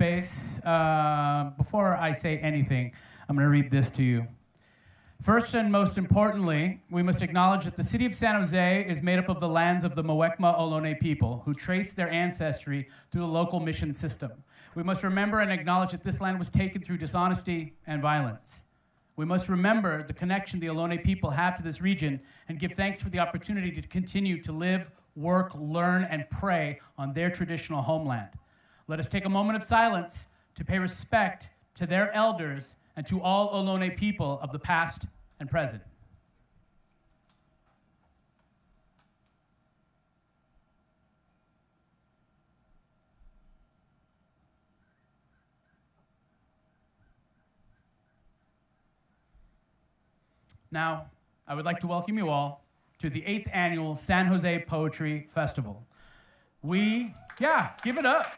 space. Before I say anything, I'm going to read this to you. First and most importantly, we must acknowledge that the city of San Jose is made up of the lands of the Muwekma Ohlone people, who trace their ancestry through the local mission system. We must remember and acknowledge that this land was taken through dishonesty and violence. We must remember the connection the Ohlone people have to this region and give thanks for the opportunity to continue to live, work, learn, and pray on their traditional homeland. Let us take a moment of silence to pay respect to their elders and to all Ohlone people of the past and present. Now, I would like to welcome you all to the 8th annual San Jose Poetry Festival. Give it up.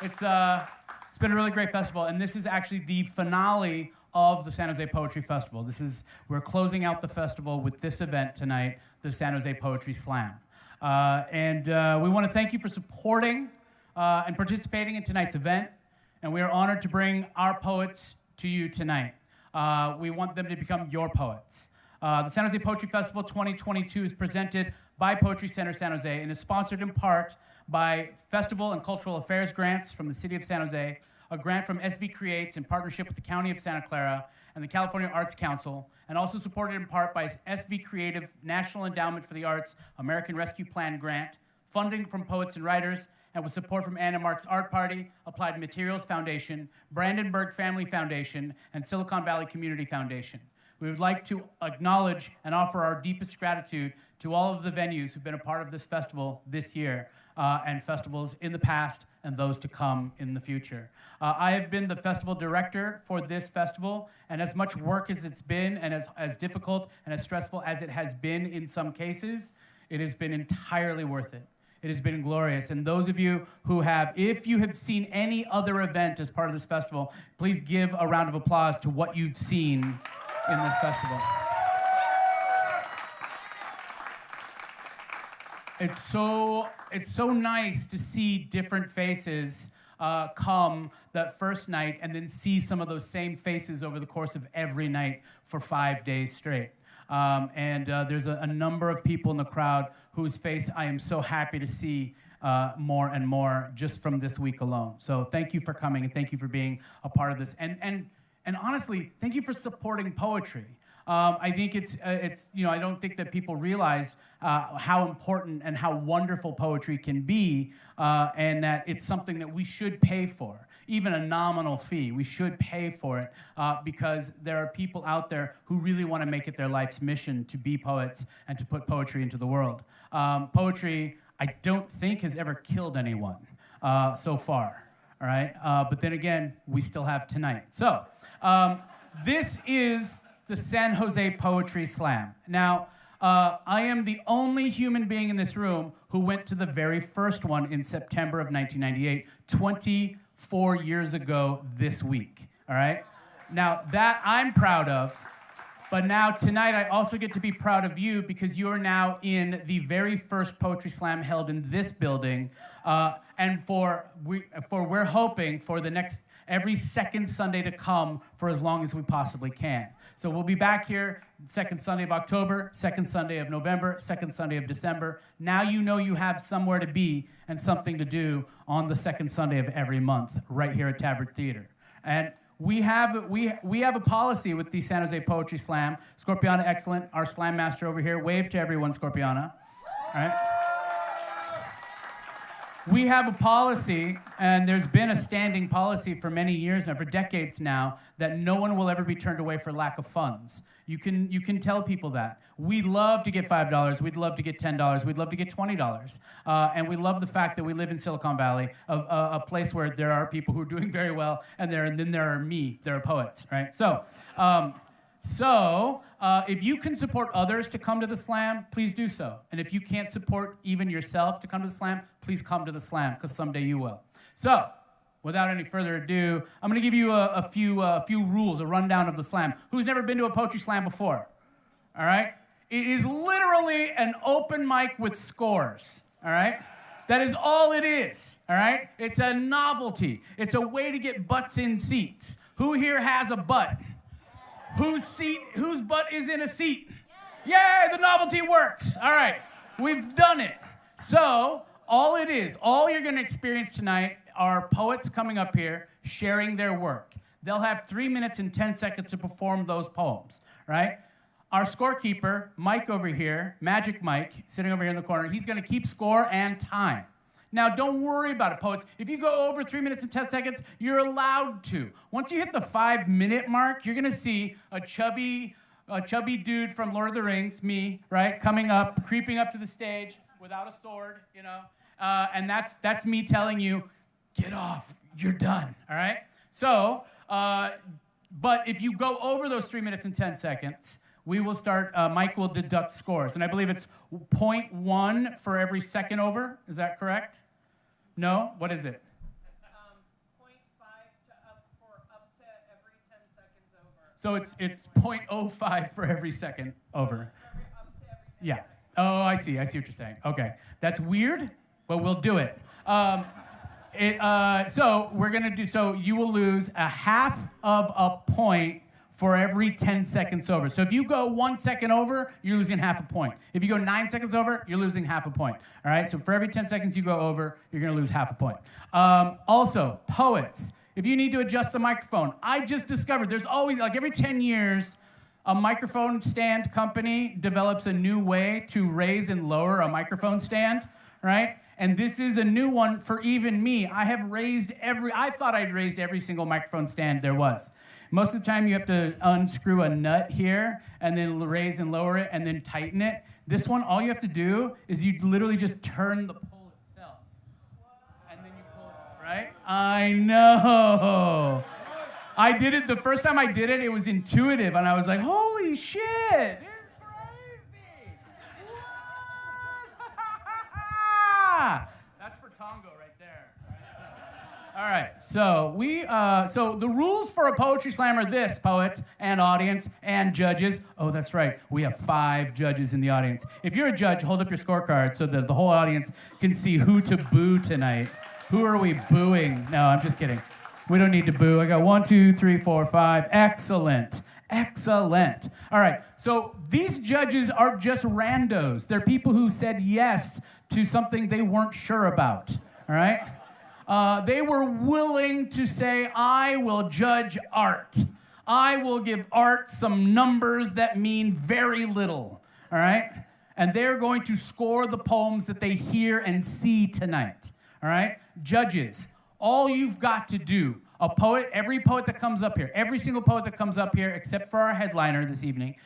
It's been a really great festival, and this is actually the finale of the San Jose Poetry Festival. We're closing out the festival with this event tonight, the San Jose Poetry Slam. We want to thank you for supporting and participating in tonight's event, and we are honored to bring our poets to you tonight. We want them to become your poets. The San Jose Poetry Festival 2022 is presented by Poetry Center San Jose and is sponsored in part by Festival and Cultural Affairs grants from the City of San Jose, a grant from SV Creates in partnership with the County of Santa Clara and the California Arts Council, and also supported in part by SV Creative National Endowment for the Arts American Rescue Plan grant, funding from poets and writers, and with support from Anna Mark's Art Party, Applied Materials Foundation, Brandenburg Family Foundation, and Silicon Valley Community Foundation. We would like to acknowledge and offer our deepest gratitude to all of the venues who've been a part of this festival this year, and festivals in the past and those to come in the future. I have been the festival director for this festival, and as much work as it's been, and as difficult and as stressful as it has been in some cases, it has been entirely worth it. It has been glorious. And those of you who have, if you have seen any other event as part of this festival, please give a round of applause to what you've seen in this festival. It's so nice to see different faces come that first night and then see some of those same faces over the course of every night for 5 days straight. There's a number of people in the crowd whose face I am so happy to see more and more just from this week alone. So thank you for coming and thank you for being a part of this. And honestly, thank you for supporting poetry. I think it's I don't think that people realize how important and how wonderful poetry can be, and that it's something that we should pay for, even a nominal fee. We should pay for it because there are people out there who really want to make it their life's mission to be poets and to put poetry into the world. Poetry, I don't think, has ever killed anyone so far. All right, but then again, we still have tonight. So this is the San Jose Poetry Slam. Now, I am the only human being in this room who went to the very first one in September of 1998, 24 years ago this week, all right? Now, that I'm proud of, but now tonight I also get to be proud of you because you're now in the very first Poetry Slam held in this building, and we're hoping for the next every second Sunday to come for as long as we possibly can. So we'll be back here second Sunday of October, second Sunday of November, second Sunday of December. Now you know you have somewhere to be and something to do on the second Sunday of every month right here at Tabard Theater. And we have a policy with the San Jose Poetry Slam. Scorpiana, excellent, our slam master over here. Wave to everyone, Scorpiana. All right? We have a policy, and there's been a standing policy for many years now, for decades now, that no one will ever be turned away for lack of funds. You can tell people that. We'd love to get $5, we'd love to get $10, we'd love to get $20. And we love the fact that we live in Silicon Valley, a place where there are people who are doing very well, and then there are there are poets, right? So, if you can support others to come to the slam, please do so. And if you can't support even yourself to come to the slam, please come to the slam, because someday you will. So, without any further ado, I'm going to give you a few rules, a rundown of the slam. Who's never been to a poetry slam before? All right? It is literally an open mic with scores, all right? That is all it is, all right? It's a novelty. It's a way to get butts in seats. Who here has a butt? Whose butt is in a seat? Yay, the novelty works. All right, we've done it. So all you're going to experience tonight are poets coming up here sharing their work. They'll have 3 minutes and 10 seconds to perform those poems, right? Our scorekeeper, Mike over here, Magic Mike, sitting over here in the corner, he's going to keep score and time. Now, don't worry about it, poets. If you go over 3 minutes and 10 seconds, you're allowed to. Once you hit the 5-minute mark, you're going to see a chubby dude from Lord of the Rings, me, right, coming up, creeping up to the stage without a sword, you know, and that's me telling you, get off, you're done, all right? So, but if you go over those 3 minutes and 10 seconds, we will start, Mike will deduct scores, and I believe it's 0.1 for every second over, is that correct? No? What is it? 0.5 up to every 10 seconds over. So it's 0.05 for every second over. Up to every 10 Yeah. Oh, I see what you're saying. Okay. That's weird, but we'll do it. So we're going to do, so you will lose a half of a point for every 10 seconds over. So if you go 1 second over, you're losing half a point. If you go 9 seconds over, you're losing half a point. All right, so for every 10 seconds you go over, you're gonna lose half a point. Also, poets, if you need to adjust the microphone, I just discovered there's always, like every 10 years, a microphone stand company develops a new way to raise and lower a microphone stand, right? And this is a new one for even me. I thought I'd raised every single microphone stand there was. Most of the time you have to unscrew a nut here and then raise and lower it and then tighten it. This one, all you have to do is you literally just turn the pole itself. And then you pull it, right? I know. I did it, the first time I did it, it was intuitive and I was like, holy shit, it's crazy. What? That's for Tongo right there. All right, so the rules for a poetry slam are this, poets and audience and judges. Oh, that's right, we have 5 judges in the audience. If you're a judge, hold up your scorecard so that the whole audience can see who to boo tonight. Who are we booing? No, I'm just kidding. We don't need to boo. I got 1, 2, 3, 4, 5. Excellent. Excellent. All right, so these judges are just randos. They're people who said yes to something they weren't sure about, all right? They were willing to say, I will judge art. I will give art some numbers that mean very little, all right? And they're going to score the poems that they hear and see tonight, all right? Judges, all you've got to do, every poet that comes up here, every single poet that comes up here, except for our headliner this evening,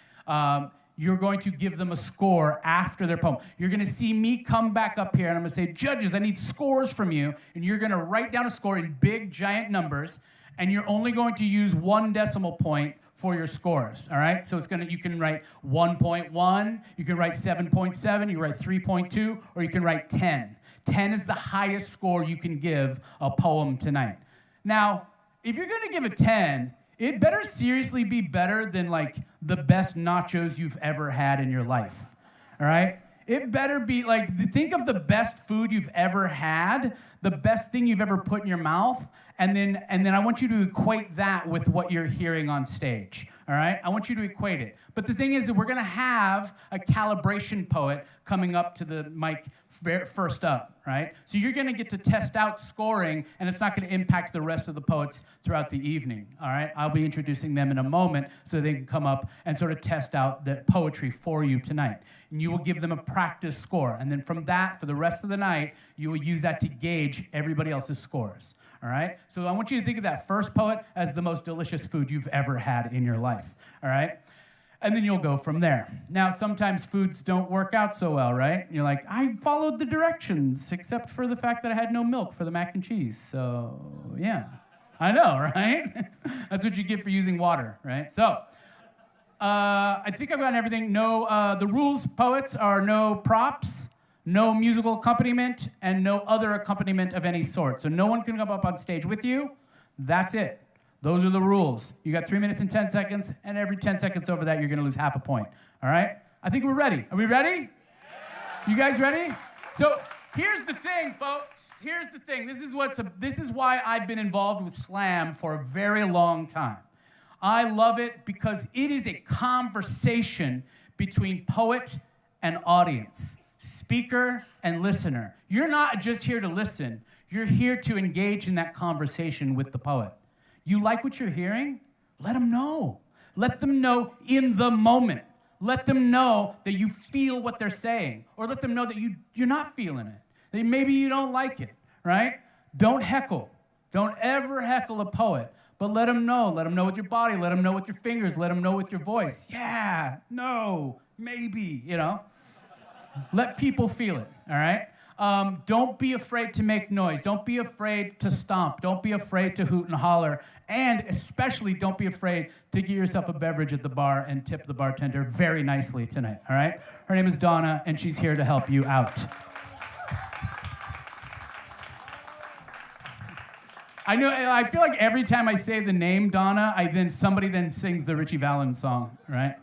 you're going to give them a score after their poem. You're going to see me come back up here, and I'm going to say, judges, I need scores from you, and you're going to write down a score in big, giant numbers, and you're only going to use 1 decimal point for your scores, all right? So you can write 1.1, you can write 7.7, you can write 3.2, or you can write 10. 10 is the highest score you can give a poem tonight. Now, if you're going to give a 10, it better seriously be better than like the best nachos you've ever had in your life, all right? It better be like, think of the best food you've ever had, the best thing you've ever put in your mouth, and then I want you to equate that with what you're hearing on stage, all right? I want you to equate it. But the thing is that we're gonna have a calibration poet coming up to the mic first up, right? So you're gonna get to test out scoring, and it's not gonna impact the rest of the poets throughout the evening, all right? I'll be introducing them in a moment so they can come up and sort of test out the poetry for you tonight. And you will give them a practice score, and then from that, for the rest of the night, you will use that to gauge everybody else's scores, all right? So I want you to think of that first poet as the most delicious food you've ever had in your life, all right? And then you'll go from there. Now, sometimes foods don't work out so well, right? You're like, I followed the directions, except for the fact that I had no milk for the mac and cheese. So, yeah. I know, right? That's what you get for using water, right? So, I think I've gotten everything. No, the rules, poets, are no props, no musical accompaniment, and no other accompaniment of any sort. So no one can come up on stage with you. That's it. Those are the rules. You got 3 minutes and 10 seconds, and every 10 seconds over that, you're going to lose half a point. All right? I think we're ready. Are we ready? Yeah. You guys ready? So Here's the thing, folks. Here's the thing. This is why I've been involved with slam for a very long time. I love it because it is a conversation between poet and audience, speaker and listener. You're not just here to listen. You're here to engage in that conversation with the poet. You like what you're hearing? Let them know. Let them know in the moment. Let them know that you feel what they're saying, or let them know that you're not feeling it. That maybe you don't like it, right? Don't heckle. Don't ever heckle a poet, but let them know. Let them know with your body. Let them know with your fingers. Let them know with your voice. Yeah, no, maybe, you know. Let people feel it, all right? Don't be afraid to make noise. Don't be afraid to stomp. Don't be afraid to hoot and holler. And especially don't be afraid to get yourself a beverage at the bar and tip the bartender very nicely tonight, all right? Her name is Donna, and she's here to help you out. I feel like every time I say the name Donna, somebody sings the Richie Valens song, right?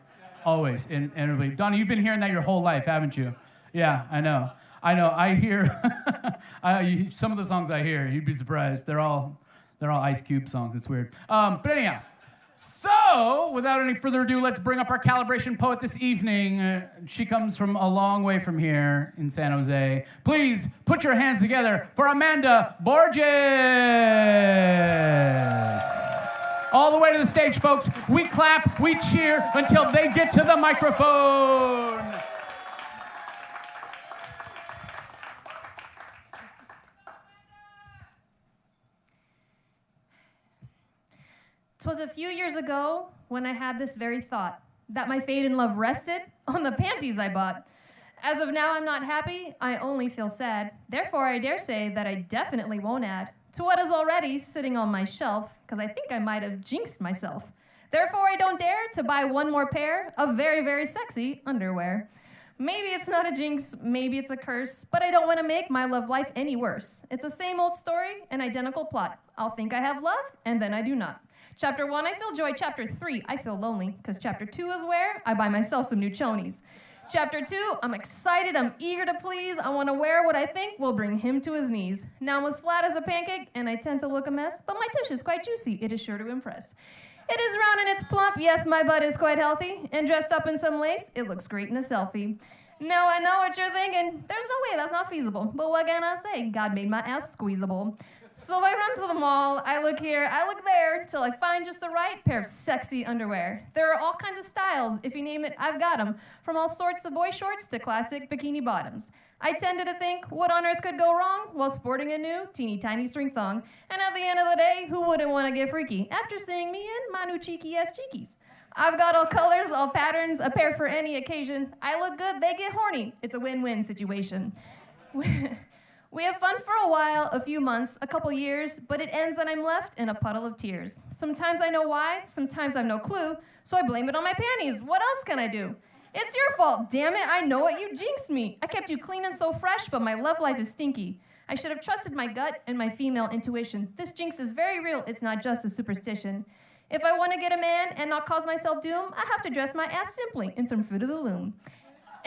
Always, and everybody. Donna, you've been hearing that your whole life, haven't you? Yeah, I know. I hear some of the songs I hear. You'd be surprised. They're all Ice Cube songs. It's weird. But anyhow, so without any further ado, let's bring up our calibration poet this evening. She comes from a long way from here in San Jose. Please put your hands together for Amanda Borges. All the way to the stage, folks. We clap, we cheer until they get to the microphone. 'Twas a few years ago when I had this very thought, that my fate in love rested on the panties I bought. As of now, I'm not happy, I only feel sad. Therefore, I dare say that I definitely won't add to what is already sitting on my shelf, because I think I might have jinxed myself. Therefore, I don't dare to buy one more pair of very, very sexy underwear. Maybe it's not a jinx, maybe it's a curse, but I don't want to make my love life any worse. It's the same old story, an identical plot. I'll think I have love, and then I do not. Chapter 1, I feel joy. Chapter 3, I feel lonely, because Chapter 2 is where I buy myself some new chonies. Chapter 2, I'm excited, I'm eager to please. I want to wear what I think will bring him to his knees. Now I'm as flat as a pancake, and I tend to look a mess, but my tush is quite juicy. It is sure to impress. It is round and it's plump. Yes, my butt is quite healthy, and dressed up in some lace, it looks great in a selfie. Now I know what you're thinking. There's no way, that's not feasible. But what can I say? God made my ass squeezable. So I run to the mall, I look here, I look there, till I find just the right pair of sexy underwear. There are all kinds of styles. If you name it, I've got them. From all sorts of boy shorts to classic bikini bottoms. I tended to think, what on earth could go wrong while sporting a new teeny tiny string thong? And at the end of the day, who wouldn't want to get freaky after seeing me in my new cheeky-ass cheekies? I've got all colors, all patterns, a pair for any occasion. I look good, they get horny. It's a win-win situation. We have fun for a while, a few months, a couple years, but it ends and I'm left in a puddle of tears. Sometimes I know why, sometimes I've no clue, so I blame it on my panties. What else can I do? It's your fault, damn it, I know it, you jinxed me. I kept you clean and so fresh, but my love life is stinky. I should have trusted my gut and my female intuition. This jinx is very real, it's not just a superstition. If I want to get a man and not cause myself doom, I have to dress my ass simply in some Fruit of the Loom.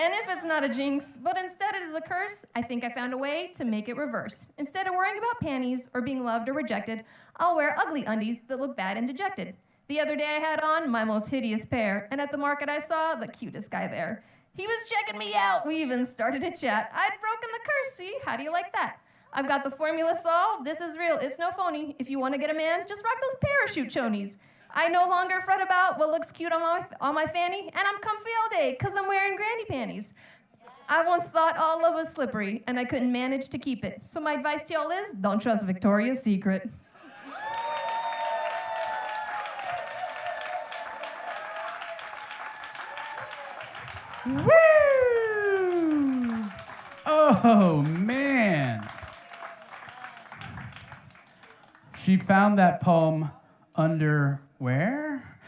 And if it's not a jinx, but instead it is a curse, I think I found a way to make it reverse. Instead of worrying about panties or being loved or rejected, I'll wear ugly undies that look bad and dejected. The other day I had on my most hideous pair, and at the market I saw the cutest guy there. He was checking me out, we even started a chat. I'd broken the curse, see? How do you like that? I've got the formula solved, this is real, it's no phony. If you want to get a man, just rock those parachute chonies. I no longer fret about what looks cute on my fanny, and I'm comfy all day, because I'm wearing granny panties. I once thought all love was slippery, and I couldn't manage to keep it. So my advice to y'all is, don't trust Victoria's Secret. Woo! Oh, man. She found that poem under where?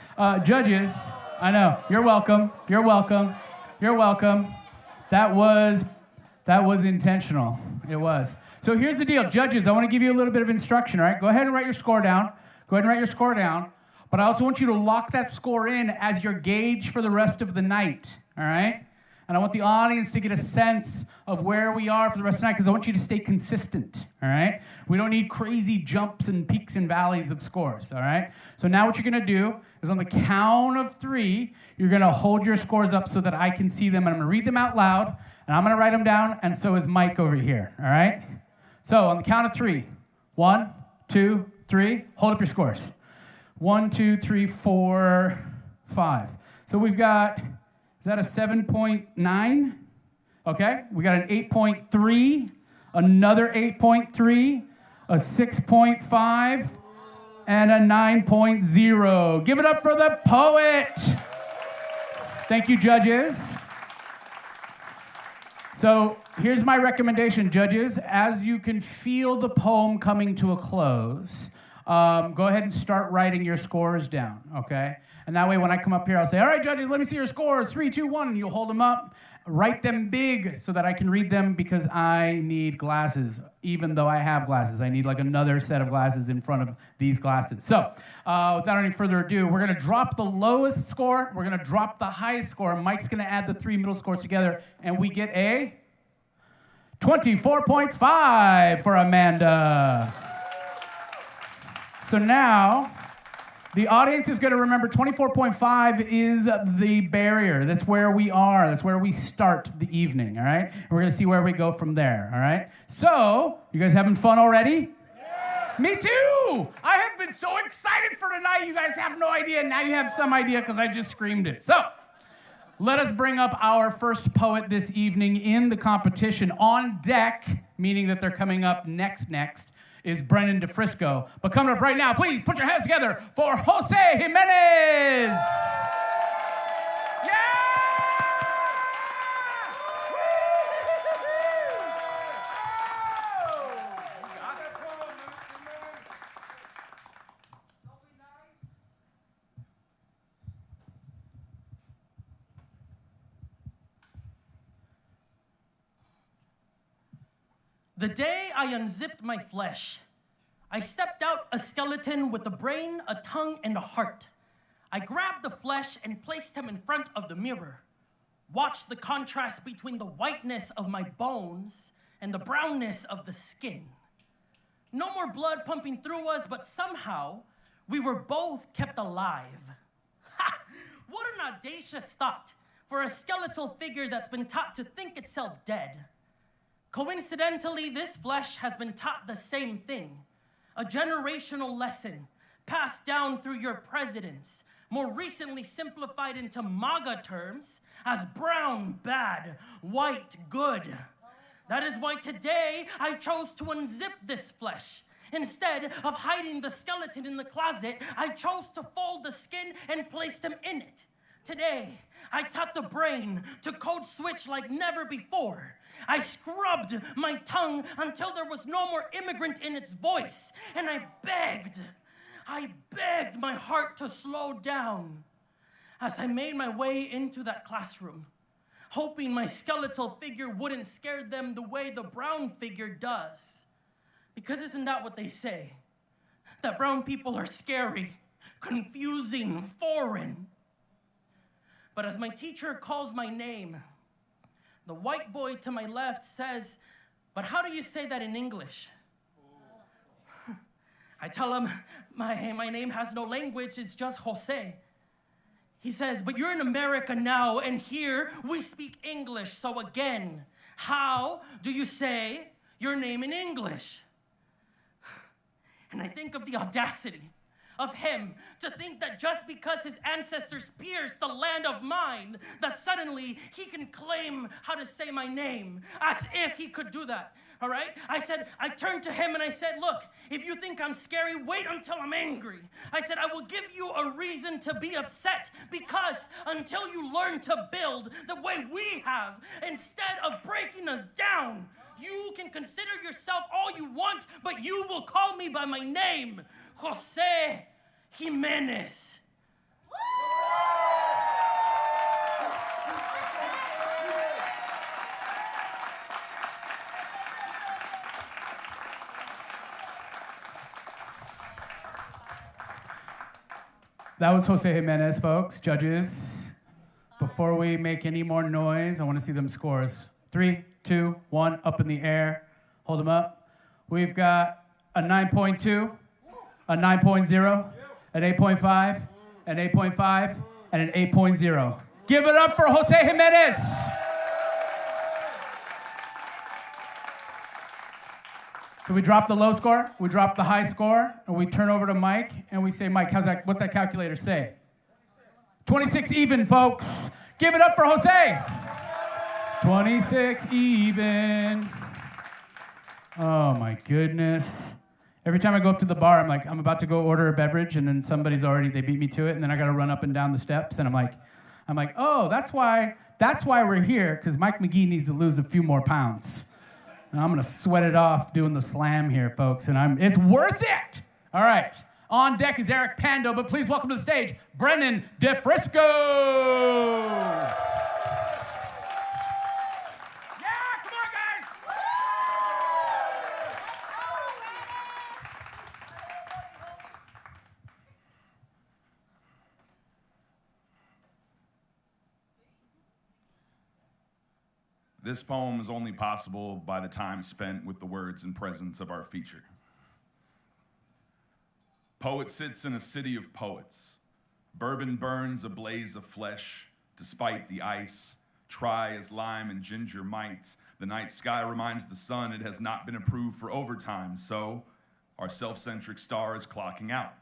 Judges, I know. You're welcome. You're welcome. You're welcome. That was intentional. It was. So here's the deal. Judges, I want to give you a little bit of instruction, all right? Go ahead and write your score down. Go ahead and write your score down. But I also want you to lock that score in as your gauge for the rest of the night, all right? And I want the audience to get a sense of where we are for the rest of the night, because I want you to stay consistent, all right? We don't need crazy jumps and peaks and valleys of scores, all right? So now what you're going to do is on the count of 3, you're going to hold your scores up so that I can see them, and I'm going to read them out loud, and I'm going to write them down, and so is Mike over here, all right? So on the count of 3, 1, 2, 3, hold up your scores. 1, 2, 3, 4, 5. So we've got, is that a 7.9? Okay, we got an 8.3, another 8.3, a 6.5, and a 9.0. Give it up for the poet. Thank you, judges. So here's my recommendation, judges. As you can feel the poem coming to a close, go ahead and start writing your scores down, okay? And that way when I come up here, I'll say, all right, judges, let me see your scores, 3, 2, 1, and you'll hold them up. Write them big so that I can read them, because I need glasses. Even though I have glasses, I need like another set of glasses in front of these glasses. So without any further ado, we're going to drop the lowest score. We're going to drop the highest score. Mike's going to add the 3 middle scores together, and we get a 24.5 for Amanda. So now, the audience is going to remember 24.5 is the barrier. That's where we are. That's where we start the evening, all right? And we're going to see where we go from there, all right? So, you guys having fun already? Yeah. Me too! I have been so excited for tonight. You guys have no idea. Now you have some idea because I just screamed it. So, let us bring up our first poet this evening in the competition. On deck, meaning that they're coming up next, is Brennan DeFrisco. But coming up right now, please put your hands together for Jose Jimenez. The day I unzipped my flesh, I stepped out a skeleton with a brain, a tongue, and a heart. I grabbed the flesh and placed him in front of the mirror. Watched the contrast between the whiteness of my bones and the brownness of the skin. No more blood pumping through us, but somehow we were both kept alive. Ha! What an audacious thought for a skeletal figure that's been taught to think itself dead. Coincidentally, this flesh has been taught the same thing, a generational lesson passed down through your presidents, more recently simplified into MAGA terms as brown, bad, white, good. That is why today I chose to unzip this flesh. Instead of hiding the skeleton in the closet, I chose to fold the skin and place him in it. Today, I taught the brain to code switch like never before. I scrubbed my tongue until there was no more immigrant in its voice, and I begged my heart to slow down as I made my way into that classroom, hoping my skeletal figure wouldn't scare them the way the brown figure does. Because isn't that what they say? That brown people are scary, confusing, foreign. But as my teacher calls my name, the white boy to my left says, "But how do you say that in English?" I tell him, my name has no language, it's just Jose. He says, "But you're in America now, and here we speak English. So again, how do you say your name in English?" And I think of the audacity of him to think that just because his ancestors pierced the land of mine, that suddenly he can claim how to say my name, as if he could do that, all right? I turned to him and I said, "Look, if you think I'm scary, wait until I'm angry." I said, "I will give you a reason to be upset, because until you learn to build the way we have, instead of breaking us down, you can consider yourself all you want, but you will call me by my name, Jose Jimenez." That was Jose Jimenez, folks, judges. before we make any more noise, I want to see them scores. 3, 2, 1, up in the air. Hold them up. We've got a 9.2, a 9.0, an 8.5, an 8.5, and an 8.0. Give it up for Jose Jimenez. So we drop the low score, we drop the high score, and we turn over to Mike, and we say, Mike, what's that calculator say? 26 even, folks. Give it up for Jose. 26 even. Oh my goodness. Every time I go up to the bar, I'm about to go order a beverage, and then they beat me to it, and then I gotta run up and down the steps, and I'm like, oh, that's why we're here, because Mike McGee needs to lose a few more pounds. And I'm gonna sweat it off doing the slam here, folks, and it's worth it. All right, on deck is Eric Pando, but please welcome to the stage, Brennan DeFrisco. Yeah, come on, guys. This poem is only possible by the time spent with the words and presence of our feature. Poet sits in a city of poets. Bourbon burns a blaze of flesh, despite the ice. Try as lime and ginger might. The night sky reminds the sun it has not been approved for overtime, so our self-centric star is clocking out.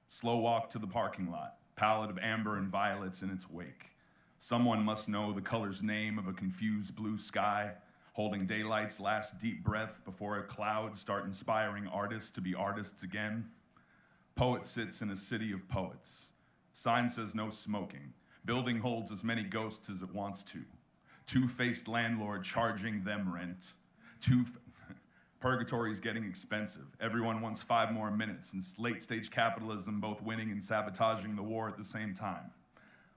Slow walk to the parking lot, palette of amber and violets in its wake. Someone must know the color's name of a confused blue sky, holding daylight's last deep breath before a cloud start inspiring artists to be artists again. Poet sits in a city of poets. Sign says no smoking. Building holds as many ghosts as it wants to. Two-faced landlord charging them rent. Purgatory's getting expensive. Everyone wants 5 more minutes, and late-stage capitalism both winning and sabotaging the war at the same time.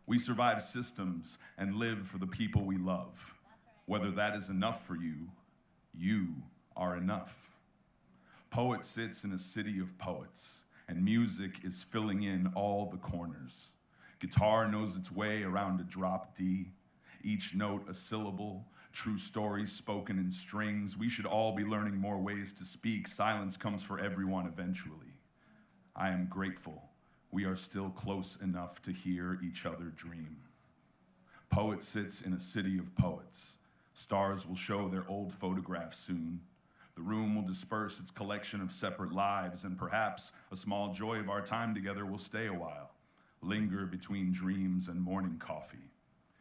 We survive systems and live for the people we love. Whether that is enough for you, you are enough. Poet sits in a city of poets, and music is filling in all the corners. Guitar knows its way around a drop D, each note a syllable, true stories spoken in strings. We should all be learning more ways to speak. Silence comes for everyone eventually. I am grateful we are still close enough to hear each other dream. Poet sits in a city of poets. Stars will show their old photographs soon. The room will disperse its collection of separate lives, and perhaps a small joy of our time together will stay a while, linger between dreams and morning coffee.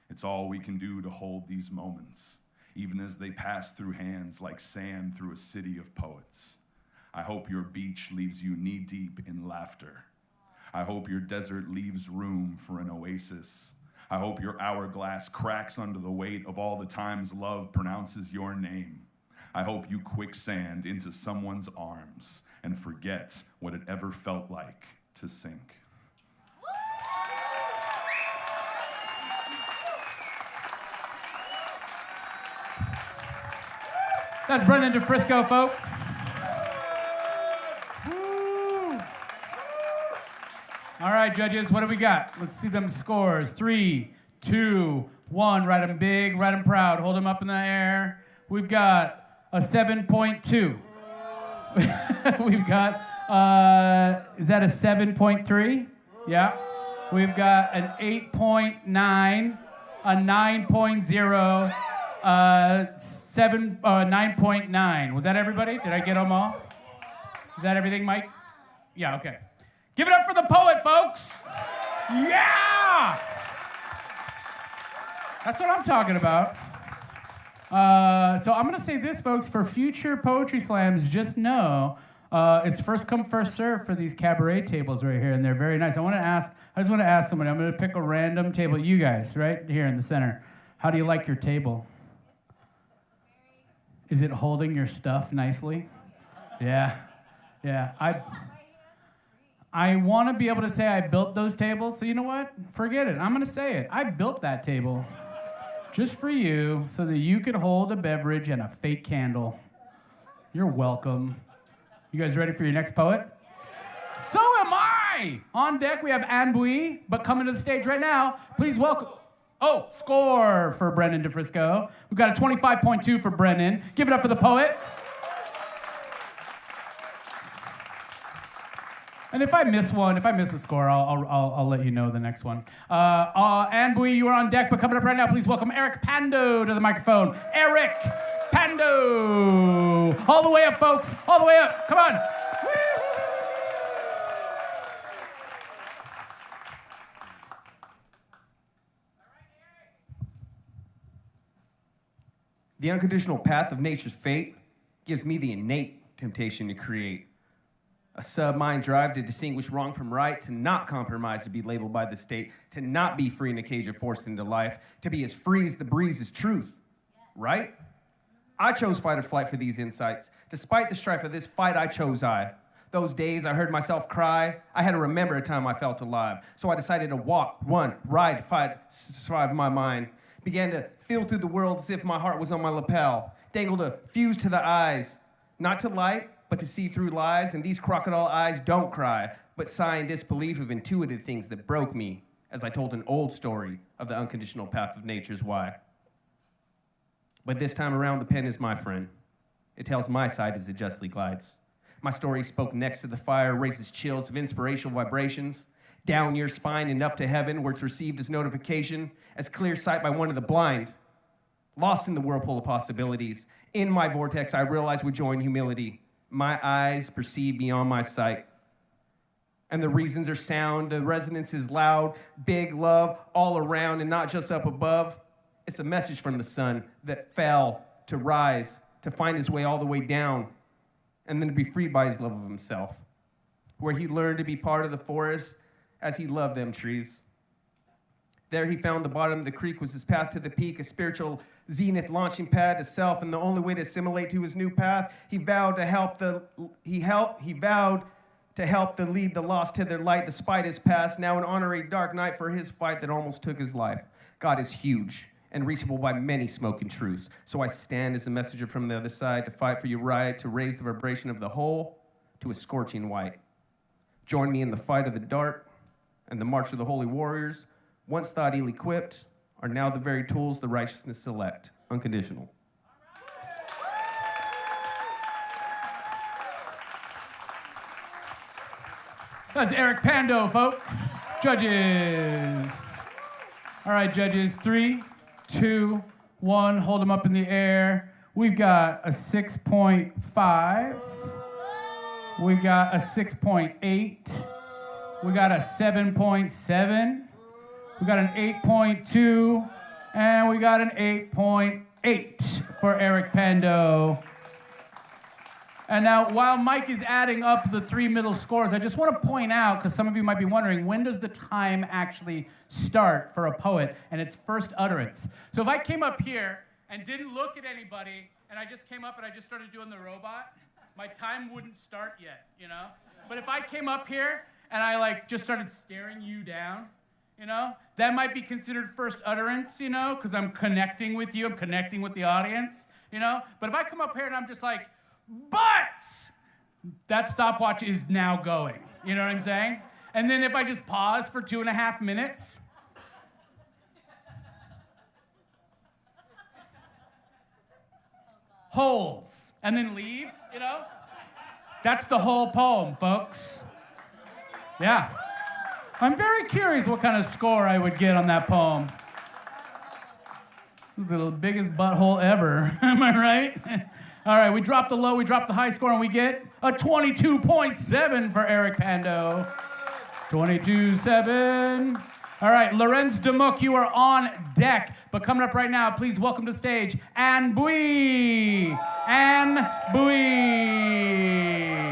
It's all we can do to hold these moments, even as they pass through hands like sand through a city of poets. I hope your beach leaves you knee-deep in laughter. I hope your desert leaves room for an oasis. I hope your hourglass cracks under the weight of all the times love pronounces your name. I hope you quicksand into someone's arms and forget what it ever felt like to sink. That's Brennan DeFrisco, folks. All right, judges, what do we got? Let's see them scores. 3, 2, 1. Write them big, write them proud. Hold them up in the air. We've got a 7.2. We've got, is that a 7.3? Yeah. We've got an 8.9, a 9.0, 9.9. Was that everybody? Did I get them all? Is that everything, Mike? Yeah, okay. Give it up for the poet, folks. Yeah! That's what I'm talking about. So I'm going to say this, folks. For future poetry slams, just know it's first come, first serve for these cabaret tables right here, and they're very nice. I just want to ask somebody. I'm going to pick a random table. You guys, right here in the center. How do you like your table? Is it holding your stuff nicely? Yeah. I want to be able to say I built those tables, so you know what? Forget it. I'm going to say it. I built that table just for you so that you could hold a beverage and a fake candle. You're welcome. You guys ready for your next poet? So am I! On deck, we have Anne Bouy, but coming to the stage right now, please welcome... Oh, score for Brendan DeFrisco. We've got a 25.2 for Brendan. Give it up for the poet. And if I miss a score, I'll let you know the next one. Anne Bui, you are on deck, but coming up right now, please welcome Eric Pando to the microphone. Eric Pando! All the way up, folks. All the way up. Come on. The unconditional path of nature's fate gives me the innate temptation to create. A sub-mind drive to distinguish wrong from right, to not compromise to be labeled by the state, to not be free in a cage or forced into life, to be as free as the breeze is truth. Right? I chose fight or flight for these insights. Despite the strife of this fight, I chose I. Those days I heard myself cry, I had to remember a time I felt alive. So I decided to walk, run, ride, fight, survive my mind. Began to feel through the world as if my heart was on my lapel. Dangled a fuse to the eyes, not to light, but to see through lies. And these crocodile eyes don't cry, but sigh in disbelief of intuitive things that broke me as I told an old story of the unconditional path of nature's why. But this time around, the pen is my friend. It tells my side as it justly glides. My story spoke next to the fire, raises chills of inspirational vibrations, down your spine and up to heaven, where it's received as notification, as clear sight by one of the blind. Lost in the whirlpool of possibilities, in my vortex I realize with joy and humility, my eyes perceive beyond my sight. And the reasons are sound, the resonance is loud, big love all around and not just up above. It's a message from the sun that fell to rise, to find his way all the way down, and then to be freed by his love of himself, where he learned to be part of the forest as he loved them trees. There he found the bottom of the creek was his path to the peak, a spiritual zenith launching pad to self, and the only way to assimilate to his new path, he vowed to help the lead the lost to their light despite his past, now an honorary dark night for his fight that almost took his life. God is huge and reachable by many smoking truths. So I stand as a messenger from the other side to fight for your right, to raise the vibration of the whole to a scorching white. Join me in the fight of the dark and the march of the holy warriors, once thought ill-equipped, are now the very tools the righteousness select. Unconditional. That's Eric Pando, folks. Judges. All right, judges. 3, 2, 1. Hold them up in the air. We've got a 6.5. We got a 6.8. We got a 7.7. We got an 8.2. And we got an 8.8 for Eric Pando. And now, while Mike is adding up the 3 middle scores, I just want to point out, because some of you might be wondering, when does the time actually start for a poet? And it's first utterance. So if I came up here and didn't look at anybody, and I just came up and I just started doing the robot, my time wouldn't start yet, you know? But if I came up here and I just started staring you down, you know, that might be considered first utterance, you know, because I'm connecting with you, I'm connecting with the audience, you know? But if I come up here and I'm just like, but that stopwatch is now going. You know what I'm saying? And then if I just pause for 2.5 minutes, holes, and then leave, you know? That's the whole poem, folks. Yeah. I'm very curious what kind of score I would get on that poem. This is the biggest butthole ever. Am I right? All right, we dropped the low, we dropped the high score, and we get a 22.7 for Eric Pando. 22.7. All right, Lorenz Demuck, you are on deck. But coming up right now, please welcome to stage Anne Bui. Anne Bui.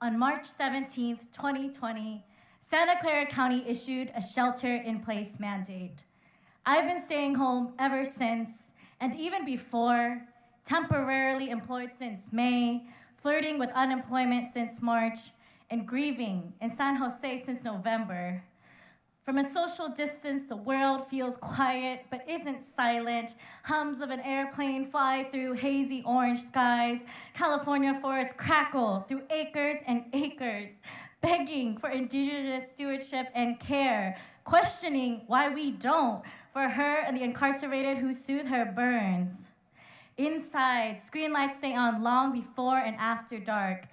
On March 17th, 2020, Santa Clara County issued a shelter-in-place mandate. I've been staying home ever since, and even before, temporarily employed since May, flirting with unemployment since March, and grieving in San Jose since November. From a social distance, the world feels quiet but isn't silent. Hums of an airplane fly through hazy orange skies. California forests crackle through acres and acres, begging for indigenous stewardship and care, questioning why we don't, for her and the incarcerated who soothe her burns. Inside, screen lights stay on long before and after dark.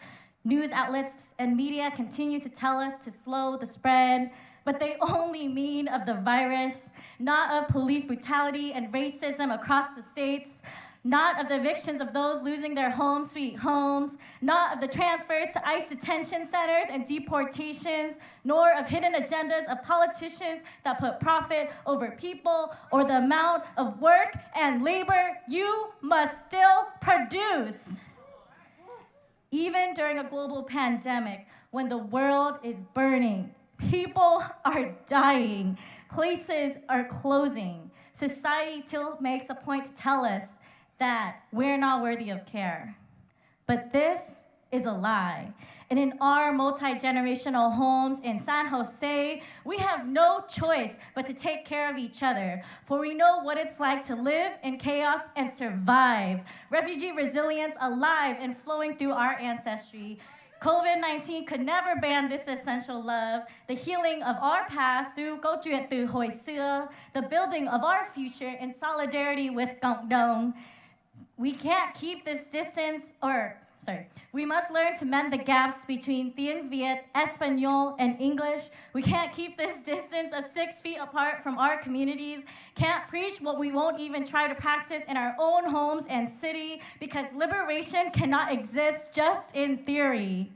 News outlets and media continue to tell us to slow the spread, but they only mean of the virus, not of police brutality and racism across the states, not of the evictions of those losing their home sweet homes, not of the transfers to ICE detention centers and deportations, nor of hidden agendas of politicians that put profit over people, or the amount of work and labor you must still produce. Even during a global pandemic, when the world is burning, people are dying, places are closing, society still makes a point to tell us that we're not worthy of care. But this is a lie. And in our multi-generational homes in San Jose, we have no choice but to take care of each other, for we know what it's like to live in chaos and survive. Refugee resilience alive and flowing through our ancestry. COVID-19 could never ban this essential love, the healing of our past through câu chuyện từ hồi xưa, the building of our future in solidarity with cộng đồng. We can't keep this distance, we must learn to mend the gaps between tiếng Việt, Espanol, and English. We can't keep this distance of 6 feet apart from our communities, can't preach what we won't even try to practice in our own homes and city, because liberation cannot exist just in theory.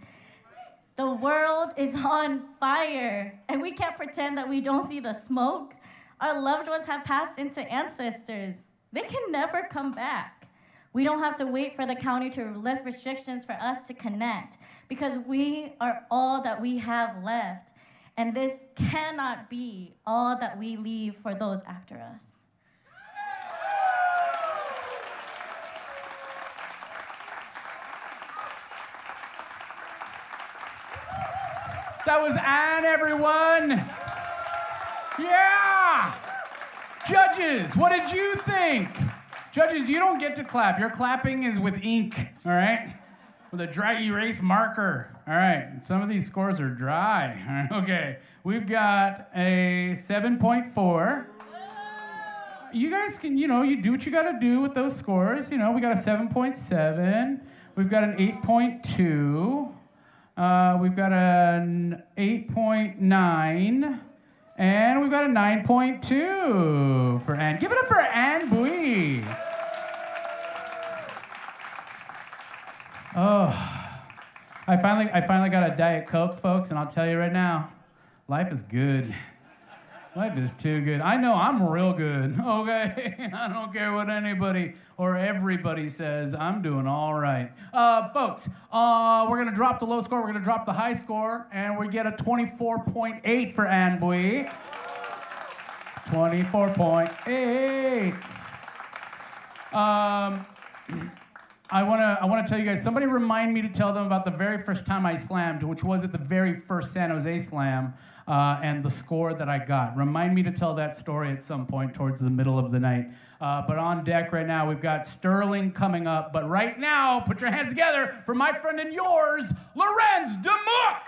The world is on fire, and we can't pretend that we don't see the smoke. Our loved ones have passed into ancestors. They can never come back. We don't have to wait for the county to lift restrictions for us to connect, because we are all that we have left. And this cannot be all that we leave for those after us. That was Anne, everyone. Yeah. Judges, what did you think? Judges, you don't get to clap. Your clapping is with ink, all right? With a dry erase marker. All right, some of these scores are dry. All right, okay, we've got a 7.4. You guys can, you do what you gotta do with those scores. We got a 7.7. We've got an 8.2. We've got an 8.9. And we've got a 9.2 for Anne. Give it up for Anne Bui. Oh, I finally got a Diet Coke, folks, and I'll tell you right now, life is good. Life is too good. I know I'm real good, okay? I don't care what anybody or everybody says. I'm doing all right. Folks, we're going to drop the low score. We're going to drop the high score, and we get a 24.8 for Anne Bui. 24.8. I want to tell you guys, somebody remind me to tell them about the very first time I slammed, which was at the very first San Jose Slam, and the score that I got. Remind me to tell that story at some point towards the middle of the night. But on deck right now, we've got Sterling coming up. But right now, put your hands together for my friend and yours, Lorenz DeMook!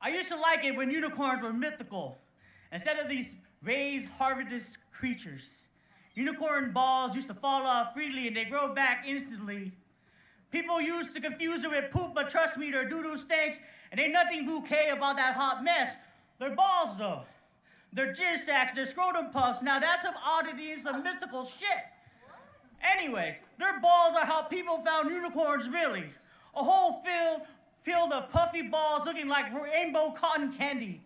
I used to like it when unicorns were mythical, instead of these raised, harvested creatures. Unicorn balls used to fall off freely and they grow back instantly. People used to confuse it with poop, but trust me, their doo-doo stinks, and ain't nothing bouquet about that hot mess. They're balls, though. They're jizz sacks, they're scrotum puffs. Now that's some oddity and some mystical shit. Anyways, their balls are how people found unicorns, really. A hole filled field of puffy balls looking like rainbow cotton candy.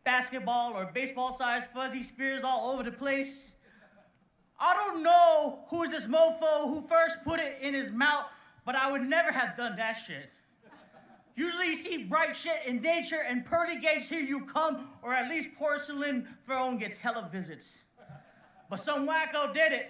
Basketball or baseball-sized fuzzy spears all over the place. I don't know who is this mofo who first put it in his mouth, but I would never have done that shit. Usually you see bright shit in nature and pearly gates, here you come, or at least porcelain throne gets hella visits. But some wacko did it.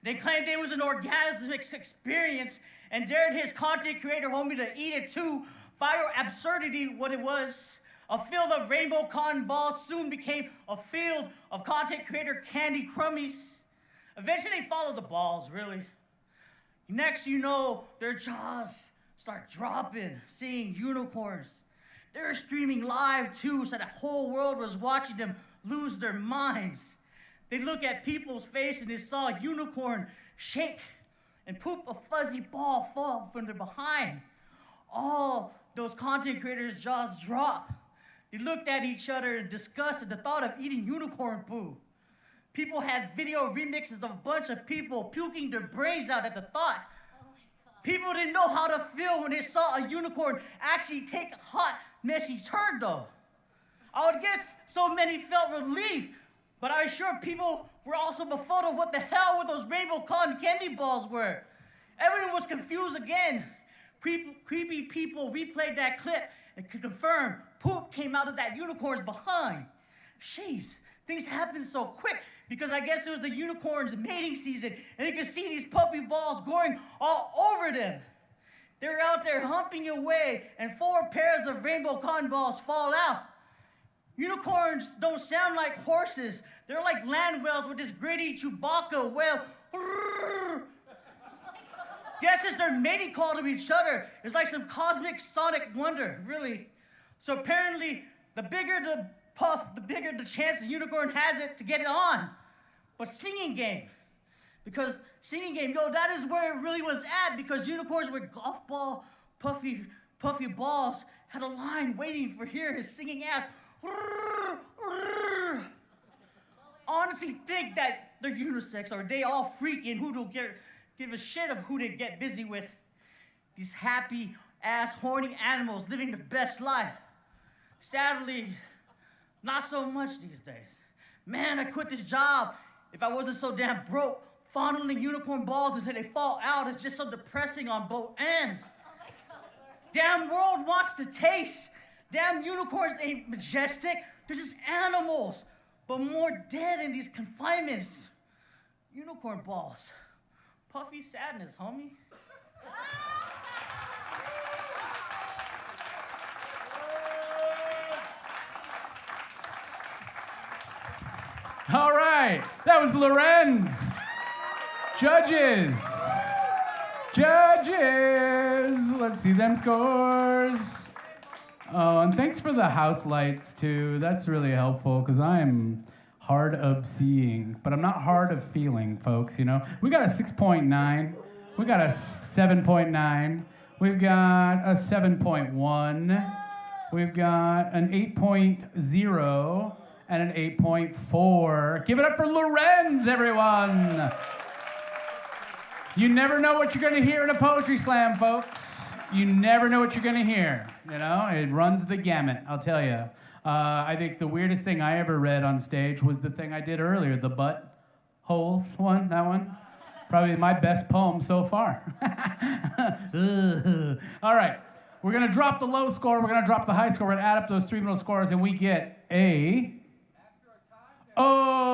They claimed it was an orgasmic experience and dared his content creator homie to eat it too. Fire absurdity, what it was. A field of rainbow cotton balls soon became a field of content creator candy crummies. Eventually they followed the balls, really. Next you know, their jaws start dropping, seeing unicorns. They were streaming live too, so the whole world was watching them lose their minds. They look at people's face and they saw a unicorn shake and poop a fuzzy ball fall from their behind. All those content creators' jaws drop. They looked at each other in disgust at the thought of eating unicorn poo. People had video remixes of a bunch of people puking their brains out at the thought. People didn't know how to feel when they saw a unicorn actually take a hot, messy turd, though. I would guess so many felt relief, but I'm sure people were also befuddled what the hell what those rainbow cotton candy balls were. Everyone was confused again. Creepy people replayed that clip and could confirm poop came out of that unicorn's behind. Jeez, things happened so quick because I guess it was the unicorn's mating season and you could see these puppy balls growing all over them. They were out there humping away and 4 pairs of rainbow cotton balls fall out. Unicorns don't sound like horses. They're like land whales with this gritty Chewbacca wail. Guess it's their mating call to each other. It's like some cosmic sonic wonder, really. So apparently, the bigger the puff, the bigger the chance the unicorn has it to get it on. But singing game, because singing game, yo, that is where it really was at, because unicorns with golf ball, puffy balls had a line waiting for hear his singing ass. Honestly think that they're unisex, or they all freaking who don't give a shit of who they get busy with. These happy ass horny animals living the best life. Sadly, not so much these days. Man, I quit this job. If I wasn't so damn broke, fondling unicorn balls until they fall out is just so depressing on both ends. Damn world wants to taste. Damn unicorns ain't majestic. They're just animals, but more dead in these confinements. Unicorn balls. Puffy sadness, homie. All right, that was Lorenz. Judges. Let's see them scores. Oh, and thanks for the house lights too. That's really helpful because I'm hard of seeing, but I'm not hard of feeling, folks, you know. We got a 6.9. We got a 7.9. We've got a 7.1. We've got an 8.0 and an 8.4. Give it up for Lorenz, everyone. You never know what you're going to hear in a poetry slam, folks. You never know what you're going to hear. You know, it runs the gamut, I'll tell you. I think the weirdest thing I ever read on stage was the thing I did earlier, the butt holes one, that one. Probably my best poem so far. All right, we're going to drop the low score, we're going to drop the high score, we're going to add up those 3 middle scores, and we get a... Oh!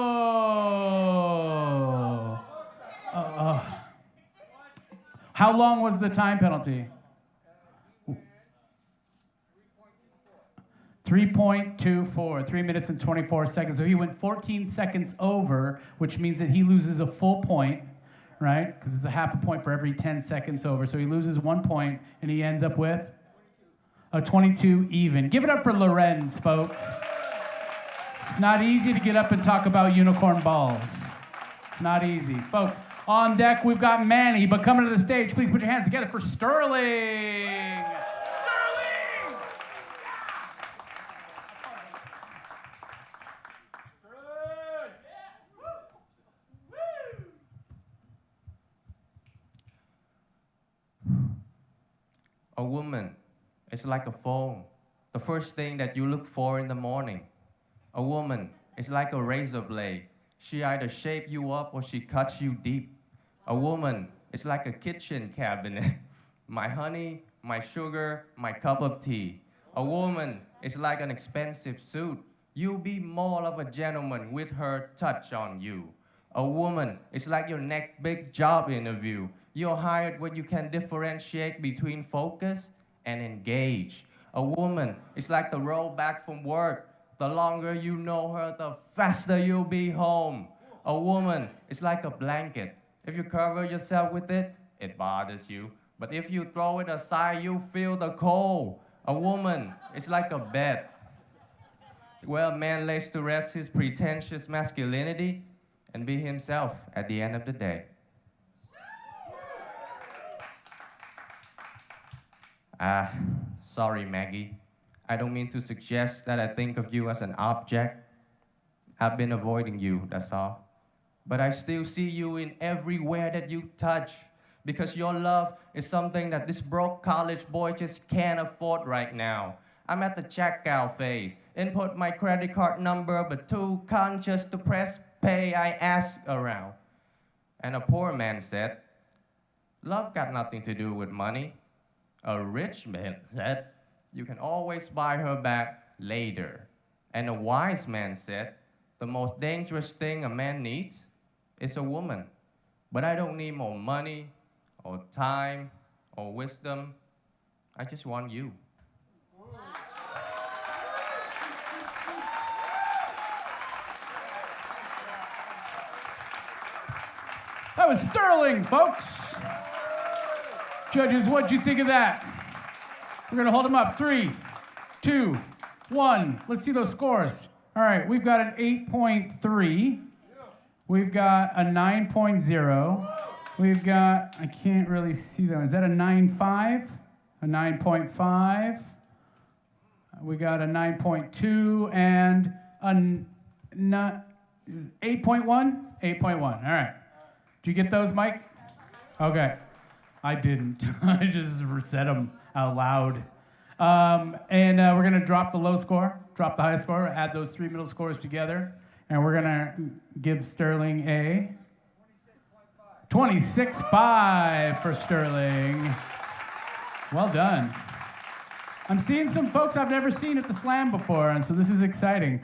How long was the time penalty? 3.24, 3 minutes and 24 seconds. So he went 14 seconds over, which means that he loses a full point, right? Because it's a half a point for every 10 seconds over. So he loses 1 point, and he ends up with a 22 even. Give it up for Lorenz, folks. It's not easy to get up and talk about unicorn balls. It's not easy. Folks, on deck, we've got Manny, but coming to the stage, please put your hands together for Sterling. A woman is like a phone, the first thing that you look for in the morning. A woman is like a razor blade. She either shapes you up or she cuts you deep. A woman is like a kitchen cabinet. My honey, my sugar, my cup of tea. A woman is like an expensive suit. You'll be more of a gentleman with her touch on you. A woman is like your next big job interview. You're hired when you can differentiate between focus and engage. A woman is like the road back from work. The longer you know her, the faster you'll be home. A woman is like a blanket. If you cover yourself with it, it bothers you. But if you throw it aside, you feel the cold. A woman is like a bed. Well, man lays to rest his pretentious masculinity and be himself at the end of the day. Sorry, Maggie. I don't mean to suggest that I think of you as an object. I've been avoiding you, that's all. But I still see you in everywhere that you touch, because your love is something that this broke college boy just can't afford right now. I'm at the checkout phase. Input my credit card number, but too conscious to press pay, I ask around. And a poor man said, love got nothing to do with money. A rich man said, you can always buy her back later. And a wise man said, the most dangerous thing a man needs is a woman. But I don't need more money, or time, or wisdom. I just want you. That was sterling, folks. Judges, what'd you think of that? We're gonna hold them up. 3, 2, 1. Let's see those scores. All right, we've got an 8.3. We've got a 9.0. We've got, I can't really see that. Is that a 9.5? A 9.5. We got a 9.2 and a 8.1? 8.1, all right. Did you get those, Mike? Okay. I didn't. I just said them out loud. And we're going to drop the low score, drop the high score, add those 3 middle scores together, and we're going to give Sterling a 26.5 for Sterling. Well done. I'm seeing some folks I've never seen at the Slam before, and so this is exciting.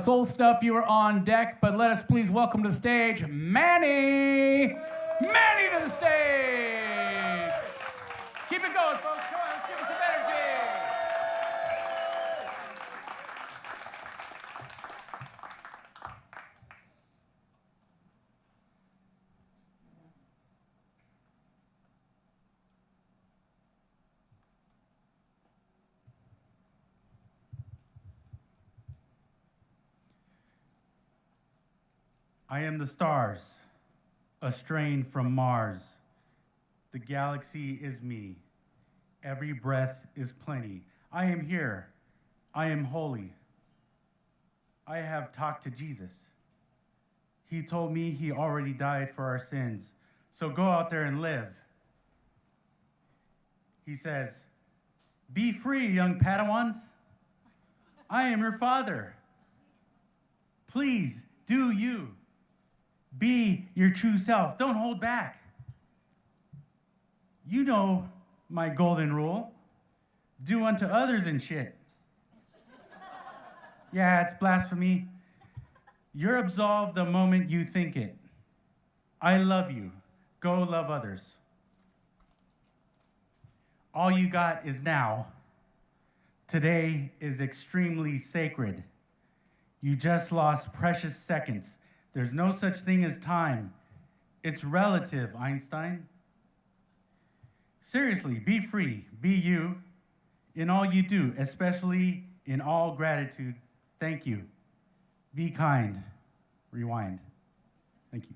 Soul Stuff, you are on deck, but let us please welcome to the stage Manny! Manny to the stage! Keep it going, folks. Come on, let's give us some energy. I am the stars, a strain from Mars. The galaxy is me. Every breath is plenty. I am here. I am holy. I have talked to Jesus. He told me he already died for our sins. So go out there and live. He says, be free, young Padawans. I am your father. Please do you. Be your true self. Don't hold back. You know my golden rule. Do unto others and shit. Yeah, it's blasphemy. You're absolved the moment you think it. I love you. Go love others. All you got is now. Today is extremely sacred. You just lost precious seconds. There's no such thing as time. It's relative, Einstein. Seriously, be free, be you, in all you do, especially in all gratitude. Thank you. Be kind. Rewind. Thank you.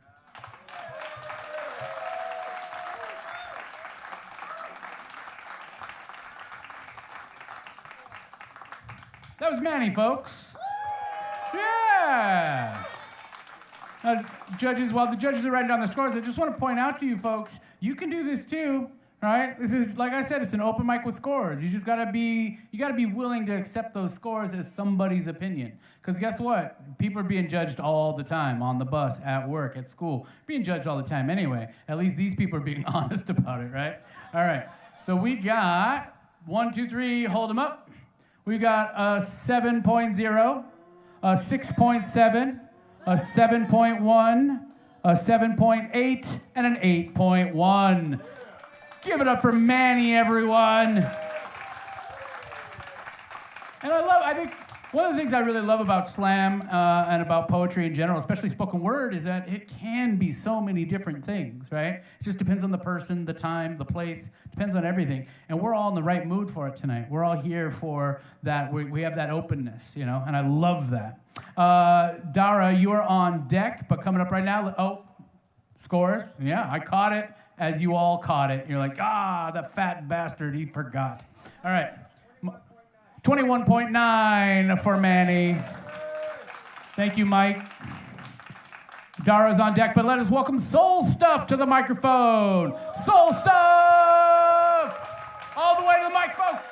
That was Manny, folks. Yeah. Judges, while the judges are writing down their scores, I just want to point out to you folks, you can do this too. All right? This is, like I said, it's an open mic with scores. You just gotta be willing to accept those scores as somebody's opinion. Because guess what? People are being judged all the time, on the bus, at work, at school. Being judged all the time anyway. At least these people are being honest about it, right? All right, so we got 1, 2, 3, hold them up. We got a 7.0, a 6.7, a 7.1, a 7.8, and an 8.1. Give it up for Manny, everyone. And I think one of the things I really love about slam and about poetry in general, especially spoken word, is that it can be so many different things, right? It just depends on the person, the time, the place, depends on everything. And we're all in the right mood for it tonight. We're all here for that. We have that openness, you know, and I love that. Dara, you are on deck, but coming up right now, scores. Yeah, I caught it as you all caught it. You're like, the fat bastard, he forgot. All right. 21.9 for Manny. Thank you, Mike. Dara's on deck, but let us welcome Soul Stuff to the microphone. Soul Stuff! All the way to the mic, folks.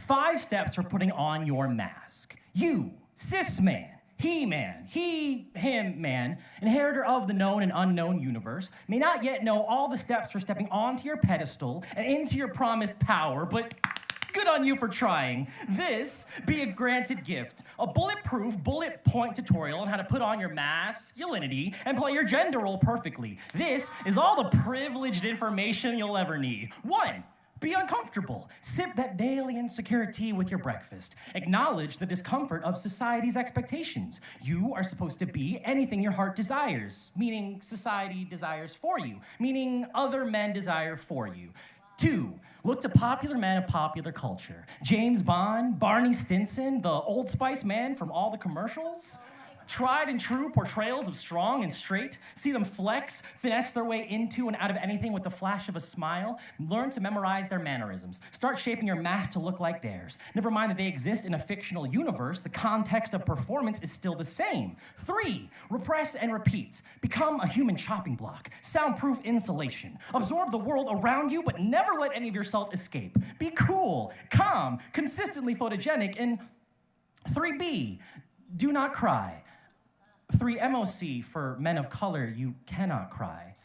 5 steps for putting on your mask. You, cis man, he, him man, inheritor of the known and unknown universe, may not yet know all the steps for stepping onto your pedestal and into your promised power, but good on you for trying. This be a granted gift, a bulletproof bullet point tutorial on how to put on your masculinity and play your gender role perfectly. This is all the privileged information you'll ever need. 1. Be uncomfortable. Sip that daily insecurity with your breakfast. Acknowledge the discomfort of society's expectations. You are supposed to be anything your heart desires, meaning society desires for you, meaning other men desire for you. 2, look to popular men of popular culture. James Bond, Barney Stinson, the Old Spice man from all the commercials. Tried and true portrayals of strong and straight. See them flex, finesse their way into and out of anything with the flash of a smile. Learn to memorize their mannerisms. Start shaping your mask to look like theirs. Never mind that they exist in a fictional universe, the context of performance is still the same. 3, repress and repeat. Become a human chopping block. Soundproof insulation. Absorb the world around you, but never let any of yourself escape. Be cool, calm, consistently photogenic. And 3B, do not cry. 3 MOC for men of color, you cannot cry.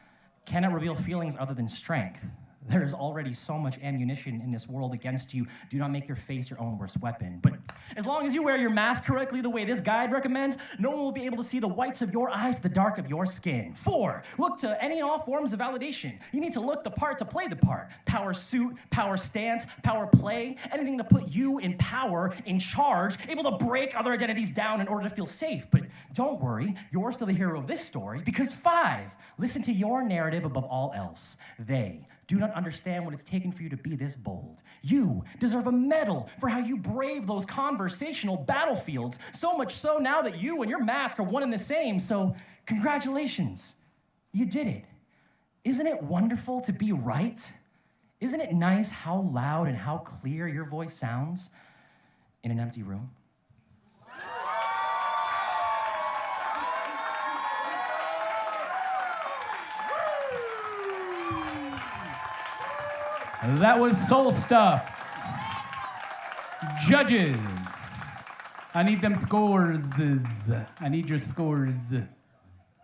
Cannot reveal feelings other than strength. There is already so much ammunition in this world against you. Do not make your face your own worst weapon. But as long as you wear your mask correctly the way this guide recommends, no one will be able to see the whites of your eyes, the dark of your skin. 4, look to any and all forms of validation. You need to look the part to play the part. Power suit, power stance, power play, anything to put you in power, in charge, able to break other identities down in order to feel safe. But don't worry, you're still the hero of this story, because 5, listen to your narrative above all else. They do not understand what it's taken for you to be this bold. You deserve a medal for how you brave those conversational battlefields, so much so now that you and your mask are one and the same. So congratulations, you did it. Isn't it wonderful to be right? Isn't it nice how loud and how clear your voice sounds in an empty room? That was Soul Stuff. Judges, I need them scores. I need your scores.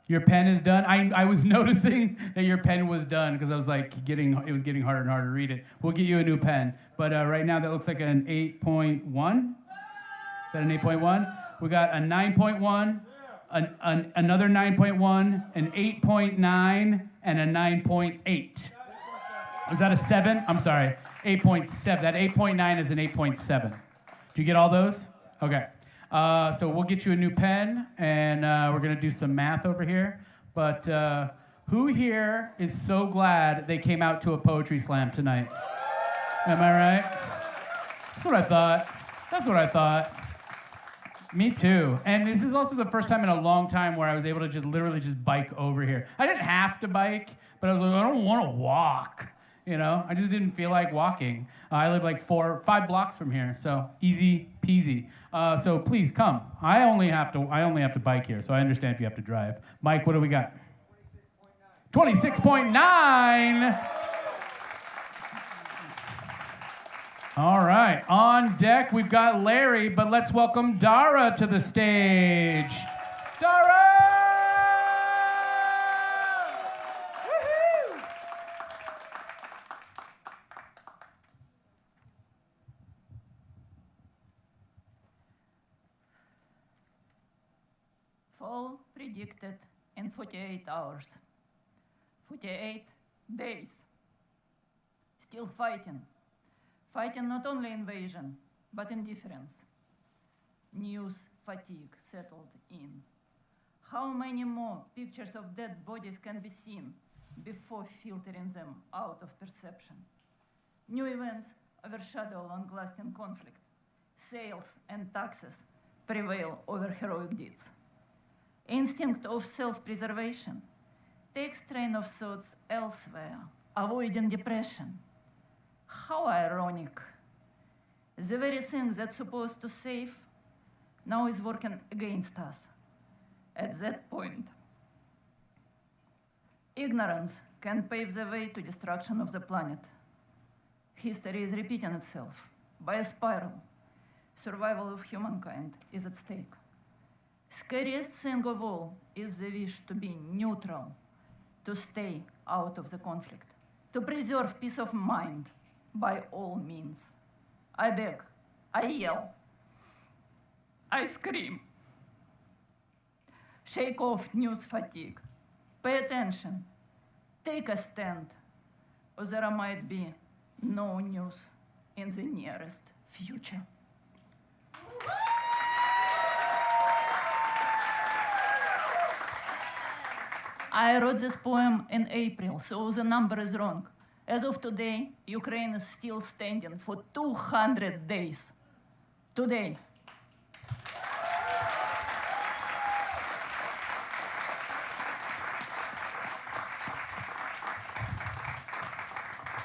Your pen is done. I was noticing that your pen was done because I was like it was getting harder and harder to read it. We'll get you a new pen. But right now that looks like an 8.1. Is that an 8.1? We got a 9.1, another 9.1, an 8.9, and a 9.8. Was that a 7? I'm sorry, 8.7. That 8.9 is an 8.7. Did you get all those? Okay. So we'll get you a new pen, and we're going to do some math over here. But who here is so glad they came out to a poetry slam tonight? Am I right? That's what I thought. Me too. And this is also the first time in a long time where I was able to just literally just bike over here. I didn't have to bike, but I was like, I don't want to walk. You know, I just didn't feel like walking. I live like 5 blocks from here, so easy peasy. So please come. I only have to bike here, so I understand if you have to drive. Mike, what do we got? 26.9. All right, on deck we've got Larry, but let's welcome Dara to the stage. Dara! Woohoo! Fall predicted in 48 hours. 48 days. Still fighting. Fighting not only invasion, but indifference. News fatigue settled in. How many more pictures of dead bodies can be seen before filtering them out of perception? New events overshadow long-lasting conflict. Sales and taxes prevail over heroic deeds. Instinct of self-preservation takes train of thoughts elsewhere, avoiding depression. How ironic. The very thing that's supposed to save now is working against us. At that point, ignorance can pave the way to destruction of the planet. History is repeating itself by a spiral. Survival of humankind is at stake. Scariest thing of all is the wish to be neutral, to stay out of the conflict, to preserve peace of mind by all means. I beg, I yell, I scream. Shake off news fatigue. Pay attention. Take a stand, or there might be no news in the nearest future. I wrote this poem in April, so the number is wrong. As of today, Ukraine is still standing for 200 days. Today.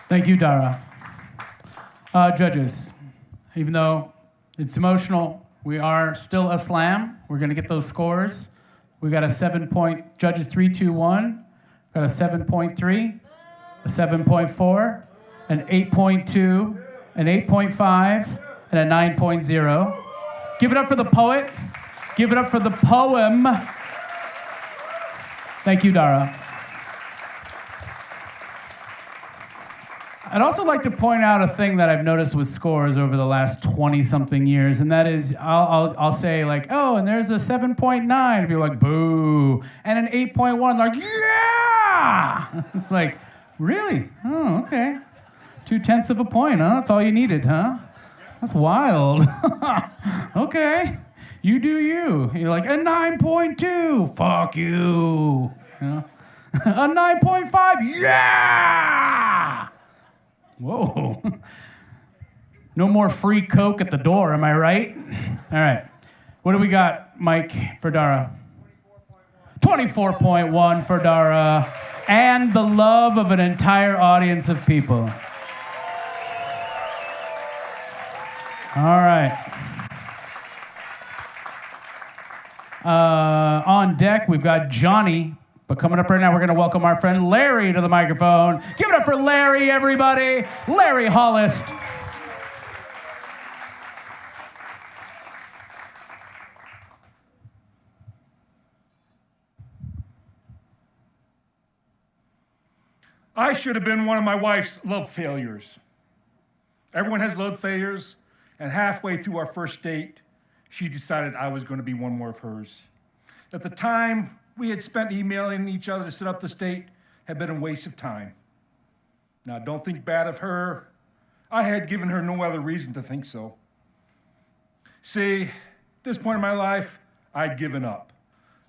Thank you, Dara. Judges, even though it's emotional, we are still a slam. We're going to get those scores. We got a 7-point, judges 3, 2, 1. Got a 7.3, a 7.4, an 8.2, an 8.5, and a 9.0. Give it up for the poet. Give it up for the poem. Thank you, Dara. I'd also like to point out a thing that I've noticed with scores over the last 20-something years, and that is I'll say like, oh, and there's a 7.9, and people are like, boo, and an 8.1, like, yeah! It's like, really? Oh, okay. 0.2 of a point, huh? That's all you needed, huh? That's wild. Okay, you do you. You're like, a 9.2, fuck you. You know? A 9.5, yeah! Whoa. No more free Coke at the door, am I right? All right. What do we got, Mike, for Dara? 24.1 for Dara. And the love of an entire audience of people. All right. On deck, we've got Johnny. But coming up right now, we're going to welcome our friend Larry to the microphone. Give it up for Larry, everybody. Larry Hollist. I should have been one of my wife's love failures. Everyone has love failures, and halfway through our first date, she decided I was going to be one more of hers. At the time, we had spent emailing each other to set up this date had been a waste of time. Now, don't think bad of her. I had given her no other reason to think so. See, at this point in my life, I'd given up.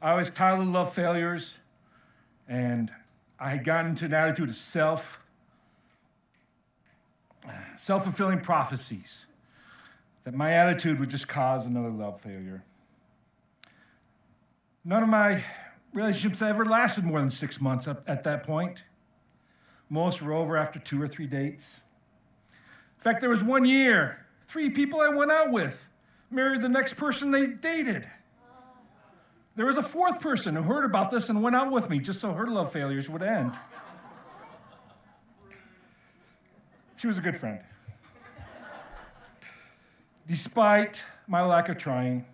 I was tired of love failures, and I had gotten into an attitude of self-fulfilling prophecies, that my attitude would just cause another love failure. None of my relationships ever lasted more than 6 months at that point. Most were over after 2 or 3 dates. In fact, there was 1 year, 3 people I went out with married the next person they dated. There was a 4th person who heard about this and went out with me just so her love failures would end. She was a good friend. Despite my lack of trying,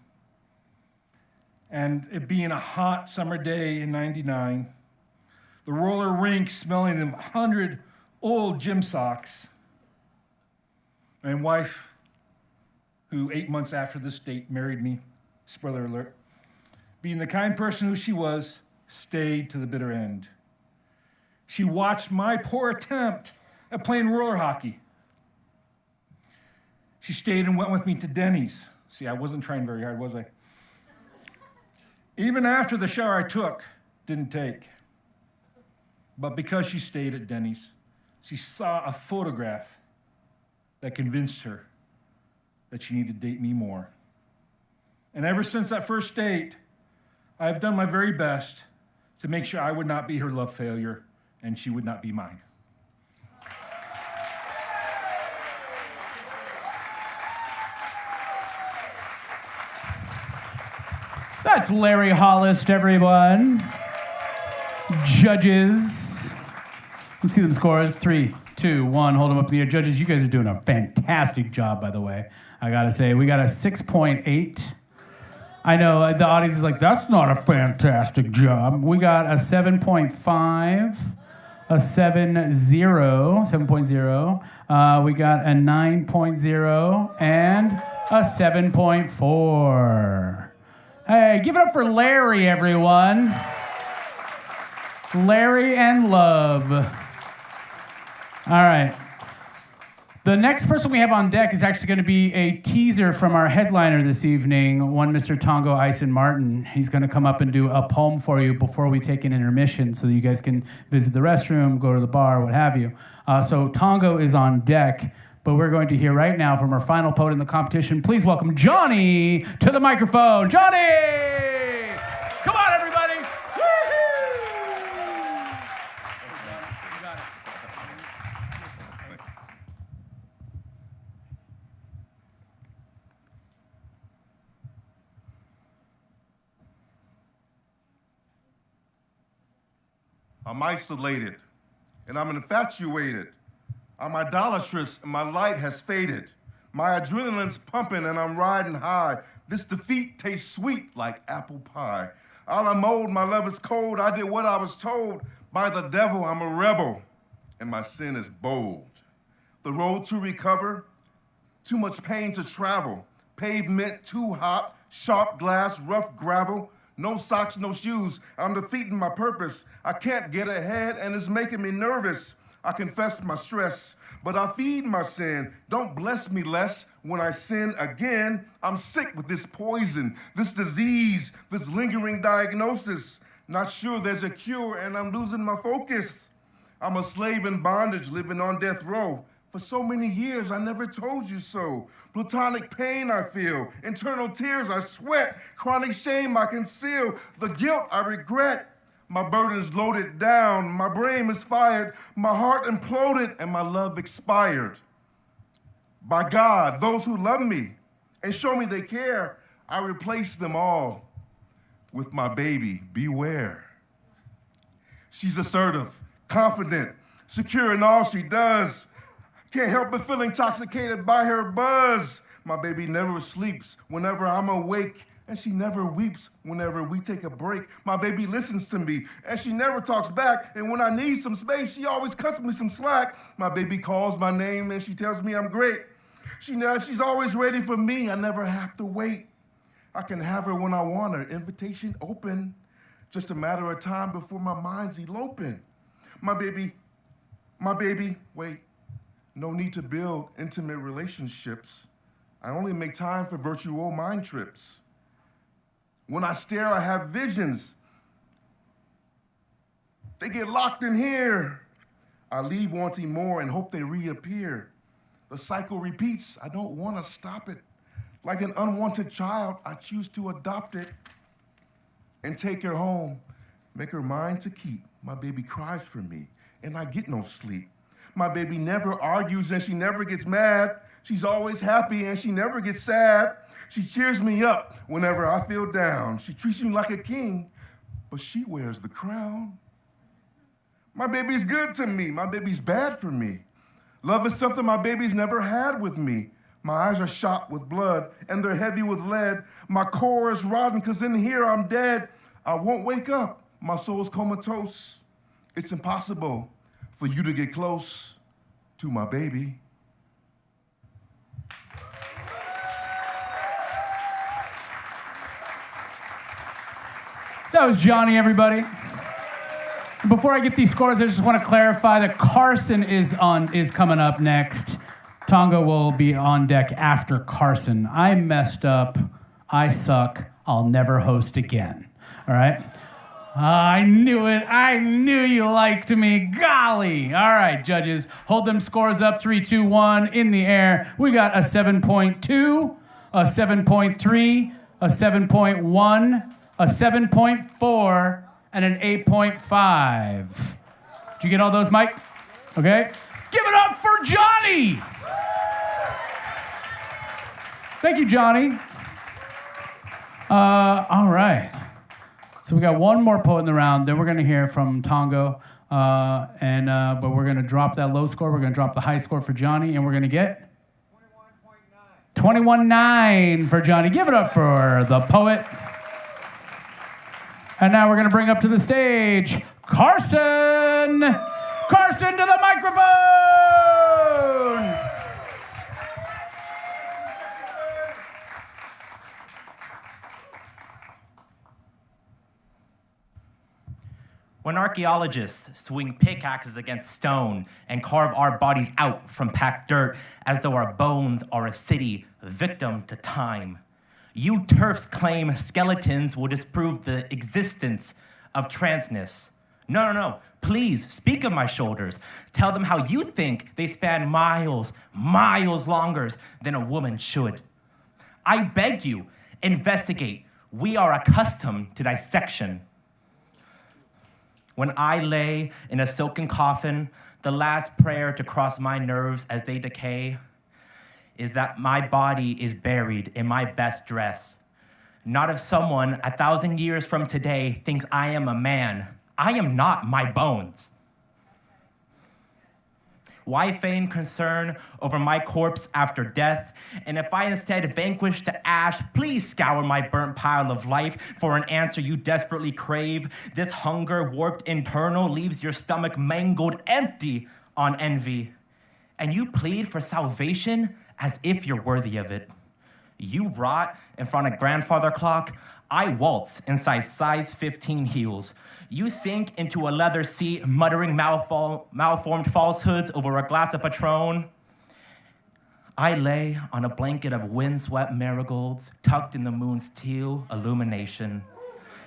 and it being a hot summer day in '99, the roller rink smelling of 100 old gym socks, my wife, who 8 months after this date married me, spoiler alert, being the kind person who she was, stayed to the bitter end. She watched my poor attempt at playing roller hockey. She stayed and went with me to Denny's. See, I wasn't trying very hard, was I? Even after the shower I took, didn't take. But because she stayed at Denny's, she saw a photograph that convinced her that she needed to date me more. And ever since that first date, I've done my very best to make sure I would not be her love failure and she would not be mine. That's Larry Hollist, everyone. Judges. Let's see them scores. 3, 2, 1. Hold them up in the air. Judges, you guys are doing a fantastic job, by the way. I gotta say, we got a 6.8. I know the audience is like, that's not a fantastic job. We got a 7.5, a 7.0, we got a 9.0, and a 7.4. Hey, give it up for Larry, everyone. Larry and Love. All right. The next person we have on deck is actually going to be a teaser from our headliner this evening, one Mr. Tongo Eisen-Martin. He's going to come up and do a poem for you before we take an intermission so that you guys can visit the restroom, go to the bar, what have you. So Tongo is on deck. But we're going to hear right now from our final poet in the competition. Please welcome Johnny to the microphone. Johnny! Come on, everybody! I'm isolated, and I'm infatuated. I'm idolatrous, and my light has faded. My adrenaline's pumping, and I'm riding high. This defeat tastes sweet like apple pie. A la mode, my love is cold. I did what I was told. By the devil, I'm a rebel, and my sin is bold. The road to recover, too much pain to travel. Pavement too hot, sharp glass, rough gravel. No socks, no shoes. I'm defeating my purpose. I can't get ahead, and it's making me nervous. I confess my stress, but I feed my sin. Don't bless me less when I sin again. I'm sick with this poison, this disease, this lingering diagnosis. Not sure there's a cure, and I'm losing my focus. I'm a slave in bondage, living on death row. For so many years, I never told you so. Platonic pain I feel, internal tears I sweat, chronic shame I conceal, the guilt I regret. My burden's loaded down, my brain is fired, my heart imploded, and my love expired. By God, those who love me and show me they care, I replace them all with my baby, beware. She's assertive, confident, secure in all she does. Can't help but feel intoxicated by her buzz. My baby never sleeps whenever I'm awake, and she never weeps whenever we take a break. My baby listens to me, and she never talks back. And when I need some space, she always cuts me some slack. My baby calls my name, and she tells me I'm great. She's always ready for me. I never have to wait. I can have her when I want her. Invitation open. Just a matter of time before my mind's eloping. My baby, wait. No need to build intimate relationships. I only make time for virtual mind trips. When I stare, I have visions. They get locked in here. I leave wanting more and hope they reappear. The cycle repeats. I don't want to stop it. Like an unwanted child, I choose to adopt it. and take her home. Make her mine to keep. My baby cries for me, and I get no sleep. My baby never argues and she never gets mad. She's always happy and she never gets sad. She cheers me up whenever I feel down. She treats me like a king, but she wears the crown. My baby's good to me. My baby's bad for me. Love is something my baby's never had with me. My eyes are shot with blood and they're heavy with lead. My core is rotten because in here I'm dead. I won't wake up. My soul's comatose. It's impossible for you to get close to my baby. That was Johnny, everybody. Before I get these scores, I just want to clarify that Carson is coming up next. Tongo will be on deck after Carson. I messed up. I suck. I'll never host again. All right? I knew it. I knew you liked me. Golly. All right, judges. Hold them scores up. 3, 2, 1. In the air. We got a 7.2, a 7.3, a 7.1, a 7.4, and an 8.5. Did you get all those, Mike? Okay. Give it up for Johnny. Thank you, Johnny. All right. So we got one more poet in the round. Then we're going to hear from Tongo. But we're going to drop that low score. We're going to drop the high score for Johnny. And we're going to get 21.9 for Johnny. Give it up for the poet. And now we're going to bring up to the stage Carson. Carson to the microphone. When archaeologists swing pickaxes against stone and carve our bodies out from packed dirt as though our bones are a city victim to time, you turfs claim skeletons will disprove the existence of transness. No. Please speak of my shoulders. Tell them how you think they span miles longer than a woman should. I beg you, investigate. We are accustomed to dissection. When I lay in a silken coffin, the last prayer to cross my nerves as they decay is that my body is buried in my best dress. Not if someone 1,000 years from today thinks I am a man. I am not my bones. Why feign concern over my corpse after death? And if I instead vanquish to ash, please scour my burnt pile of life for an answer you desperately crave. This hunger, warped internal, leaves your stomach mangled, empty on envy. And you plead for salvation as if you're worthy of it. You rot in front of grandfather clock. I waltz inside size 15 heels. You sink into a leather seat, muttering malformed falsehoods over a glass of Patron. I lay on a blanket of windswept marigolds, tucked in the moon's teal illumination.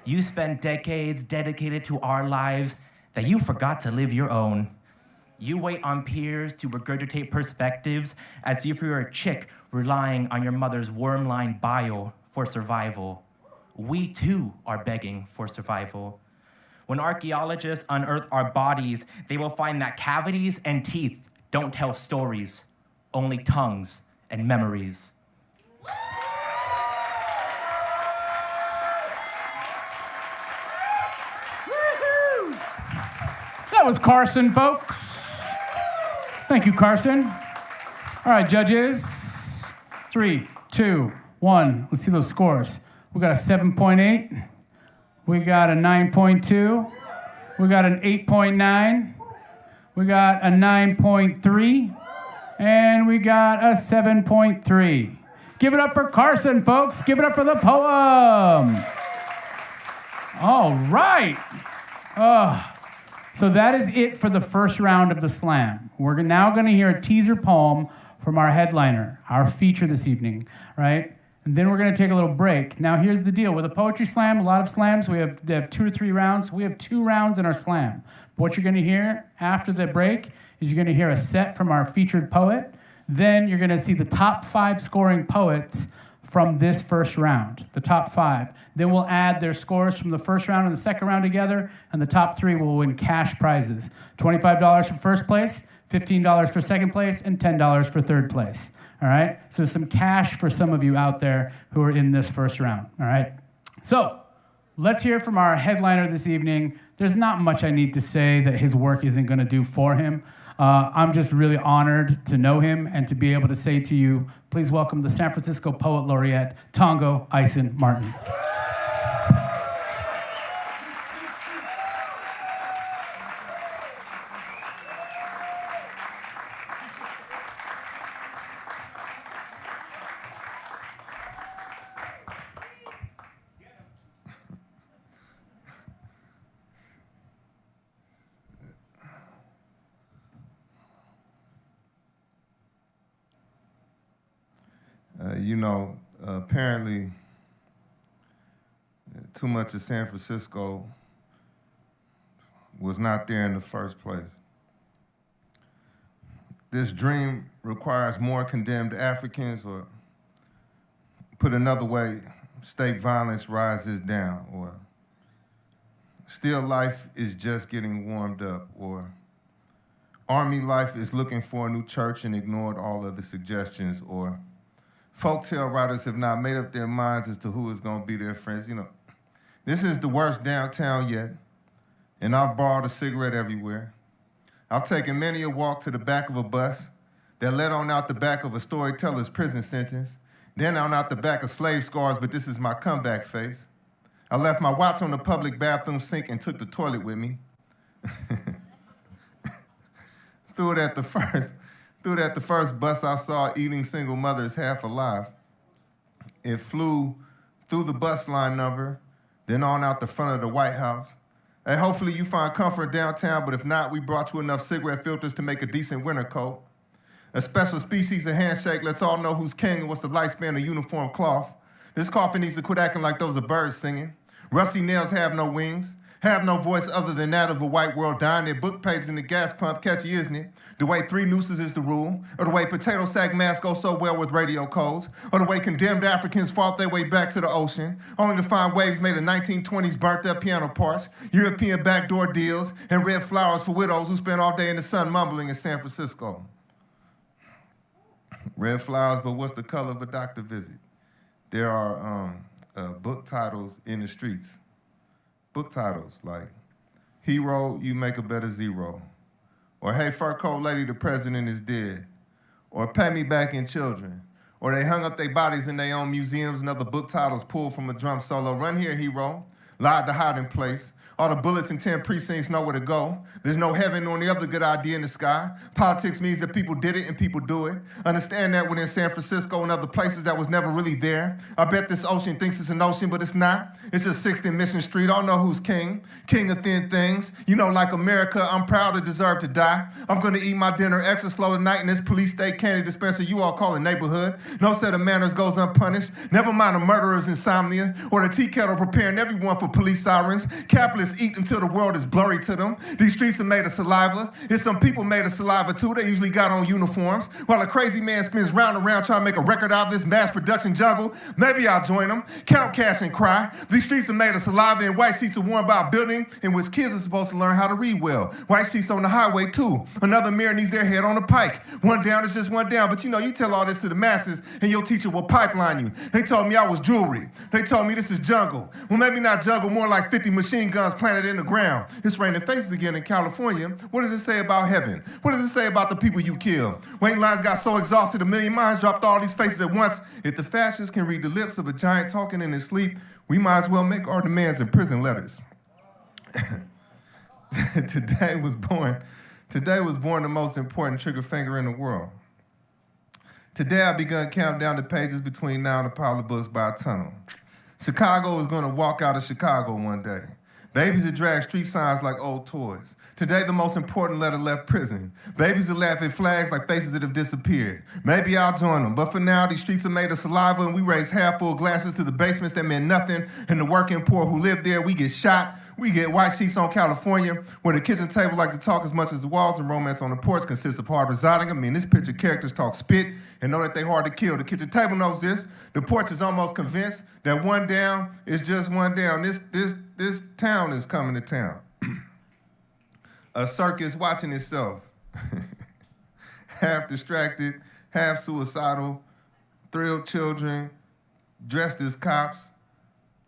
You spend decades dedicated to our lives that you forgot to live your own. You wait on peers to regurgitate perspectives as if you're a chick relying on your mother's worm-lined bile for survival. We too are begging for survival. When archaeologists unearth our bodies, they will find that cavities and teeth don't tell stories, only tongues and memories. That was Carson, folks. Thank you, Carson. All right, judges. 3, 2, 1. Let's see those scores. We got a 7.8. We got a 9.2. We got an 8.9. We got a 9.3. And we got a 7.3. Give it up for Carson, folks. Give it up for the poem. All right. So that is it for the first round of the slam. We're now going to hear a teaser poem from our headliner, our feature this evening, right? And then we're going to take a little break. Now, here's the deal. With a poetry slam, a lot of slams, they have 2 or 3 rounds. We have 2 rounds in our slam. What you're going to hear after the break is you're going to hear a set from our featured poet. Then you're going to see the top 5 scoring poets from this first round, the top 5. Then we'll add their scores from the first round and the second round together, and the top 3 will win cash prizes. $25 for first place, $15 for second place, and $10 for third place. All right? So some cash for some of you out there who are in this first round. All right? So let's hear from our headliner this evening. There's not much I need to say that his work isn't going to do for him. I'm just really honored to know him and to be able to say to you, please welcome the San Francisco Poet Laureate, Tongo Eisen-Martin. Apparently, too much of San Francisco was not there in the first place. This dream requires more condemned Africans, or put another way, state violence rises down, or still life is just getting warmed up, or army life is looking for a new church and ignored all of the suggestions, or folktale writers have not made up their minds as to who is going to be their friends. This is the worst downtown yet, and I've borrowed a cigarette everywhere. I've taken many a walk to the back of a bus that led on out the back of a storyteller's prison sentence, then on out the back of slave scars, but this is my comeback face. I left my watch on the public bathroom sink and took the toilet with me. Threw it at the first bus I saw eating single mothers half alive. It flew through the bus line number, then on out the front of the White House. Hey, hopefully you find comfort downtown, but if not, we brought you enough cigarette filters to make a decent winter coat. A special species of handshake lets all know who's king and what's the lifespan of uniform cloth. This coffin needs to quit acting like those are birds singing. Rusty nails have no wings, have no voice other than that of a white world dying. Their book pages in the gas pump, catchy, isn't it? The way 3 nooses is the rule, or the way potato sack masks go so well with radio codes, or the way condemned Africans fought their way back to the ocean, only to find waves made of 1920s burnt up piano parts, European backdoor deals, and red flowers for widows who spend all day in the sun mumbling in San Francisco. Red flowers, but what's the color of a doctor visit? There are book titles in the streets. Book titles like, Hero, You Make a Better Zero. Or, Hey, Fur Coat Lady, the President is Dead. Or, Pay Me Back in Children. Or, They Hung Up Their Bodies in Their Own Museums, and other book titles pulled from a drum solo. Run here, hero. Lied to hiding place. All the bullets in 10 precincts know where to go. There's no heaven or any other good idea in the sky. Politics means that people did it and people do it. Understand that within San Francisco and other places that was never really there. I bet this ocean thinks it's an ocean, but it's not. It's just 6th and Mission Street. I don't know who's king. King of thin things. Like America, I'm proud to deserve to die. I'm gonna eat my dinner extra slow tonight in this police state candy dispenser you all call a neighborhood. No set of manners goes unpunished. Never mind a murderer's insomnia or the tea kettle preparing everyone for police sirens. Capitalists eat until the world is blurry to them. These streets are made of saliva. There's some people made of saliva too. They usually got on uniforms. While a crazy man spins round and round trying to make a record out of this mass production jungle, maybe I'll join them. Count cash and cry. These streets are made of saliva and white sheets are worn by a building in which kids are supposed to learn how to read well. White sheets on the highway too. Another mirror needs their head on a pike. One down is just one down. But you tell all this to the masses and your teacher will pipeline you. They told me I was jewelry. They told me this is jungle. Well, maybe not jungle, more like 50 machine guns planted in the ground. It's raining faces again in California. What does it say about heaven? What does it say about the people you kill? Waiting lines got so exhausted, a million minds dropped all these faces at once. If the fascists can read the lips of a giant talking in his sleep, we might as well make our demands in prison letters. Today was born the most important trigger finger in the world. Today I begun counting down the pages between now and a pile of books by a tunnel. Chicago is going to walk out of Chicago one day. Babies that drag street signs like old toys. Today, the most important letter left prison. Babies that laugh at flags like faces that have disappeared. Maybe I'll join them, but for now, these streets are made of saliva and we raise half-full glasses to the basements that meant nothing, and the working poor who live there, we get shot, We get white sheets on California, where the kitchen table like to talk as much as the walls, and romance on the porch consists of hard residing. I mean, this picture characters talk spit and know that they hard to kill. The kitchen table knows this. The porch is almost convinced that one down is just one down. This town is coming to town. A circus watching itself. Half distracted, half suicidal, thrilled children dressed as cops,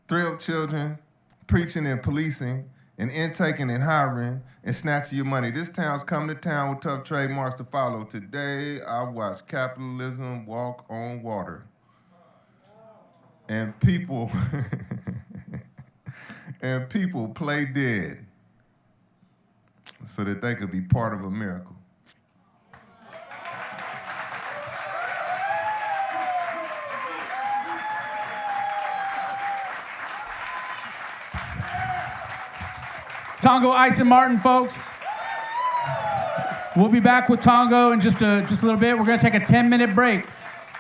thrilled children preaching and policing, and intaking and hiring and snatching your money. This town's coming to town with tough trademarks to follow. Today, I watch capitalism walk on water. And people, and people play dead so that they could be part of a miracle. Tongo Eisen-Martin, folks. We'll be back with Tongo in just a little bit. We're going to take a 10-minute break.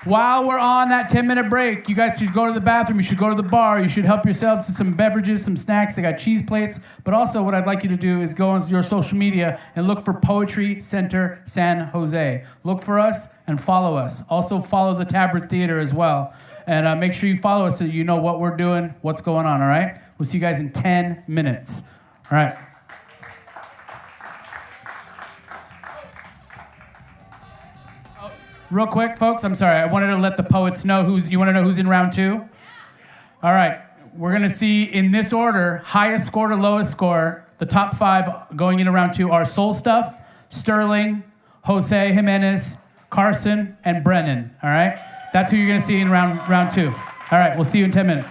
While we're on that 10-minute break, you guys should go to the bathroom. You should go to the bar. You should help yourselves to some beverages, some snacks. They got cheese plates. But also what I'd like you to do is go on your social media and look for Poetry Center San Jose. Look for us and follow us. Also follow the Tabard Theater as well. And make sure you follow us so you know what we're doing, what's going on, all right? We'll see you guys in 10 minutes. All right. Oh, real quick, folks, I'm sorry. I wanted to let the poets know you want to know who's in round 2? All right. We're going to see in this order, highest score to lowest score. The top 5 going into round 2 are Soul Stuff, Sterling, Jose Jimenez, Carson, and Brennan. All right. That's who you're going to see in round 2. All right. We'll see you in 10 minutes.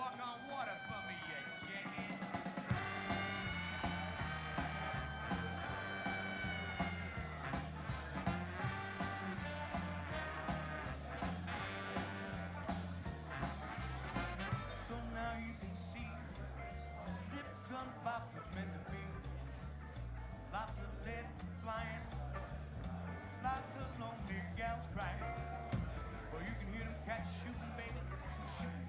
walk on water for me, you jackass. So now you can see zip gun pop was meant to be. Lots of lead flying, lots of lonely gals crying. Well, you can hear them cats shooting, baby, shooting.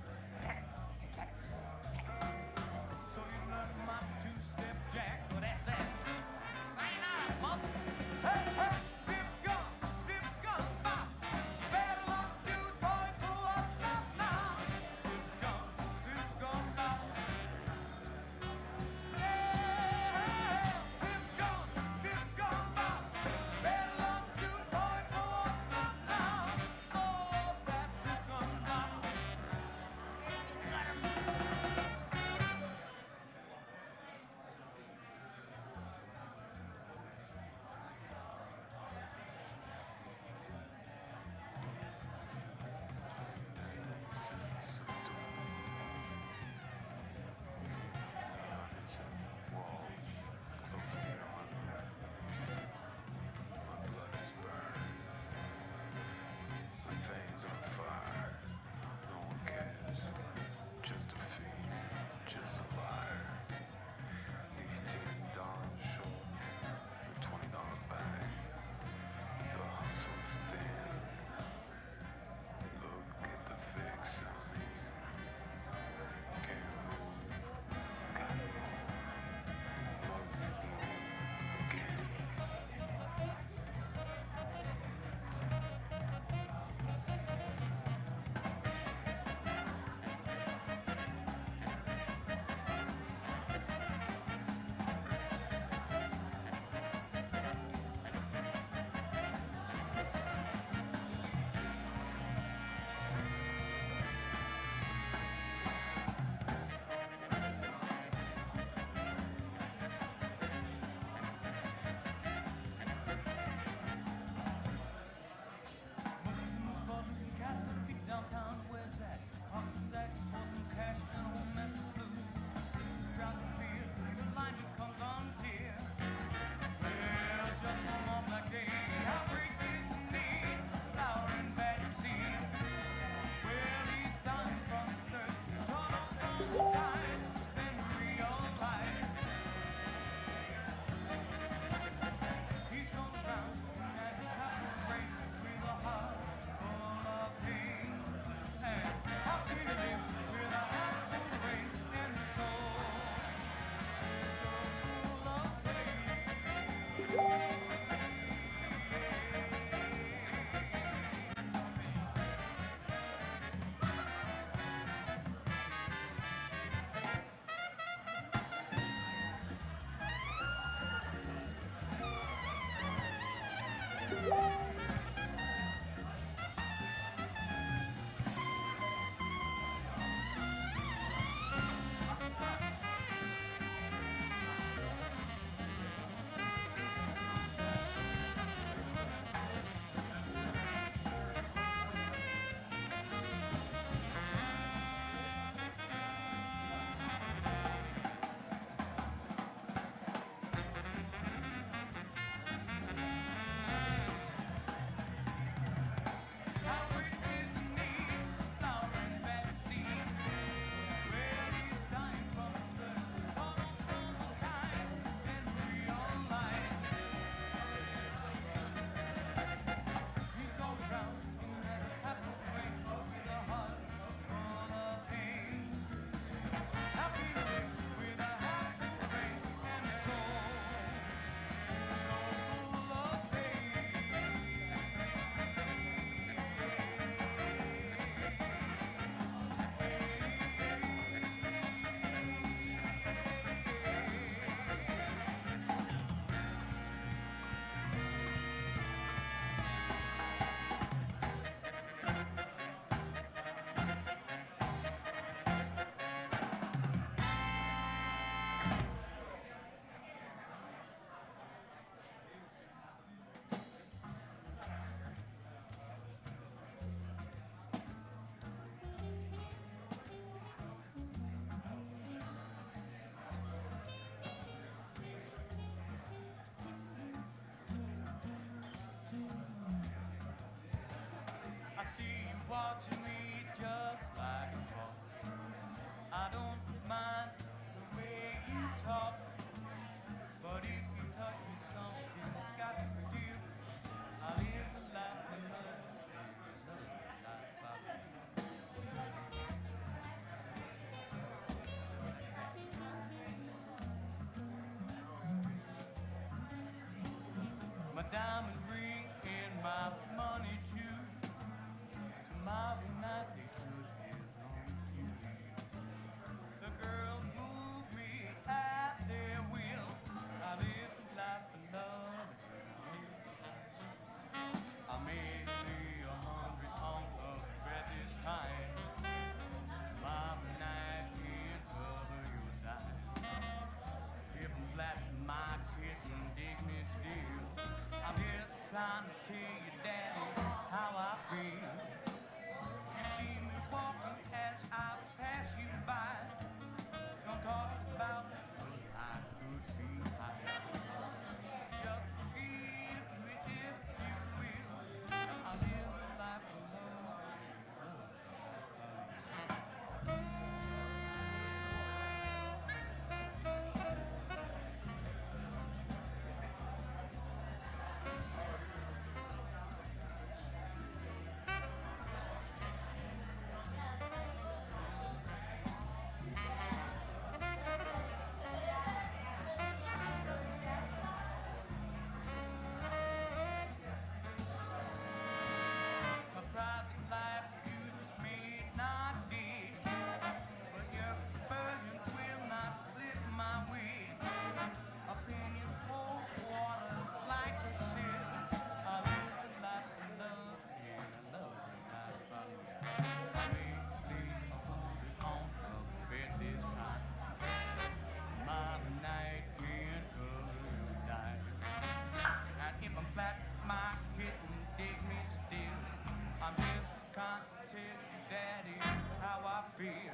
fear.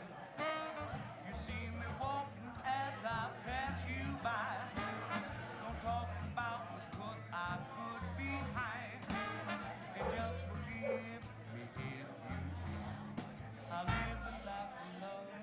You see me walking as I pass you by. Don't talk about me 'cause I could be high. And just forgive me if you do. I live a life of love.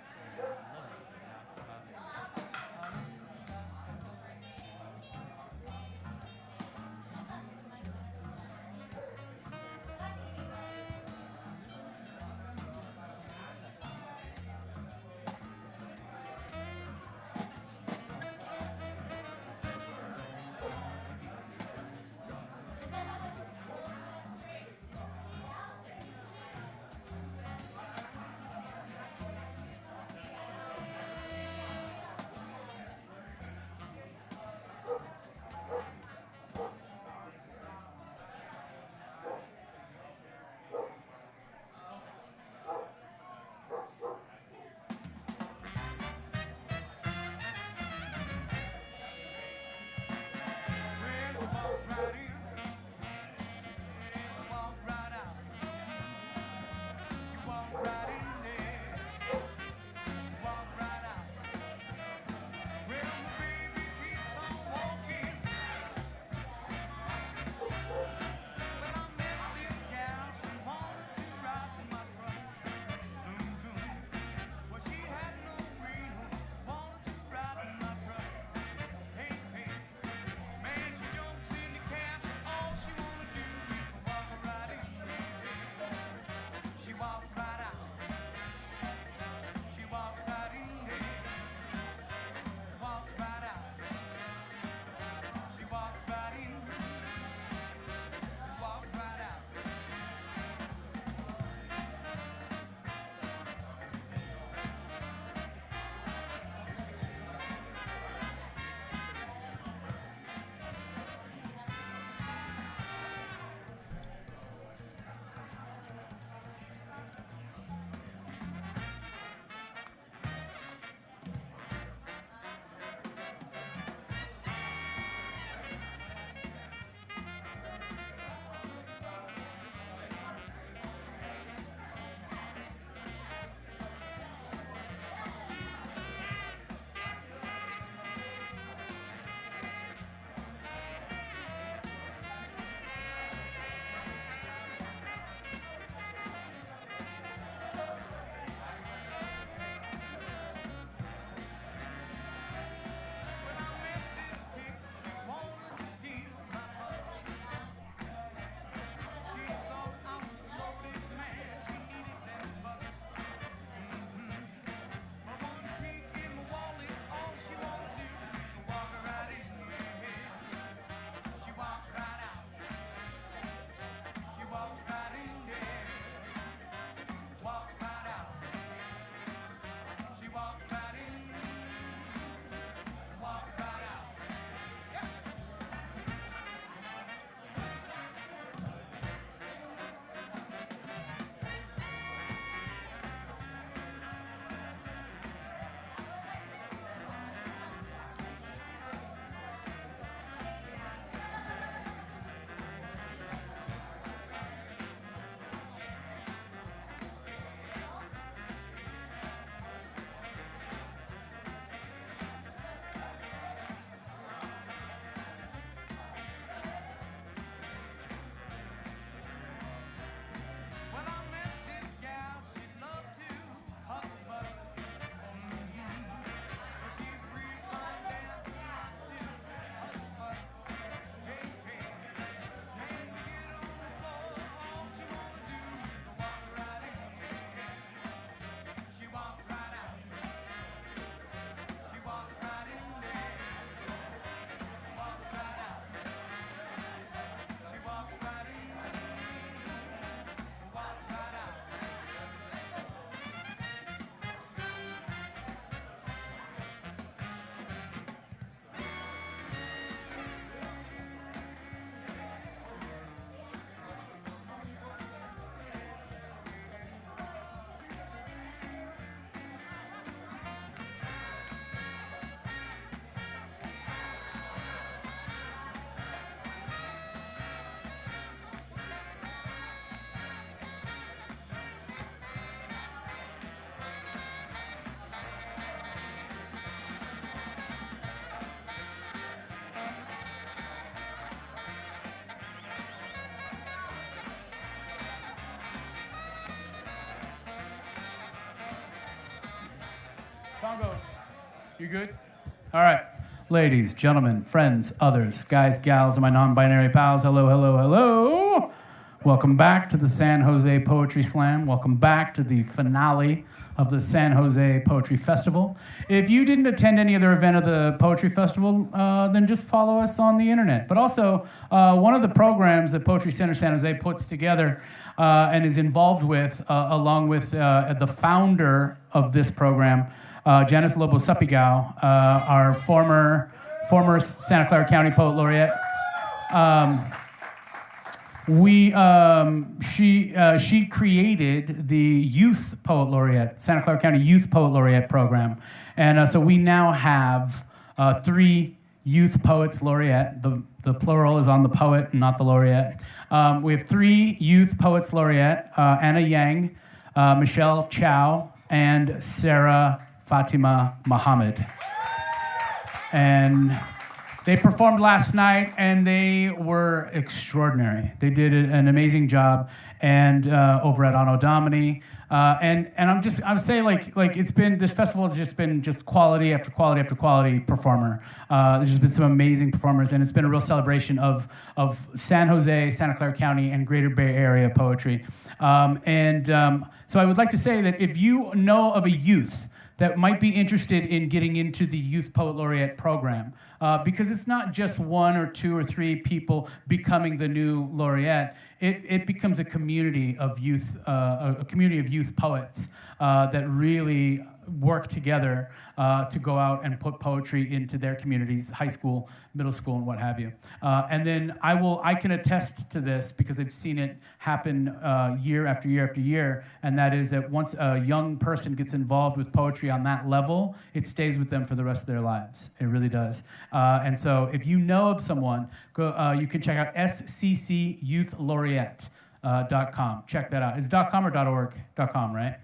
Tongo, you good? All right. Ladies, gentlemen, friends, others, guys, gals, and my non-binary pals, hello, hello, hello. Welcome back to the San Jose Poetry Slam. Welcome back to the finale of the San Jose Poetry Festival. If you didn't attend any other event of the Poetry Festival, then just follow us on the internet. But also, one of the programs that Poetry Center San Jose puts together and is involved with, along with the founder of this program, Janice Lobo Sapigao, our former Santa Clara County Poet Laureate. She created the Youth Poet Laureate, Santa Clara County Youth Poet Laureate program. And so we now have 3 Youth Poets Laureate. The plural is on the poet, not the laureate. We have 3 Youth Poets Laureate, Anna Yang, Michelle Chow, and Sarah Fatima Muhammad. And they performed last night, and they were extraordinary. They did an amazing job, and over at Anno Domini. And I'm saying like this festival has just been quality after quality after quality performer. There's just been some amazing performers, and it's been a real celebration of San Jose, Santa Clara County, and Greater Bay Area poetry. So I would like to say that if you know of a youth that might be interested in getting into the Youth Poet Laureate program, because it's not just 1 or 2 or 3 people becoming the new laureate. It becomes a community of youth, a community of youth poets that really work together to go out and put poetry into their communities, high school, middle school, and what have you. And then I can attest to this because I've seen it happen year after year after year, and that is that once a young person gets involved with poetry on that level, it stays with them for the rest of their lives. It really does. And so if you know of someone, go. You can check out sccyouth.laureate.com. Check that out. It's .com or .org? .com, right?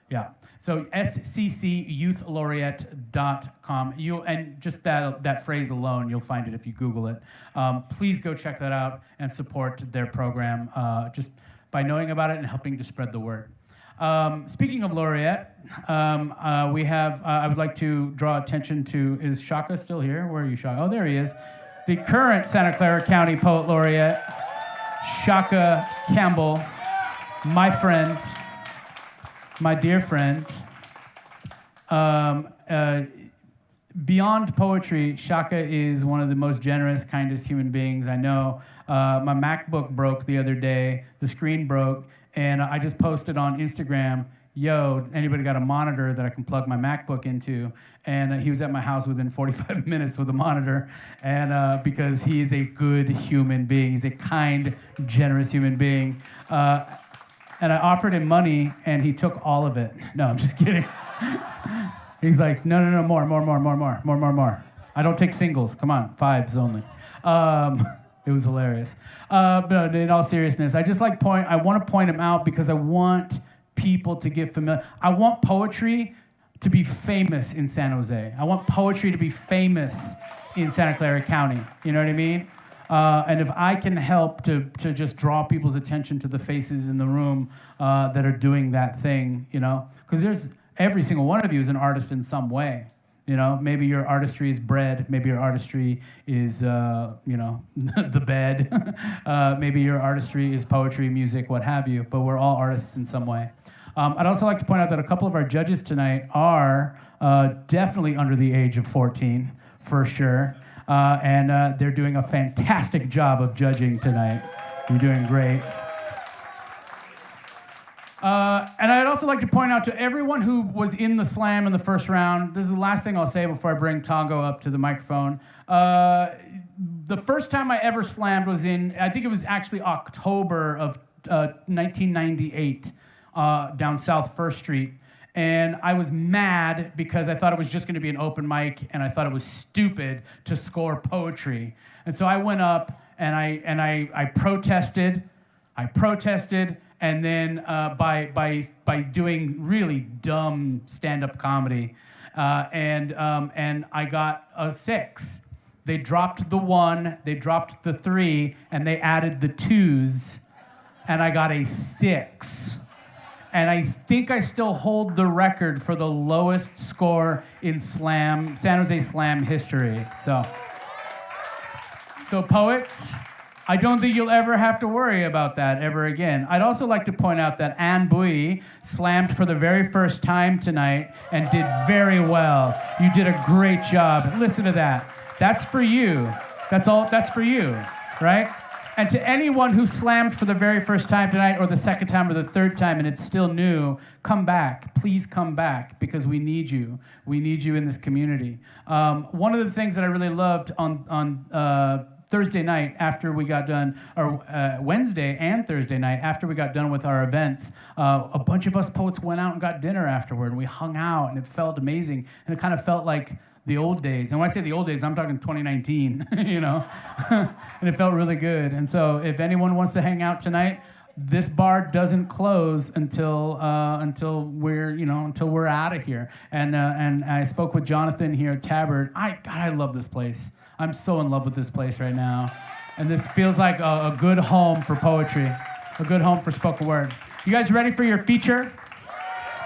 Yeah. So sccyouth.laureate.com. And just that phrase alone, you'll find it if you Google it. Please go check that out and support their program just by knowing about it and helping to spread the word. Speaking of laureate, we have, I would like to draw attention to, is Shaka still here? Where are you, Shaka? Oh, there he is. The current Santa Clara County Poet Laureate, Shaka Campbell, my friend, my dear friend. Beyond poetry, Shaka is one of the most generous, kindest human beings I know. My MacBook broke the other day, the screen broke, and I just posted on Instagram, yo, anybody got a monitor that I can plug my MacBook into? And he was at my house within 45 minutes with a monitor, and because he is a good human being. He's a kind, generous human being. And I offered him money, and he took all of it. No, I'm just kidding. He's like, no, more. I don't take singles. Come on, 5s only. It was hilarious. But in all seriousness, I want to point him out because I want people to get familiar. I want poetry to be famous in San Jose. I want poetry to be famous in Santa Clara County. You know what I mean? And if I can help to just draw people's attention to the faces in the room that are doing that thing, you know, because every single one of you is an artist in some way. You know, maybe your artistry is bread. Maybe your artistry is, the bed. Maybe your artistry is poetry, music, what have you. But we're all artists in some way. I'd also like to point out that a couple of our judges tonight are definitely under the age of 14, for sure. And they're doing a fantastic job of judging tonight. You're doing great. And I'd also like to point out to everyone who was in the slam in the first round, this is the last thing I'll say before I bring Tongo up to the microphone. The first time I ever slammed was I think it was actually October of 1998 down South 1st Street. And I was mad because I thought it was just going to be an open mic, and I thought it was stupid to score poetry. And so I went up and I protested. And then by doing really dumb stand-up comedy, and I got a 6. They dropped the 1, they dropped the 3, and they added the 2s, and I got a 6. And I think I still hold the record for the lowest score in San Jose Slam history. So poets, I don't think you'll ever have to worry about that ever again. I'd also like to point out that Anne Bui slammed for the very first time tonight and did very well. You did a great job. Listen to that. That's for you. That's for you, right? And to anyone who slammed for the very first time tonight or the second time or the third time and it's still new, come back. Please come back because we need you. We need you in this community. One of the things that I really loved on Thursday night after we got done, or Wednesday and Thursday night after we got done with our events, a bunch of us poets went out and got dinner afterward and we hung out and it felt amazing and it kind of felt like the old days. And when I say the old days, I'm talking 2019, you know? And it felt really good. And so if anyone wants to hang out tonight, this bar doesn't close until we're out of here. And I spoke with Jonathan here at Tabard. I love this place. I'm so in love with this place right now. And this feels like a good home for poetry, a good home for spoken word. You guys ready for your feature?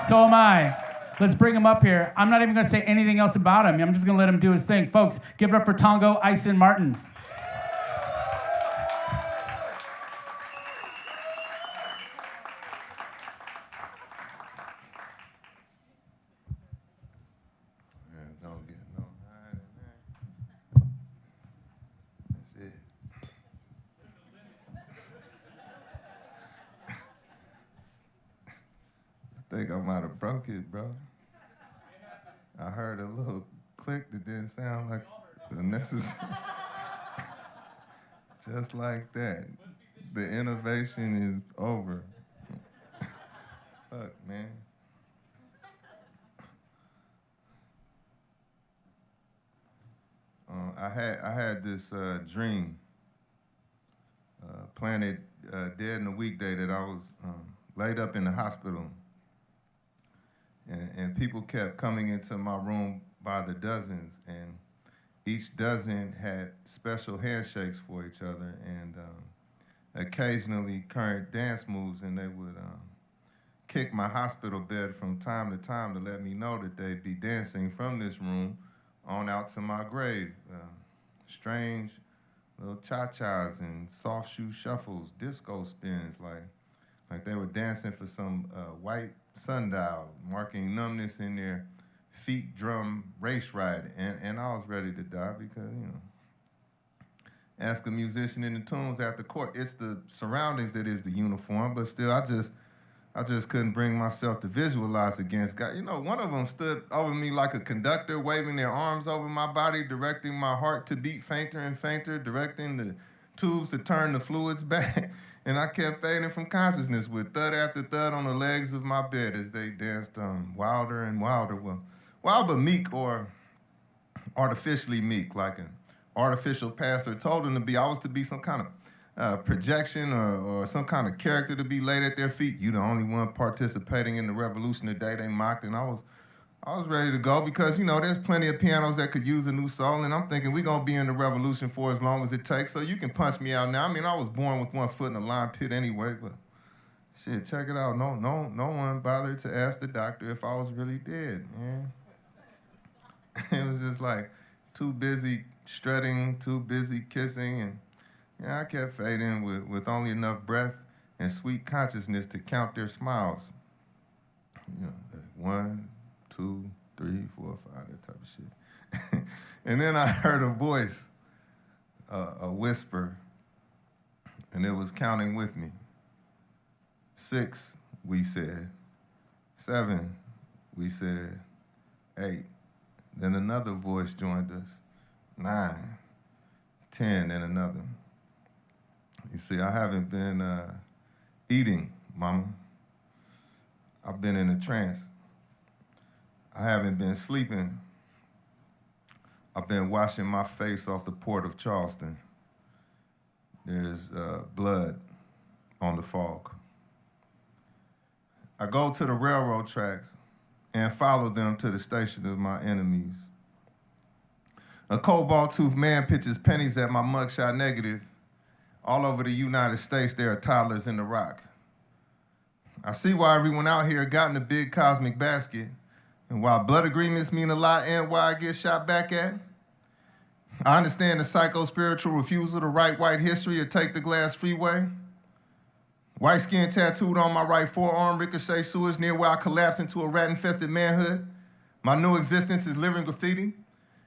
So am I. Let's bring him up here. I'm not even going to say anything else about him. I'm just going to let him do his thing. Folks, give it up for Tongo Eisen-Martin. Don't get no higher than that. That's it. I think I might have broke it, bro. I heard a little click that didn't sound like the necessary. Just like that. The innovation is over. Fuck, man. I had this dream, planted dead in a weekday, that I was laid up in the hospital. And people kept coming into my room by the dozens, and each dozen had special handshakes for each other, and occasionally current dance moves, and they would kick my hospital bed from time to time to let me know that they'd be dancing from this room on out to my grave. Strange little cha-chas and soft shoe shuffles, disco spins, like they were dancing for some white sundial, marking numbness in their feet drum race ride. And I was ready to die because, you know, ask a musician in the tunes after court. It's the surroundings that is the uniform, but still I just couldn't bring myself to visualize against God. You know, one of them stood over me like a conductor, waving their arms over my body, directing my heart to beat fainter and fainter, directing the tubes to turn the fluids back. And I kept fading from consciousness with thud after thud on the legs of my bed as they danced wilder and wilder. Well, wild but meek, or artificially meek, like an artificial pastor told them to be. I was to be some kind of projection or some kind of character to be laid at their feet. You the only one participating in the revolution today, they mocked. And I was ready to go because, you know, there's plenty of pianos that could use a new soul, and I'm thinking we're going to be in the revolution for as long as it takes, so you can punch me out now. I mean, I was born with one foot in the lime pit anyway, but shit, check it out. No one bothered to ask the doctor if I was really dead, man. It was just like too busy strutting, too busy kissing, and yeah, I kept fading with only enough breath and sweet consciousness to count their smiles. You know, 1, 2, 3, 4, 5, that type of shit. And then I heard a voice, a whisper, and it was counting with me. 6, we said. 7, we said. 8. Then another voice joined us. 9, 10, and another. You see, I haven't been eating, mama. I've been in a trance. I haven't been sleeping. I've been washing my face off the port of Charleston. There's blood on the fog. I go to the railroad tracks and follow them to the station of my enemies. A cobalt-toothed man pitches pennies at my mugshot negative. All over the United States, there are toddlers in the rock. I see why everyone out here got in a big cosmic basket, and why blood agreements mean a lot and why I get shot back at. I understand the psycho-spiritual refusal to write white history or take the glass freeway. White skin tattooed on my right forearm, ricochet sewage near where I collapsed into a rat-infested manhood. My new existence is living graffiti.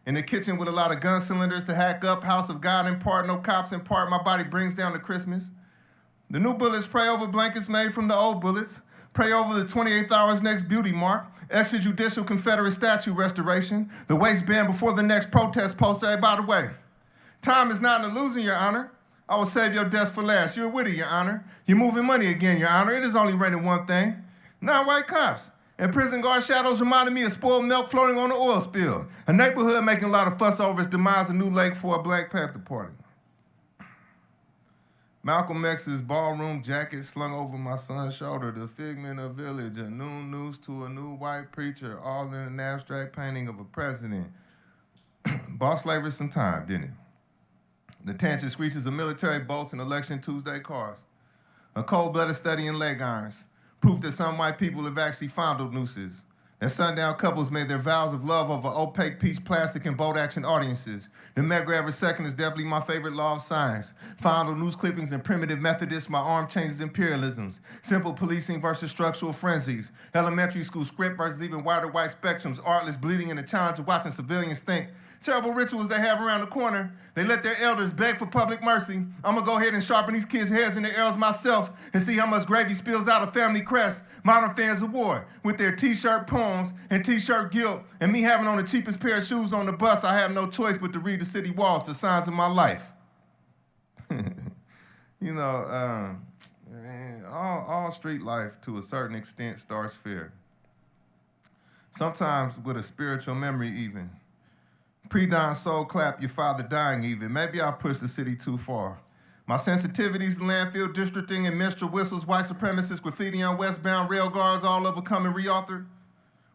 In the kitchen with a lot of gun cylinders to hack up, house of God in part, no cops in part, my body brings down to Christmas. The new bullets pray over blankets made from the old bullets. Pray over the 28th hour's next beauty mark. Extrajudicial Confederate statue restoration. The waistband before the next protest poster. Hey, by the way, time is not an illusion, Your Honor. I will save your desk for last. You're witty, Your Honor. You're moving money again, Your Honor. It is only raining one thing. Non-white cops. And prison guard shadows reminded me of spoiled milk floating on the oil spill. A neighborhood making a lot of fuss over its demise, a new lake for a Black Panther party. Malcolm X's ballroom jacket slung over my son's shoulder, the figment of village, a new noose to a new white preacher, all in an abstract painting of a president. Bought slavery some time, didn't it? The tangent screeches of military bolts and election Tuesday cars. A cold-blooded study in leg irons. Proof that some white people have actually fondled nooses. That sundown couples made their vows of love over opaque peach plastic and bold action audiences. The Medgar every second is definitely my favorite law of science. Fondle news clippings and primitive Methodists, my arm changes imperialisms. Simple policing versus structural frenzies. Elementary school script versus even wider white spectrums. Artless bleeding and the challenge of watching civilians think. Terrible rituals they have around the corner. They let their elders beg for public mercy. I'm gonna go ahead and sharpen these kids' heads in their arrows myself and see how much gravy spills out of family crest. Modern fans of war with their t-shirt poems and t-shirt guilt. And me having on the cheapest pair of shoes on the bus, I have no choice but to read the city walls for signs of my life. You know, all street life to a certain extent starts fair. Sometimes with a spiritual memory even. Pre-dawn soul clap, your father dying even. Maybe I've pushed the city too far. My sensitivities to landfill districting and minstrel whistles, white supremacist graffiti on westbound rail guards all overcoming reauthored.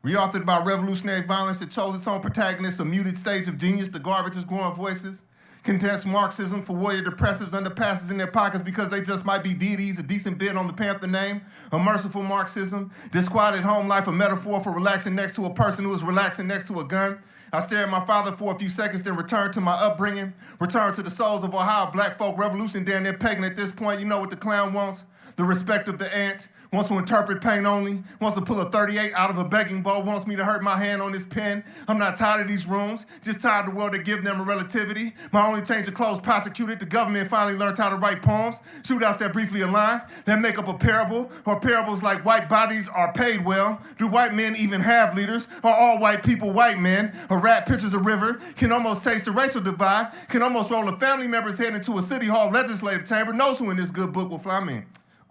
Reauthored by revolutionary violence that chose its own protagonists, a muted stage of genius, the garbage is growing voices. Condensed Marxism for warrior depressives, underpasses in their pockets because they just might be deities, a decent bid on the Panther name. A merciful Marxism. Disquieted home life, a metaphor for relaxing next to a person who is relaxing next to a gun. I stare at my father for a few seconds, then return to my upbringing. Return to the souls of Ohio black folk revolution down there pegging at this point. You know what the clown wants? The respect of the ant. Wants to interpret pain only. Wants to pull a 38 out of a begging bowl. Wants me to hurt my hand on this pen. I'm not tired of these rooms. Just tired of the world to give them a relativity. My only change of clothes prosecuted. The government finally learned how to write poems. Shootouts that briefly align. That make up a parable. Or parables like white bodies are paid well. Do white men even have leaders? Are all white people white men? A rat pitches a river. Can almost taste the racial divide. Can almost roll a family member's head into a city hall legislative chamber. Knows who in this good book will fly me.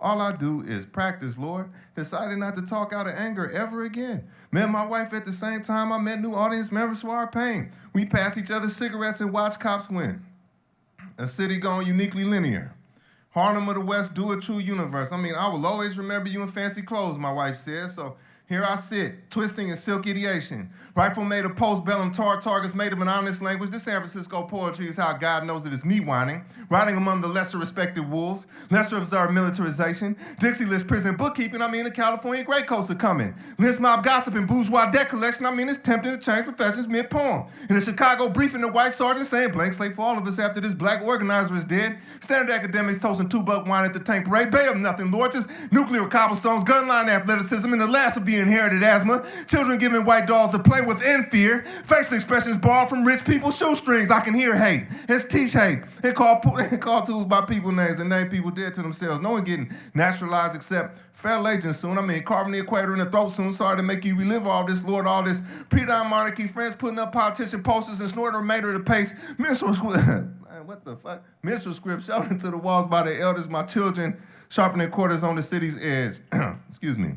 All I do is practice, Lord, deciding not to talk out of anger ever again. Met my wife at the same time I met new audience members for our pain. We pass each other cigarettes and watch cops win. A city gone uniquely linear. Harlem of the West, do a true universe. I mean, I will always remember you in fancy clothes, my wife said, so here I sit, twisting in silk ideation. Rifle made of postbellum targets made of an honest language. This San Francisco poetry is how God knows it is me whining. Riding among the lesser respected wolves. Lesser observed militarization. Dixie list prison bookkeeping. I mean, the California Great Coats are coming. Lynch mob gossip and bourgeois debt collection. I mean, it's tempting to change professions mid-poem. In the Chicago briefing, the white sergeant saying blank slate for all of us after this black organizer is dead. Standard academics toasting $2 wine at the tank parade. Bay of nothing, Lord. Just nuclear cobblestones, gunline athleticism, and the last of the inherited asthma. Children giving white dolls to play with in fear. Facial expressions borrowed from rich people's shoestrings. I can hear hate. It's teach hate. They call tools by people names and name people dead to themselves. No one getting naturalized except federal agents soon. I mean, carving the equator in the throat soon. Sorry to make you relive all this, Lord, all this pre-dawn monarchy. Friends putting up politician posters and snorting the remainder of the pace. Minstrel script. What the fuck? Minstrel script shouting to the walls by their elders. My children sharpening quarters on the city's edge. Excuse me.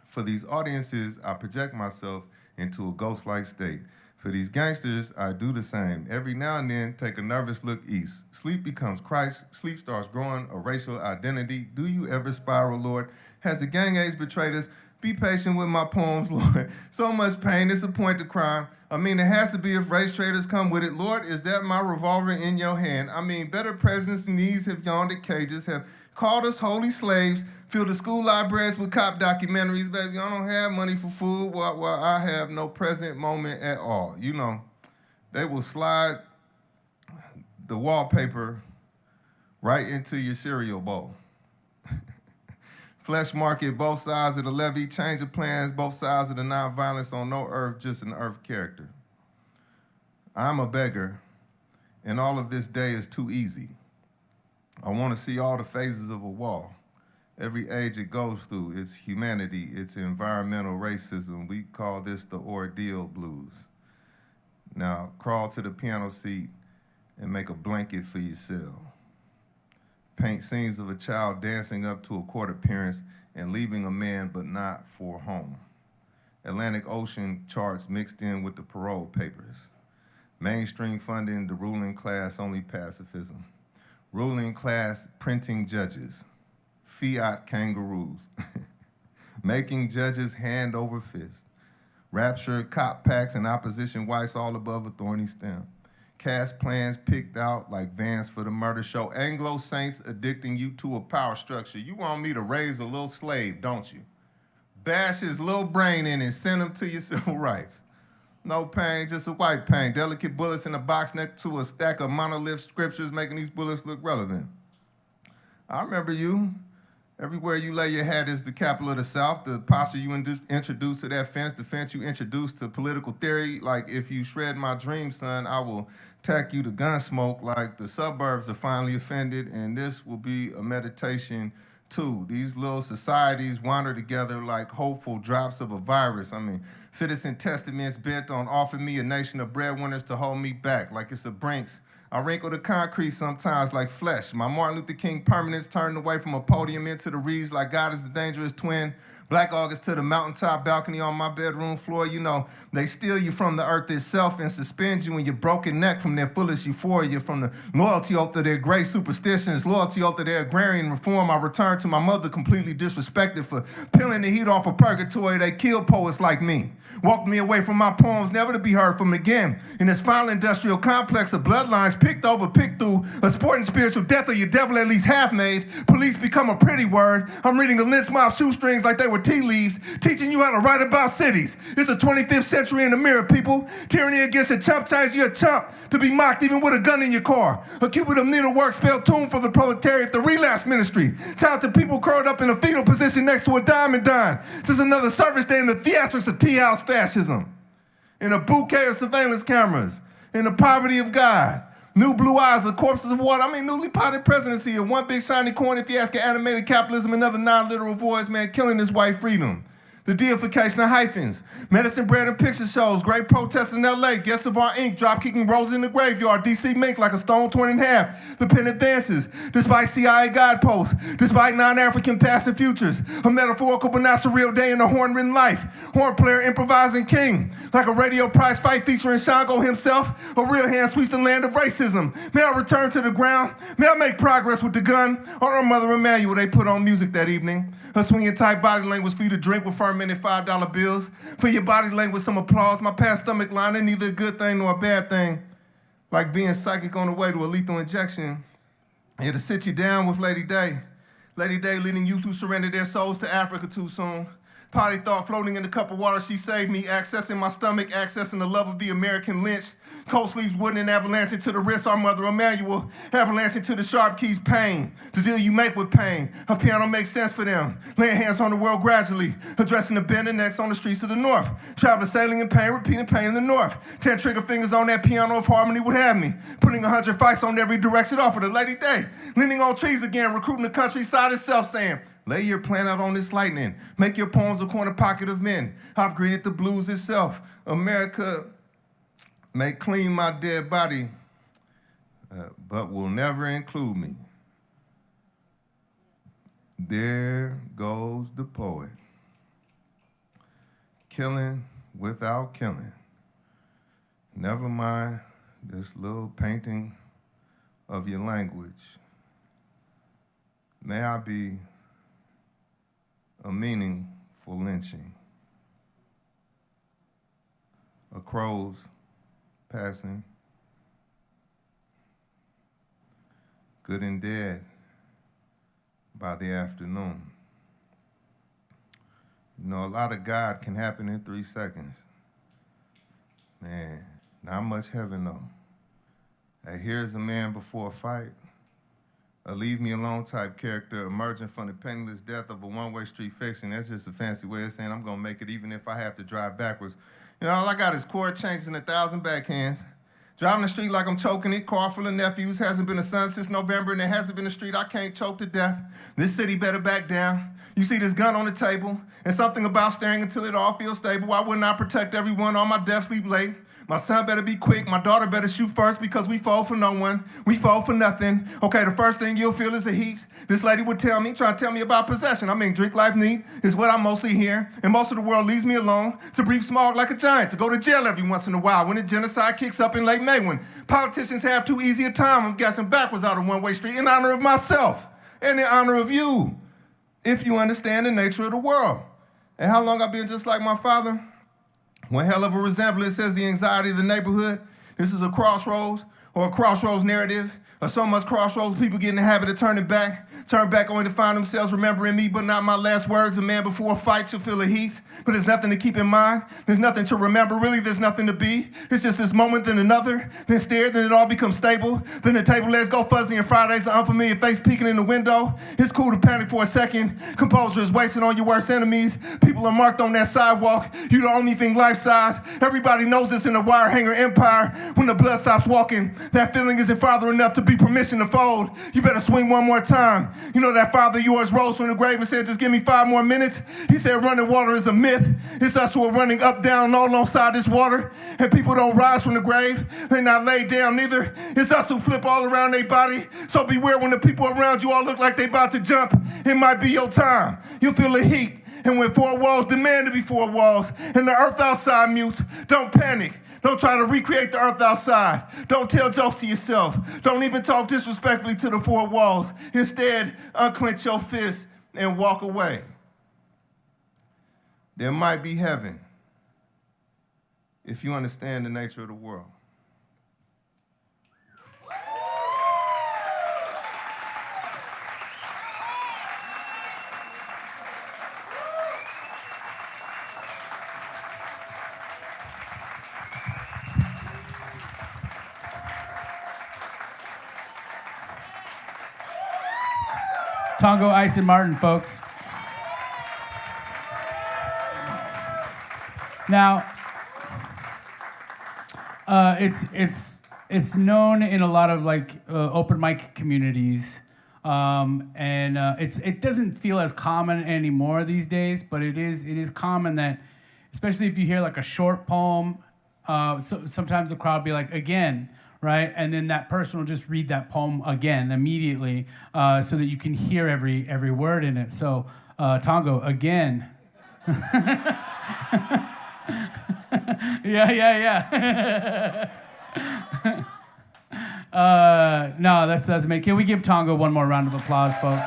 For these audiences, I project myself into a ghost-like state. For these gangsters, I do the same. Every now and then, take a nervous look east. Sleep becomes Christ. Sleep starts growing a racial identity. Do you ever spiral, Lord? Has the gang age betrayed us? Be patient with my poems, Lord. So much pain, it's a point to crime. I mean, it has to be if race traders come with it. Lord, is that my revolver in your hand? I mean, better presence than these have yawned at cages, have Called us holy slaves, filled the school libraries with cop documentaries. Baby, I don't have money for food while I have no present moment at all. You know, they will slide the wallpaper right into your cereal bowl. Flesh market, both sides of the levee, change of plans, both sides of the nonviolence on no earth, just an earth character. I'm a beggar, and all of this day is too easy. I want to see all the phases of a wall. Every age it goes through, it's humanity, it's environmental racism. We call this the ordeal blues. Now, crawl to the piano seat and make a blanket for your cell. Paint scenes of a child dancing up to a court appearance and leaving a man but not for home. Atlantic Ocean charts mixed in with the parole papers. Mainstream funding the ruling class only pacifism. Ruling class printing judges. Fiat kangaroos. Making judges hand over fist. Rapture cop packs and opposition whites all above a thorny stem. Cast plans picked out like vans for the murder show. Anglo saints addicting you to a power structure. You want me to raise a little slave, don't you? Bash his little brain in and send him to your civil rights. No pain, just a white pain. Delicate bullets in a box next to a stack of monolith scriptures making these bullets look relevant. I remember you. Everywhere you lay your hat is the capital of the South. The posture you introduce to that fence, the fence you introduce to political theory. Like, if you shred my dream, son, I will tack you to gun smoke. Like, the suburbs are finally offended, and this will be a meditation too. These little societies wander together like hopeful drops of a virus. I mean, citizen testaments bent on offering me a nation of breadwinners to hold me back, like it's a Brinks. I wrinkle the concrete sometimes like flesh. My Martin Luther King permanence turned away from a podium into the reeds like God is the dangerous twin. Black August to the mountaintop balcony on my bedroom floor. You know, they steal you from the earth itself and suspend you in your broken neck from their foolish euphoria, from the loyalty oath of their great superstitions, loyalty oath of their agrarian reform. I returned to my mother completely disrespected for peeling the heat off of purgatory. They killed poets like me, walked me away from my poems, never to be heard from again. In this foul industrial complex of bloodlines picked over, picked through, a sporting spiritual death of your devil at least half made. Police become a pretty word. I'm reading a lynch mob shoestrings like they were tea leaves, teaching you how to write about cities. It's the 25th century in the mirror, people. Tyranny against a chump turns you a chump to be mocked even with a gun in your car. A cupid of needlework spelled tune for the proletariat, the relapse ministry. Talented people curled up in a fetal position next to a diamond dime. Just another service day in the theatrics of tea house fascism. In a bouquet of surveillance cameras. In the poverty of God. New blue eyes of corpses of water. I mean, newly potted presidency of one big shiny coin if you ask an animated capitalism, another non-literal voice, man, killing this white freedom. The deification of hyphens, medicine bread and picture shows, great protests in LA, guests of our ink, drop kicking roses in the graveyard, DC mink like a stone torn in half, the pen advances, despite CIA guideposts, despite non-African past and futures, a metaphorical but not surreal day in a horn-ridden life, horn player improvising king, like a radio prize fight featuring Shango himself, a real hand sweeps the land of racism. May I return to the ground? May I make progress with the gun? On our Mother Emanuel, they put on music that evening, her swinging tight body language for you to drink with fermented $5 bills. For your body language, some applause. My past stomach line ain't neither a good thing nor a bad thing. Like being psychic on the way to a lethal injection. Here to sit you down with Lady Day. Lady Day leading youth who surrendered their souls to Africa too soon. Potty thought floating in a cup of water, she saved me. Accessing my stomach, accessing the love of the American lynch. Cold sleeves wooden and avalanching to the wrist, our Mother Emanuel. Avalanching to the sharp keys, pain. The deal you make with pain. Her piano makes sense for them. Laying hands on the world gradually. Addressing the bending necks on the streets of the north. Traveling, sailing in pain, repeating pain in the north. 10 trigger fingers on that piano if harmony would have me. Putting 100 fights on every direction offered a Lady Day. Leaning on trees again, recruiting the countryside itself, saying, lay your plan out on this lightning. Make your poems a corner pocket of men. I've greeted the blues itself. America may clean my dead body, but will never include me. There goes the poet. Killing without killing. Never mind this little painting of your language. May I be a meaningful lynching. A crow's passing. Good and dead by the afternoon. You know, a lot of God can happen in 3 seconds. Man, not much heaven though. Hey, here's a man before a fight, a leave me alone type character emerging from the penniless death of a one-way street fiction. That's just a fancy way of saying I'm gonna make it even if I have to drive backwards. You know, all I got is chord changes and 1,000 backhands. Driving the street like I'm choking it, car full of nephews, hasn't been a sun since November, and there hasn't been a street I can't choke to death. This city better back down. You see this gun on the table, and something about staring until it all feels stable. Why wouldn't I protect everyone on my death sleep late? My son better be quick, my daughter better shoot first because we fall for no one, we fall for nothing. Okay, the first thing you'll feel is a heat. This lady would tell me, trying to tell me about possession. I mean, drink life neat is what I mostly hear, and most of the world leaves me alone to breathe smog like a giant, to go to jail every once in a while when the genocide kicks up in late May, when politicians have too easy a time of guessing backwards out of one-way street in honor of myself and in honor of you, if you understand the nature of the world. And how long I've been just like my father? One hell of a resemblance, says the anxiety of the neighborhood. This is a crossroads, or a crossroads narrative, or so much crossroads people get in the habit of turn back only to find themselves remembering me, but not my last words. A man before a fight should feel a heat, but there's nothing to keep in mind. There's nothing to remember, really, there's nothing to be. It's just this moment, then another, then stare, then it all becomes stable. Then the table legs go fuzzy and Friday's an unfamiliar face peeking in the window. It's cool to panic for a second. Composure is wasted on your worst enemies. People are marked on that sidewalk. You the only thing life-size. Everybody knows this in the wire hanger empire. When the blood stops walking, that feeling isn't father enough to be permission to fold. You better swing one more time. You know that father of yours rose from the grave and said, just give me 5 more minutes? He said running water is a myth. It's us who are running up, down, all alongside this water. And people don't rise from the grave. They're not laid down neither. It's us who flip all around their body. So beware when the people around you all look like they about to jump. It might be your time. You'll feel the heat. And when 4 walls demand to be 4 walls, and the earth outside mutes, don't panic. Don't try to recreate the earth outside. Don't tell jokes to yourself. Don't even talk disrespectfully to the 4 walls. Instead, unclench your fist and walk away. There might be heaven if you understand the nature of the world. Tongo Eisen-Martin, folks. Now, it's known in a lot of like open mic communities, and it doesn't feel as common anymore these days. But it is common that, especially if you hear like a short poem, so sometimes the crowd will be like, again. Right, and then that person will just read that poem again immediately, so that you can hear every word in it. So, Tongo, again. Yeah. No, that's me. Can we give Tongo one more round of applause, folks?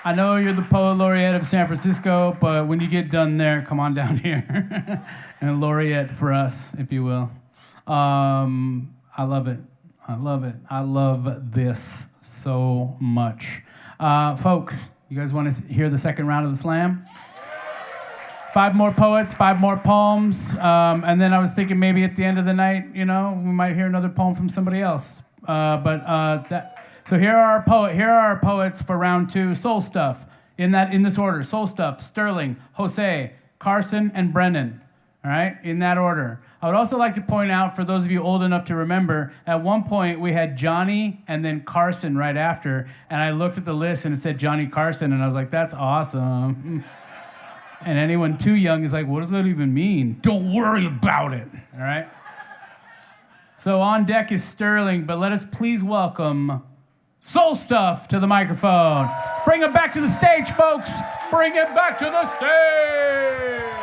I know you're the Poet Laureate of San Francisco, but when you get done there, come on down here and Laureate for us, if you will. I love it. I love this so much. Folks, you guys want to hear the second round of the slam? 5 more poets, 5 more poems, and then I was thinking maybe at the end of the night, we might hear another poem from somebody else. So here are our poets for round 2. Soul Stuff, in this order. Soul Stuff, Sterling, Jose, Carson, and Brennan. All right, in that order. I would also like to point out, for those of you old enough to remember, at one point we had Johnny and then Carson right after, and I looked at the list and it said Johnny Carson, and I was like, that's awesome. And anyone too young is like, what does that even mean? Don't worry about it. All right. So on deck is Sterling, but let us please welcome Soul Stuff to the microphone. Bring him back to the stage, folks. Bring him back to the stage.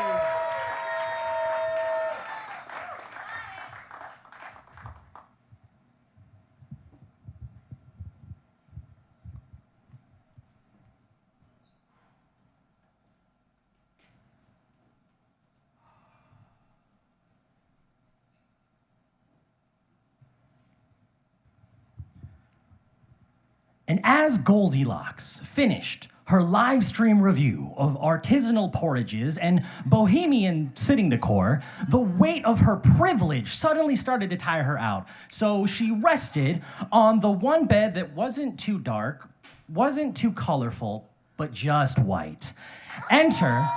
And as Goldilocks finished her live stream review of artisanal porridges and bohemian sitting decor, the weight of her privilege suddenly started to tire her out. So she rested on the one bed that wasn't too dark, wasn't too colorful, but just white. Enter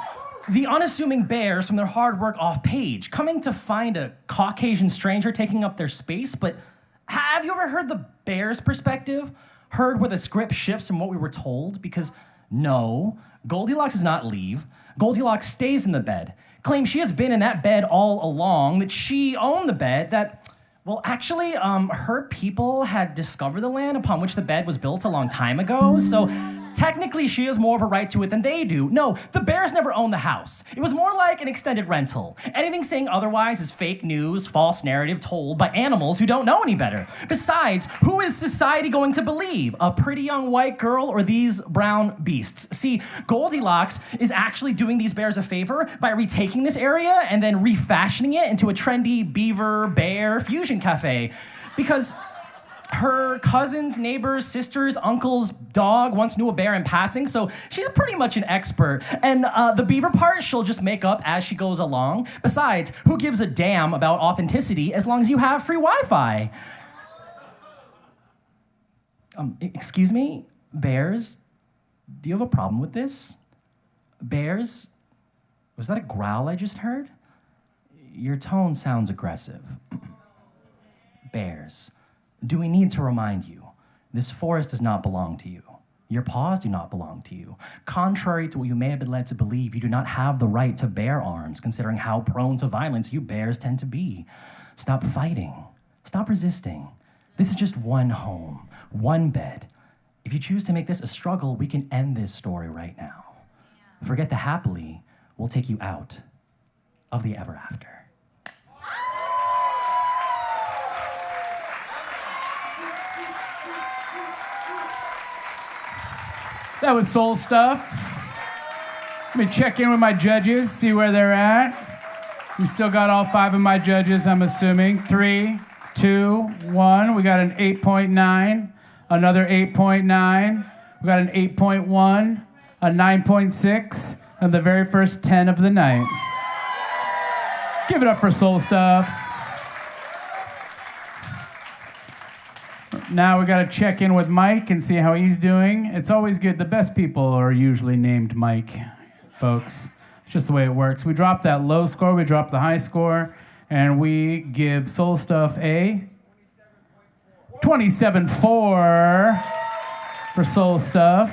the unassuming bears from their hard work off page, coming to find a Caucasian stranger taking up their space. But have you ever heard the bears' perspective? Heard where the script shifts from what we were told? Because no, Goldilocks does not leave. Goldilocks stays in the bed, claims she has been in that bed all along, that she owned the bed, that, well, actually, her people had discovered the land upon which the bed was built a long time ago, so technically she has more of a right to it than they do. No, the bears never owned the house. It was more like an extended rental. Anything saying otherwise is fake news, false narrative told by animals who don't know any better. Besides, who is society going to believe? A pretty young white girl or these brown beasts? See, Goldilocks is actually doing these bears a favor by retaking this area and then refashioning it into a trendy beaver-bear fusion cafe. Because her cousins, neighbors, sisters, uncle's dog once knew a bear in passing, so she's pretty much an expert. And the beaver part, she'll just make up as she goes along. Besides, who gives a damn about authenticity as long as you have free Wi-Fi? Excuse me? Bears? Do you have a problem with this? Bears? Was that a growl I just heard? Your tone sounds aggressive. Bears. Do we need to remind you, this forest does not belong to you. Your paws do not belong to you. Contrary to what you may have been led to believe, you do not have the right to bear arms, considering how prone to violence you bears tend to be. Stop fighting. Stop resisting. This is just one home, one bed. If you choose to make this a struggle, we can end this story right now. Forget the happily, we'll take you out of the ever after. That was soul stuff. Let me check in with my judges, see where they're at. We still got all 5 of my judges, I'm assuming. 3, 2, 1. We got an 8.9, another 8.9. We got an 8.1, a 9.6, and the very first 10 of the night. Give it up for soul stuff. Now we got to check in with Mike and see how he's doing. It's always good. The best people are usually named Mike, folks. It's just the way it works. We dropped that low score, we dropped the high score, and we give Soul Stuff a 27.4 for Soul Stuff.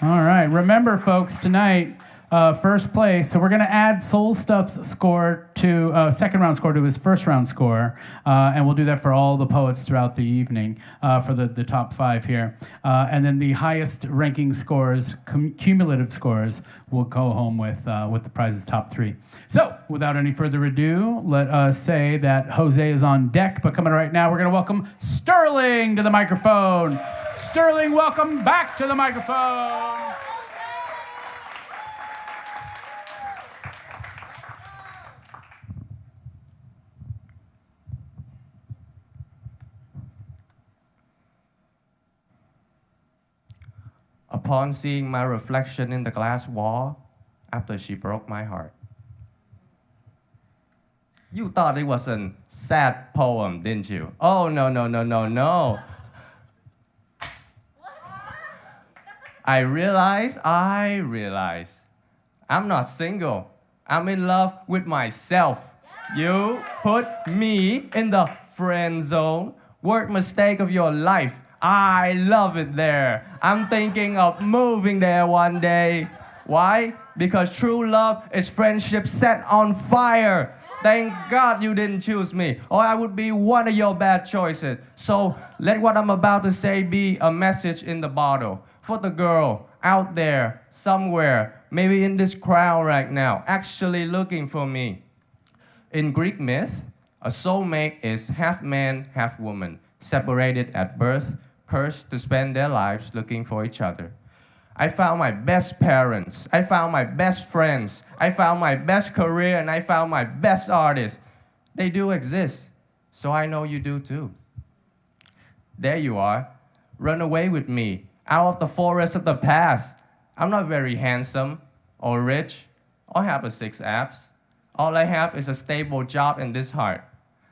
All right. Remember, folks, tonight, first place. So we're going to add Soul Stuff's score to second round score to his first round score, and we'll do that for all the poets throughout the evening for the top 5 here. And then the highest ranking scores, cumulative scores, will go home with the prize's top 3. So without any further ado, let us say that Jose is on deck. But coming right now, we're going to welcome Sterling to the microphone. Sterling, welcome back to the microphone. Upon seeing my reflection in the glass wall, after she broke my heart. You thought it was a sad poem, didn't you? Oh, no, no, no, no, no. I realize, I'm not single. I'm in love with myself. You put me in the friend zone. Worst mistake of your life. I love it there. I'm thinking of moving there one day. Why? Because true love is friendship set on fire. Thank God you didn't choose me, or I would be one of your bad choices. So let what I'm about to say be a message in the bottle for the girl out there, somewhere, maybe in this crowd right now, actually looking for me. In Greek myth, a soulmate is half man, half woman, separated at birth, cursed to spend their lives looking for each other. I found my best parents, I found my best friends, I found my best career, and I found my best artists. They do exist, so I know you do too. There you are, run away with me out of the forest of the past. I'm not very handsome or rich or have a 6 abs. All I have is a stable job in this heart.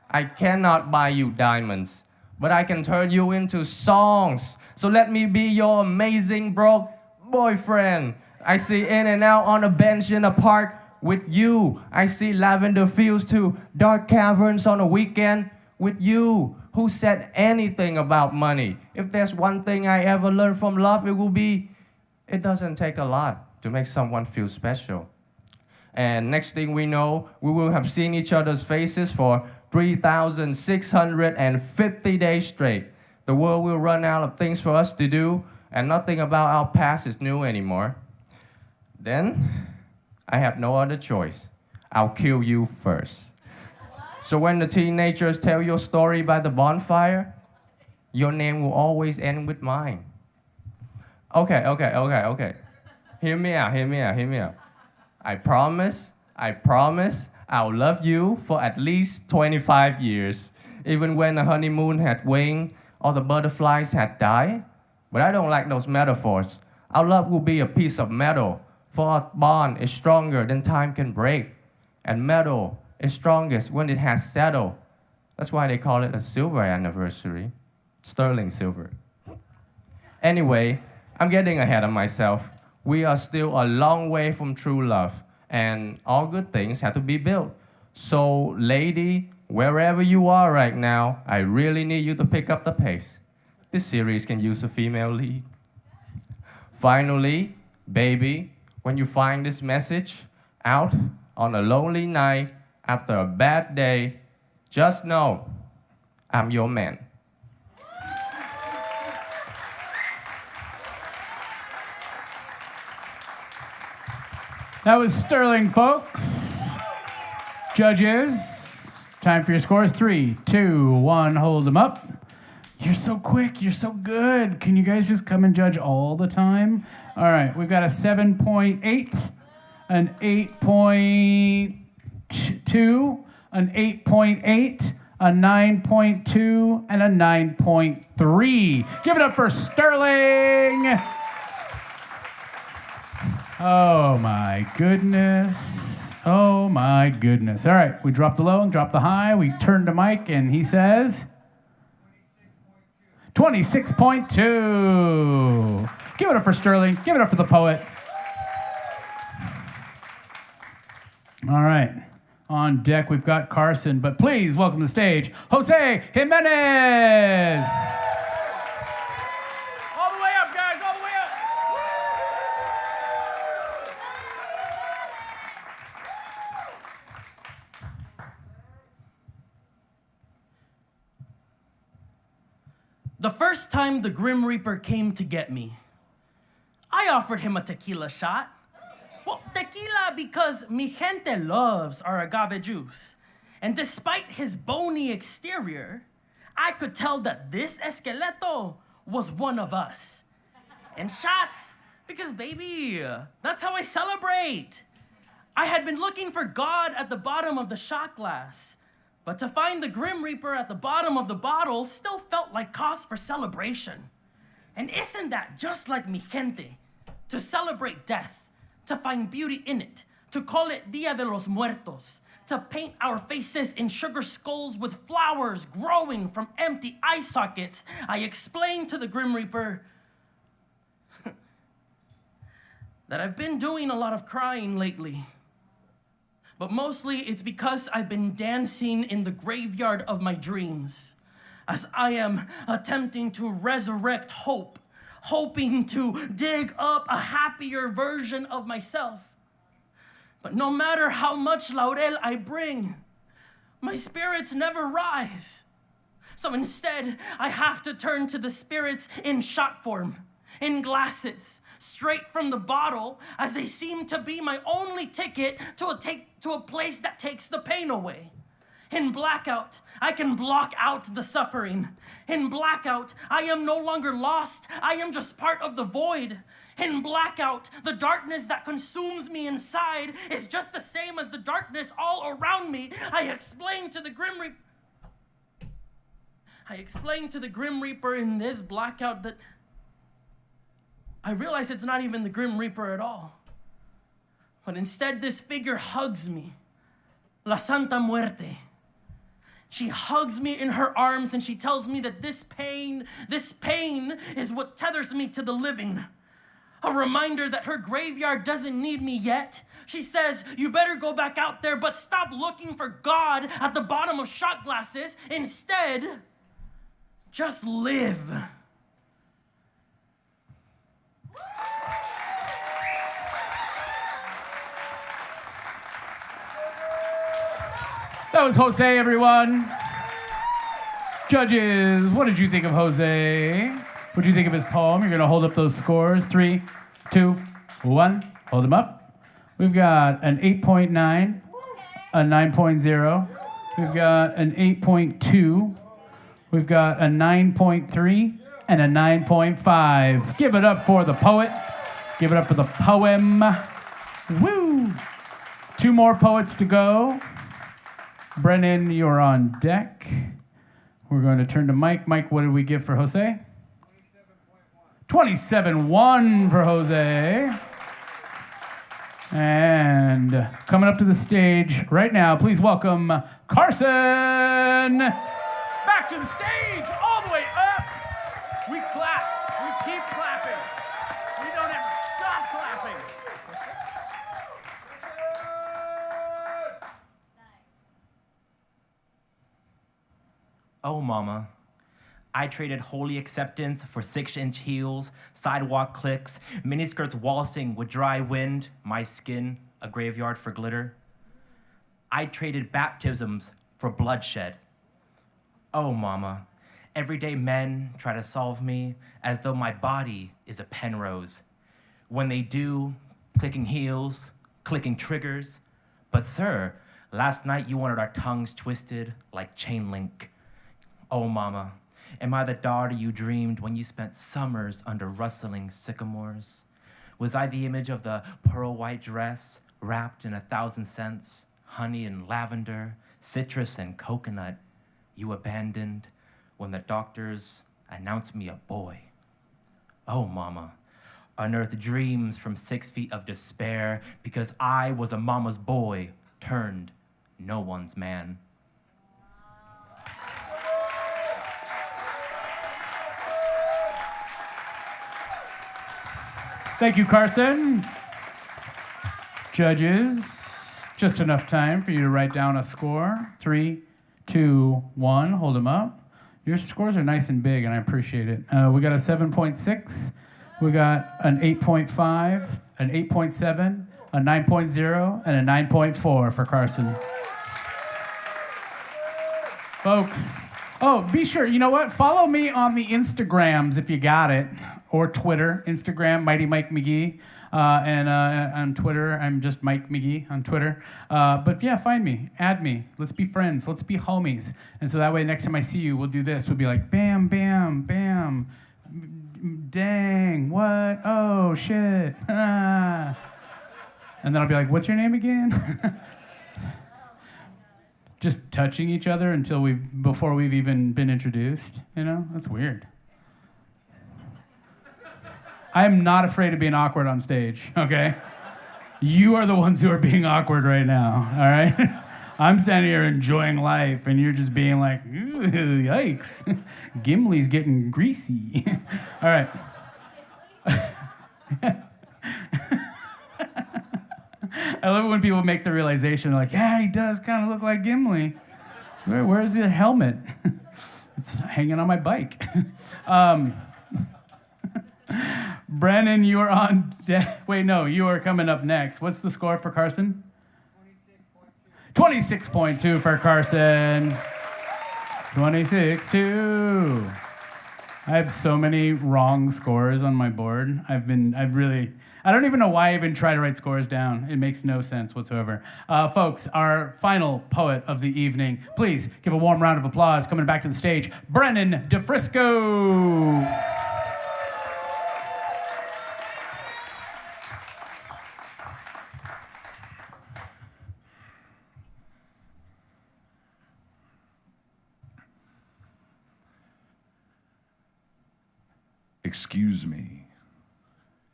I cannot buy you diamonds, but I can turn you into songs. So let me be your amazing broke boyfriend. I see in and out on a bench in a park with you. I see lavender fields to dark caverns on a weekend with you. Who said anything about money? If there's one thing I ever learned from love, it will be, it doesn't take a lot to make someone feel special. And next thing we know, we will have seen each other's faces for 3,650 days straight. The world will run out of things for us to do, and nothing about our past is new anymore. Then, I have no other choice. I'll kill you first. So when the teenagers tell your story by the bonfire, your name will always end with mine. Okay. Hear me out. I promise, I'll love you for at least 25 years, even when the honeymoon had waned or the butterflies had died. But I don't like those metaphors. Our love will be a piece of metal, for our bond is stronger than time can break. And metal is strongest when it has settled. That's why they call it a silver anniversary. Sterling silver. Anyway, I'm getting ahead of myself. We are still a long way from true love, and all good things have to be built. So, lady, wherever you are right now, I really need you to pick up the pace. This series can use a female lead. Finally, baby, when you find this message out on a lonely night after a bad day, just know I'm your man. That was Sterling, folks. Judges, time for your scores. 3, 2, 1, hold them up. You're so quick, you're so good. Can you guys just come and judge all the time? All right, we've got a 7.8, an 8.2, an 8.8, a 9.2, and a 9.3. Give it up for Sterling. Oh my goodness. Oh my goodness. All right, we dropped the low and dropped the high. We turned to Mike and he says 26.2. Give it up for Sterling. Give it up for the poet. All right. On deck, we've got Carson, but please welcome to the stage, Jose Jimenez. All the way up, guys, all the way up. The first time the Grim Reaper came to get me, I offered him a tequila shot. Well, tequila because mi gente loves our agave juice. And despite his bony exterior, I could tell that this esqueleto was one of us. And shots because, baby, that's how I celebrate. I had been looking for God at the bottom of the shot glass, but to find the Grim Reaper at the bottom of the bottle still felt like cause for celebration. And isn't that just like mi gente? To celebrate death, to find beauty in it, to call it Dia de los Muertos, to paint our faces in sugar skulls with flowers growing from empty eye sockets. I explained to the Grim Reaper that I've been doing a lot of crying lately. But mostly it's because I've been dancing in the graveyard of my dreams as I am attempting to resurrect hope, hoping to dig up a happier version of myself. But no matter how much laurel I bring, my spirits never rise. So instead, I have to turn to the spirits in shot form, in glasses, straight from the bottle, as they seem to be my only ticket to a place that takes the pain away. In blackout, I can block out the suffering. In blackout, I am no longer lost. I am just part of the void. In blackout, the darkness that consumes me inside is just the same as the darkness all around me. I explained to the Grim Reaper. I explained to the Grim Reaper in this blackout that I realize it's not even the Grim Reaper at all. But instead, this figure hugs me. La Santa Muerte. She hugs me in her arms and she tells me that this pain is what tethers me to the living. A reminder that her graveyard doesn't need me yet. She says, you better go back out there, but stop looking for God at the bottom of shot glasses. Instead, just live. That was Jose, everyone. Judges, what did you think of Jose? What did you think of his poem? You're going to hold up those scores. 3, 2, 1. Hold them up. We've got an 8.9, a 9.0. We've got an 8.2. We've got a 9.3 and a 9.5. Give it up for the poet. Give it up for the poem. Woo! 2 more poets to go. Brennan, you're on deck. We're going to turn to Mike. Mike, what did we give for Jose? 27.1 for Jose. And coming up to the stage right now, please welcome Carson. Back to the stage, all the way up. We clap. We keep clapping. We don't ever stop clapping. Oh, mama. I traded holy acceptance for 6-inch heels, sidewalk clicks, miniskirts waltzing with dry wind, my skin a graveyard for glitter. I traded baptisms for bloodshed. Oh, mama. Everyday men try to solve me as though my body is a Penrose. When they do, clicking heels, clicking triggers. But sir, last night you wanted our tongues twisted like chain link. Oh, mama, am I the daughter you dreamed when you spent summers under rustling sycamores? Was I the image of the pearl white dress wrapped in 1,000 scents, honey and lavender, citrus and coconut, you abandoned when the doctors announced me a boy? Oh, mama, unearthed dreams from 6 feet of despair because I was a mama's boy turned no one's man. Thank you, Carson. Judges, just enough time for you to write down a score. 3, 2, 1. Hold them up. Your scores are nice and big, and I appreciate it. We got a 7.6. We got an 8.5, an 8.7, a 9.0, and a 9.4 for Carson. Folks, oh, be sure, you know what? Follow me on the Instagrams if you got it. Or Twitter, Instagram, Mighty Mike McGee. And on Twitter, I'm just Mike McGee on Twitter. But yeah, find me, add me. Let's be friends. Let's be homies. And so that way, next time I see you, we'll do this. We'll be like, bam, bam, bam. Dang, what? Oh, shit. And then I'll be like, what's your name again? Just touching each other before we've even been introduced. You know, that's weird. I am not afraid of being awkward on stage, okay? You are the ones who are being awkward right now, all right? I'm standing here enjoying life, and you're just being like, yikes. Gimli's getting greasy. All right. I love it when people make the realization, like, yeah, he does kind of look like Gimli. Where's the helmet? It's hanging on my bike. Brennan, you are on deck. Wait, no, you are coming up next. What's the score for Carson? 26.2 for Carson. 26.2. I have so many wrong scores on my board. I don't even know why I even try to write scores down. It makes no sense whatsoever. Folks, our final poet of the evening. Please give a warm round of applause. Coming back to the stage, Brennan DeFrisco. Excuse me.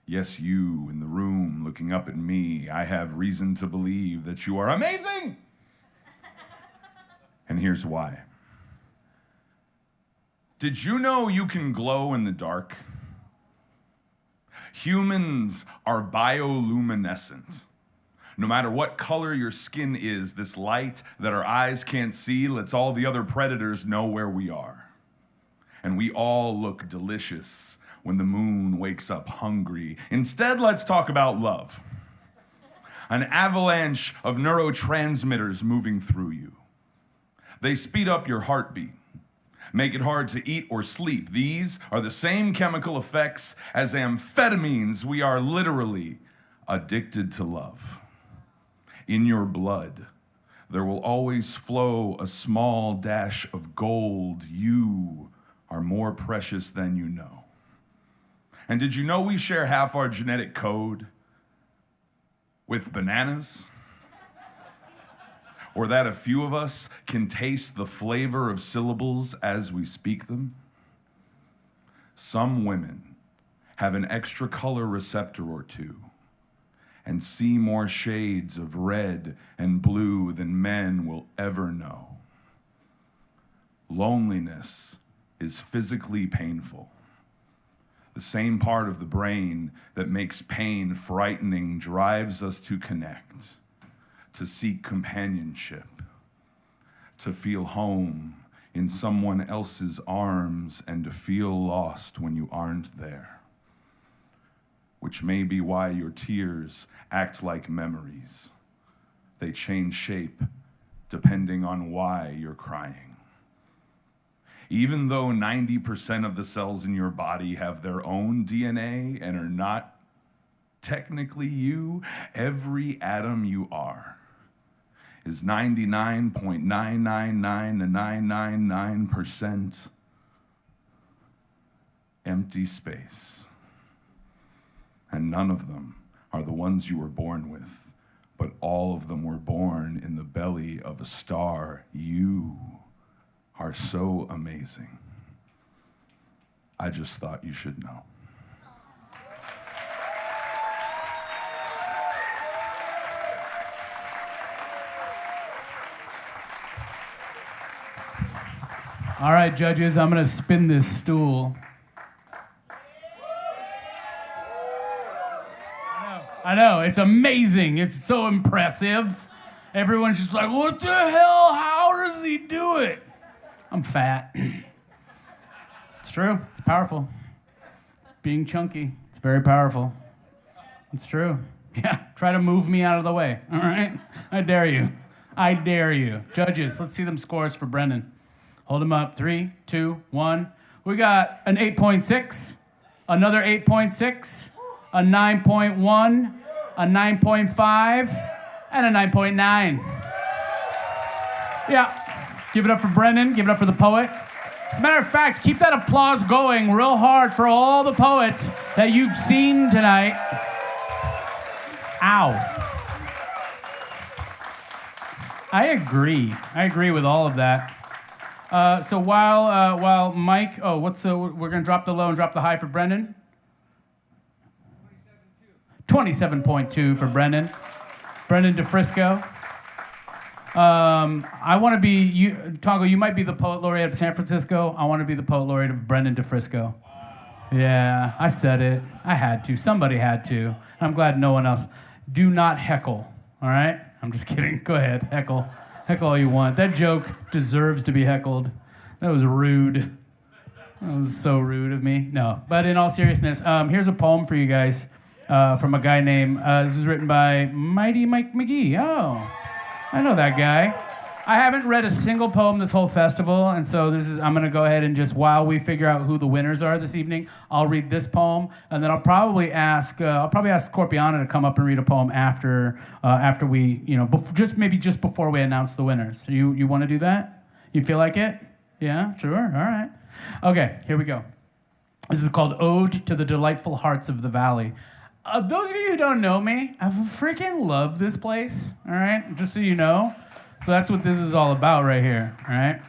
Yes, you in the room looking up at me. I have reason to believe that you are amazing. And here's why. Did you know you can glow in the dark? Humans are bioluminescent. No matter what color your skin is, this light that our eyes can't see lets all the other predators know where we are. And we all look delicious when the moon wakes up hungry. Instead, let's talk about love. An avalanche of neurotransmitters moving through you. They speed up your heartbeat, make it hard to eat or sleep. These are the same chemical effects as amphetamines. We are literally addicted to love. In your blood, there will always flow a small dash of gold. You are more precious than you know. And did you know we share half our genetic code with bananas? Or that a few of us can taste the flavor of syllables as we speak them? Some women have an extra color receptor or two and see more shades of red and blue than men will ever know. Loneliness is physically painful. The same part of the brain that makes pain frightening drives us to connect, to seek companionship, to feel home in someone else's arms, and to feel lost when you aren't there. Which may be why your tears act like memories. They change shape depending on why you're crying. Even though 90% of the cells in your body have their own DNA and are not technically you, every atom you are is 99.999% empty space. And none of them are the ones you were born with, but all of them were born in the belly of a star. You are so amazing. I just thought you should know. All right, judges, I'm going to spin this stool. I know, it's amazing. It's so impressive. Everyone's just like, what the hell? How does he do it? I'm fat. It's true. It's powerful. Being chunky, it's very powerful. It's true. Yeah, try to move me out of the way, all right? I dare you. I dare you. Judges, let's see them scores for Brendan. Hold him up. 3, 2, 1. We got an 8.6, another 8.6, a 9.1, a 9.5, and a 9.9. Yeah. Give it up for Brendan. Give it up for the poet. As a matter of fact, keep that applause going real hard for all the poets that you've seen tonight. Ow. I agree. I agree with all of that. So while Mike, we're gonna drop the low and drop the high for Brendan. 27.2 for Brendan. Brendan DeFrisco. I want to be you, Tongo. You might be the poet laureate of San Francisco. I want to be the poet laureate of Brendan DeFrisco. Yeah, I said it. I had to. Somebody had to. I'm glad no one else. Do not heckle. All right? I'm just kidding. Go ahead, heckle. Heckle all you want. That joke deserves to be heckled. That was rude. That was so rude of me. No, but in all seriousness, here's a poem for you guys from a guy named. This was written by Mighty Mike McGee. Oh. I know that guy. I haven't read a single poem this whole festival, and so I'm gonna go ahead and just, while we figure out who the winners are this evening, I'll read this poem, and then I'll probably ask Scorpiana to come up and read a poem after we, just before we announce the winners. You want to do that? You feel like it? Yeah, sure, all right. Okay, here we go. This is called Ode to the Delightful Hearts of the Valley. Those of you who don't know me, I freaking love this place, all right? Just so you know. So that's what this is all about right here, all right?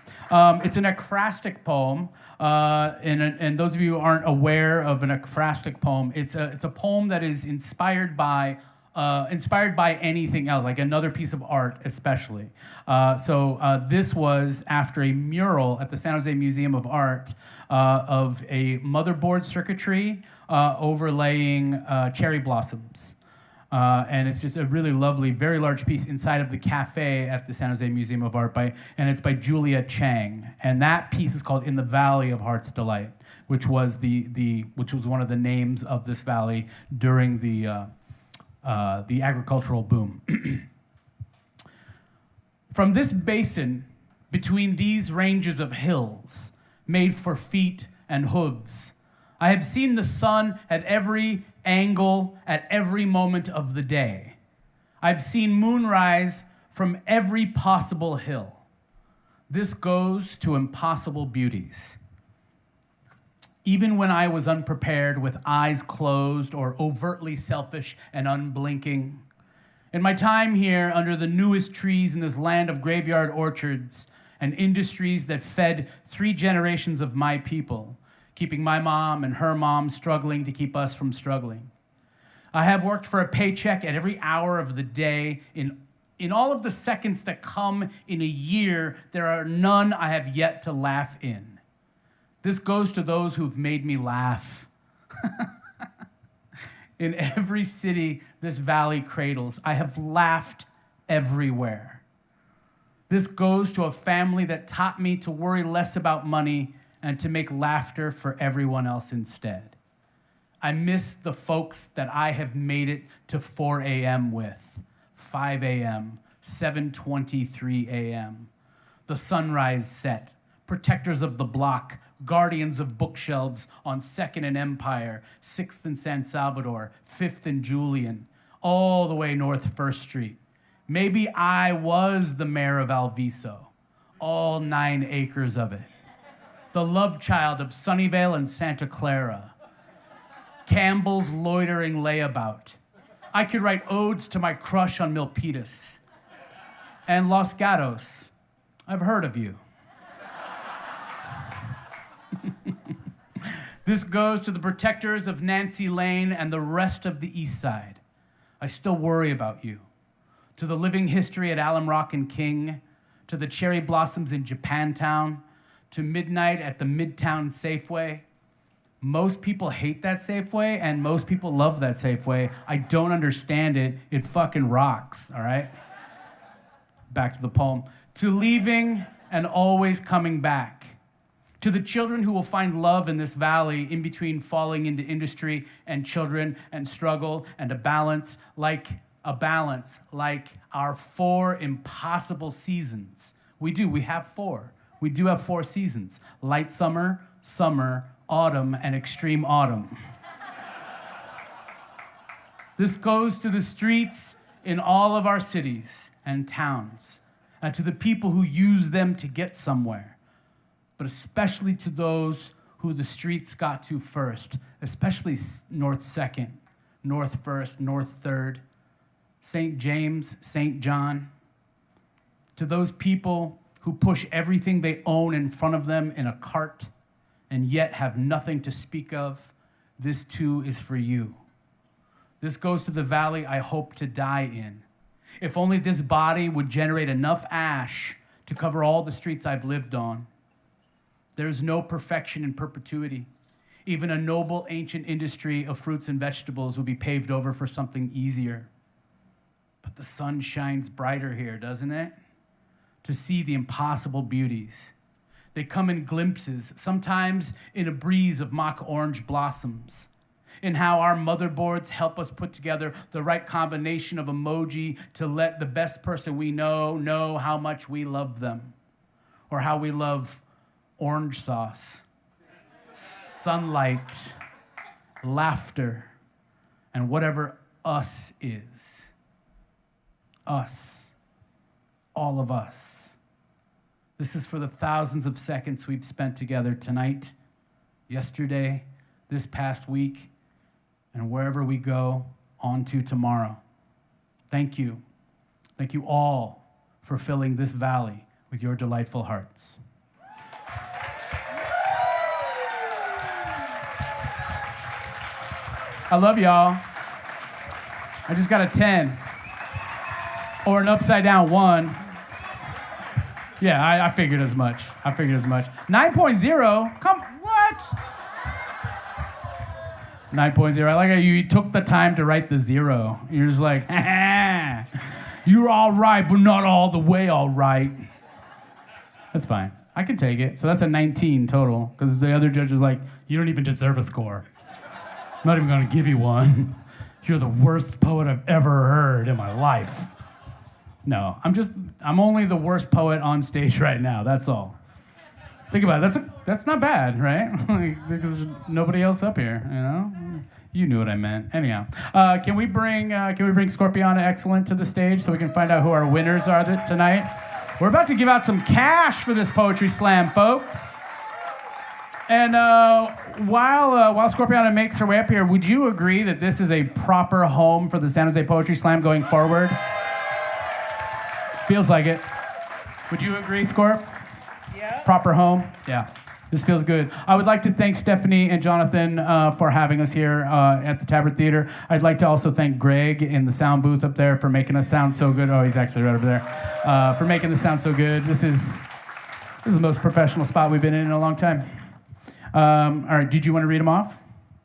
It's an ekphrastic poem And those of you who aren't aware of an ekphrastic poem, it's a poem that is inspired by anything else, like another piece of art especially. So this was after a mural at the San Jose Museum of Art of a motherboard circuitry overlaying cherry blossoms. And it's just a really lovely, very large piece inside of the cafe at the San Jose Museum of Art, and it's by Julia Chang. And that piece is called "In the Valley of Heart's Delight," which was one of the names of this valley during the agricultural boom. From this basin, between these ranges of hills, made for feet and hooves, I have seen the sun at every angle, at every moment of the day. I've seen moonrise from every possible hill. This goes to impossible beauties. Even when I was unprepared, with eyes closed or overtly selfish and unblinking. In my time here, under the newest trees in this land of graveyard orchards and industries that fed 3 generations of my people, keeping my mom and her mom struggling to keep us from struggling. I have worked for a paycheck at every hour of the day. In all of the seconds that come in a year, there are none I have yet to laugh in. This goes to those who've made me laugh. In every city this valley cradles, I have laughed everywhere. This goes to a family that taught me to worry less about money and to make laughter for everyone else instead. I miss the folks that I have made it to 4 a.m. with, 5 a.m., 7:23 a.m. The sunrise set, protectors of the block, guardians of bookshelves on 2nd and Empire, 6th and San Salvador, 5th and Julian, all the way North 1st Street. Maybe I was the mayor of Alviso, all 9 acres of it. The love child of Sunnyvale and Santa Clara. Campbell's loitering layabout. I could write odes to my crush on Milpitas. And Los Gatos. I've heard of you. This goes to the protectors of Nancy Lane and the rest of the East Side. I still worry about you. To the living history at Alum Rock and King, to the cherry blossoms in Japantown, to midnight at the Midtown Safeway. Most people hate that Safeway, and most people love that Safeway. I don't understand it. It fucking rocks, all right? Back to the poem. To leaving and always coming back. To the children who will find love in this valley in between falling into industry and children and struggle and a balance like our 4 impossible seasons. We have 4. We do have 4 seasons: light summer, summer, autumn, and extreme autumn. This goes to the streets in all of our cities and towns, and to the people who use them to get somewhere, but especially to those who the streets got to first, especially North 2nd, North 1st, North 3rd, St. James, St. John. To those people who push everything they own in front of them in a cart and yet have nothing to speak of, this too is for you. This goes to the valley I hope to die in. If only this body would generate enough ash to cover all the streets I've lived on. There is no perfection in perpetuity. Even a noble ancient industry of fruits and vegetables would be paved over for something easier. But the sun shines brighter here, doesn't it? To see the impossible beauties. They come in glimpses, sometimes in a breeze of mock orange blossoms, in how our motherboards help us put together the right combination of emoji to let the best person we know how much we love them, or how we love orange sauce, sunlight, laughter, and whatever us is. Us. All of us. This is for the thousands of seconds we've spent together tonight, yesterday, this past week, and wherever we go, on to tomorrow. Thank you. Thank you all for filling this valley with your delightful hearts. I love y'all. I just got a 10. Or an upside down 1. Yeah, I figured as much. 9.0? Come, what? 9.0. I like how you took the time to write the 0. You're just like, you're all right, but not all the way all right. That's fine. I can take it. So that's a 19 total, because the other judge was like, you don't even deserve a score. I'm not even going to give you one. You're the worst poet I've ever heard in my life. No, I'm only the worst poet on stage right now, that's all. Think about it, that's not bad, right? Because there's nobody else up here, you know? You knew what I meant. Anyhow, can we bring Scorpiana Excellent to the stage so we can find out who our winners are tonight? We're about to give out some cash for this poetry slam, folks. And while Scorpiana makes her way up here, would you agree that this is a proper home for the San Jose Poetry Slam going forward? Feels like it. Would you agree, Scorp? Yeah. Proper home? Yeah. This feels good. I would like to thank Stephanie and Jonathan for having us here at the Tabard Theater. I'd like to also thank Greg in the sound booth up there for making us sound so good. Oh, he's actually right over there. For making this sound so good. This is the most professional spot we've been in a long time. All right, did you want to read them off?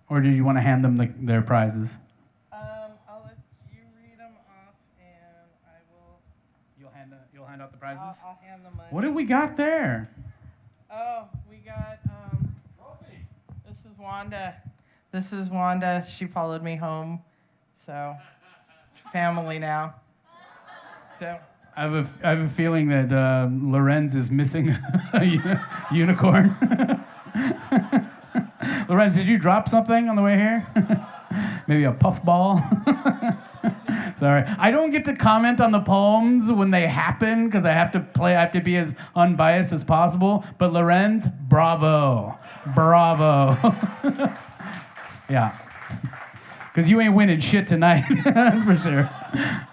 Or did you want to hand them their prizes? I'll let you read them off, and I will. You'll hand out the prizes? I'll hand them. What do we got there? Oh, we got trophy. This is Wanda. She followed me home, so family now. So. I have a feeling that Lorenz is missing a unicorn. Lorenz, did you drop something on the way here? Maybe a puffball? Sorry. I don't get to comment on the poems when they happen because I have to be as unbiased as possible. But Lorenz, bravo. Bravo. Yeah. Because you ain't winning shit tonight. That's for sure.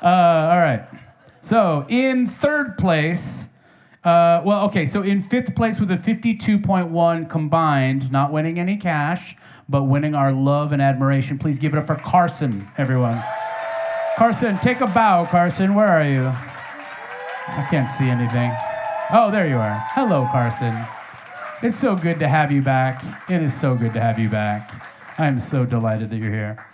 All right. So in third place, so in fifth place with a 52.1 combined, not winning any cash, but winning our love and admiration. Please give it up for Carson, everyone. Carson, take a bow, Carson. Where are you? I can't see anything. Oh, there you are. Hello, Carson. It's so good to have you back. It is so good to have you back. I am so delighted that you're here.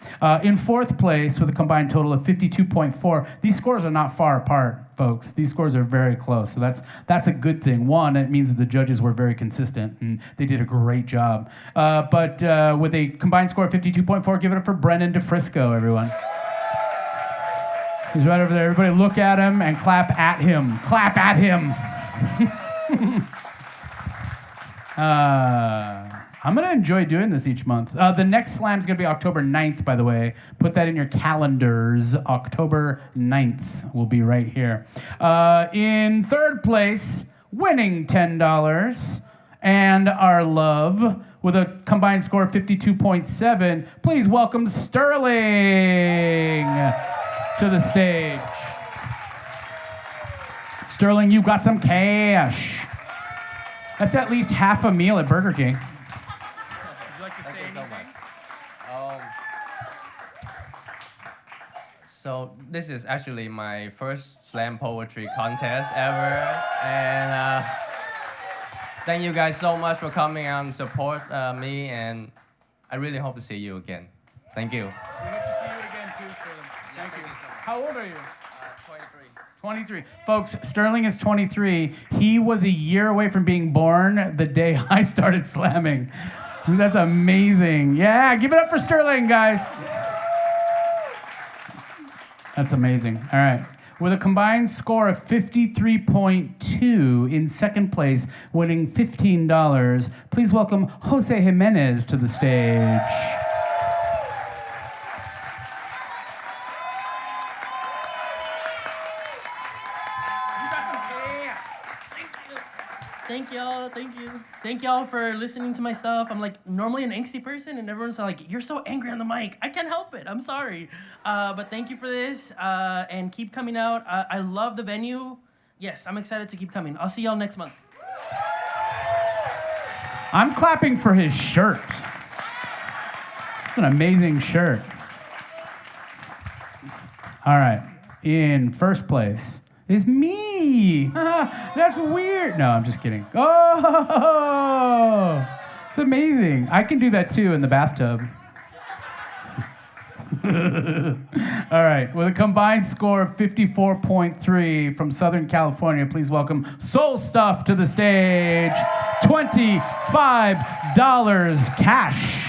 In fourth place with a combined total of 52.4. These scores are not far apart, folks. These scores are very close, so that's a good thing. One, it means that the judges were very consistent, and they did a great job. But with a combined score of 52.4, give it up for Brennan DeFrisco, everyone. He's right over there. Everybody look at him and clap at him. Clap at him. I'm going to enjoy doing this each month. The next slam is going to be October 9th, by the way. Put that in your calendars. October 9th will be right here. In third place, winning $10 and our love with a combined score of 52.7. Please welcome Sterling to the stage. Sterling, you got some cash. That's at least half a meal at Burger King. So this is actually my first slam poetry contest ever, and thank you guys so much for coming out and support me, and I really hope to see you again. Thank you. We hope to see you again too, Sterling. Thank you. How old are you? 23. Folks, Sterling is 23. He was a year away from being born the day I started slamming. That's amazing. Yeah, give it up for Sterling, guys. That's amazing. All right. With a combined score of 53.2 in second place, winning $15, please welcome Jose Jimenez to the stage. Thank y'all, thank you. Thank y'all for listening to my stuff. I'm like normally an angsty person and everyone's like, you're so angry on the mic. I can't help it, I'm sorry. But thank you for this and keep coming out. I love the venue. Yes, I'm excited to keep coming. I'll see y'all next month. I'm clapping for his shirt. It's an amazing shirt. All right. In first place is me. That's weird. No, I'm just kidding. Oh, it's amazing. I can do that too in the bathtub. All right. With a combined score of 54.3 from Southern California, please welcome Soul Stuff to the stage. $25 cash.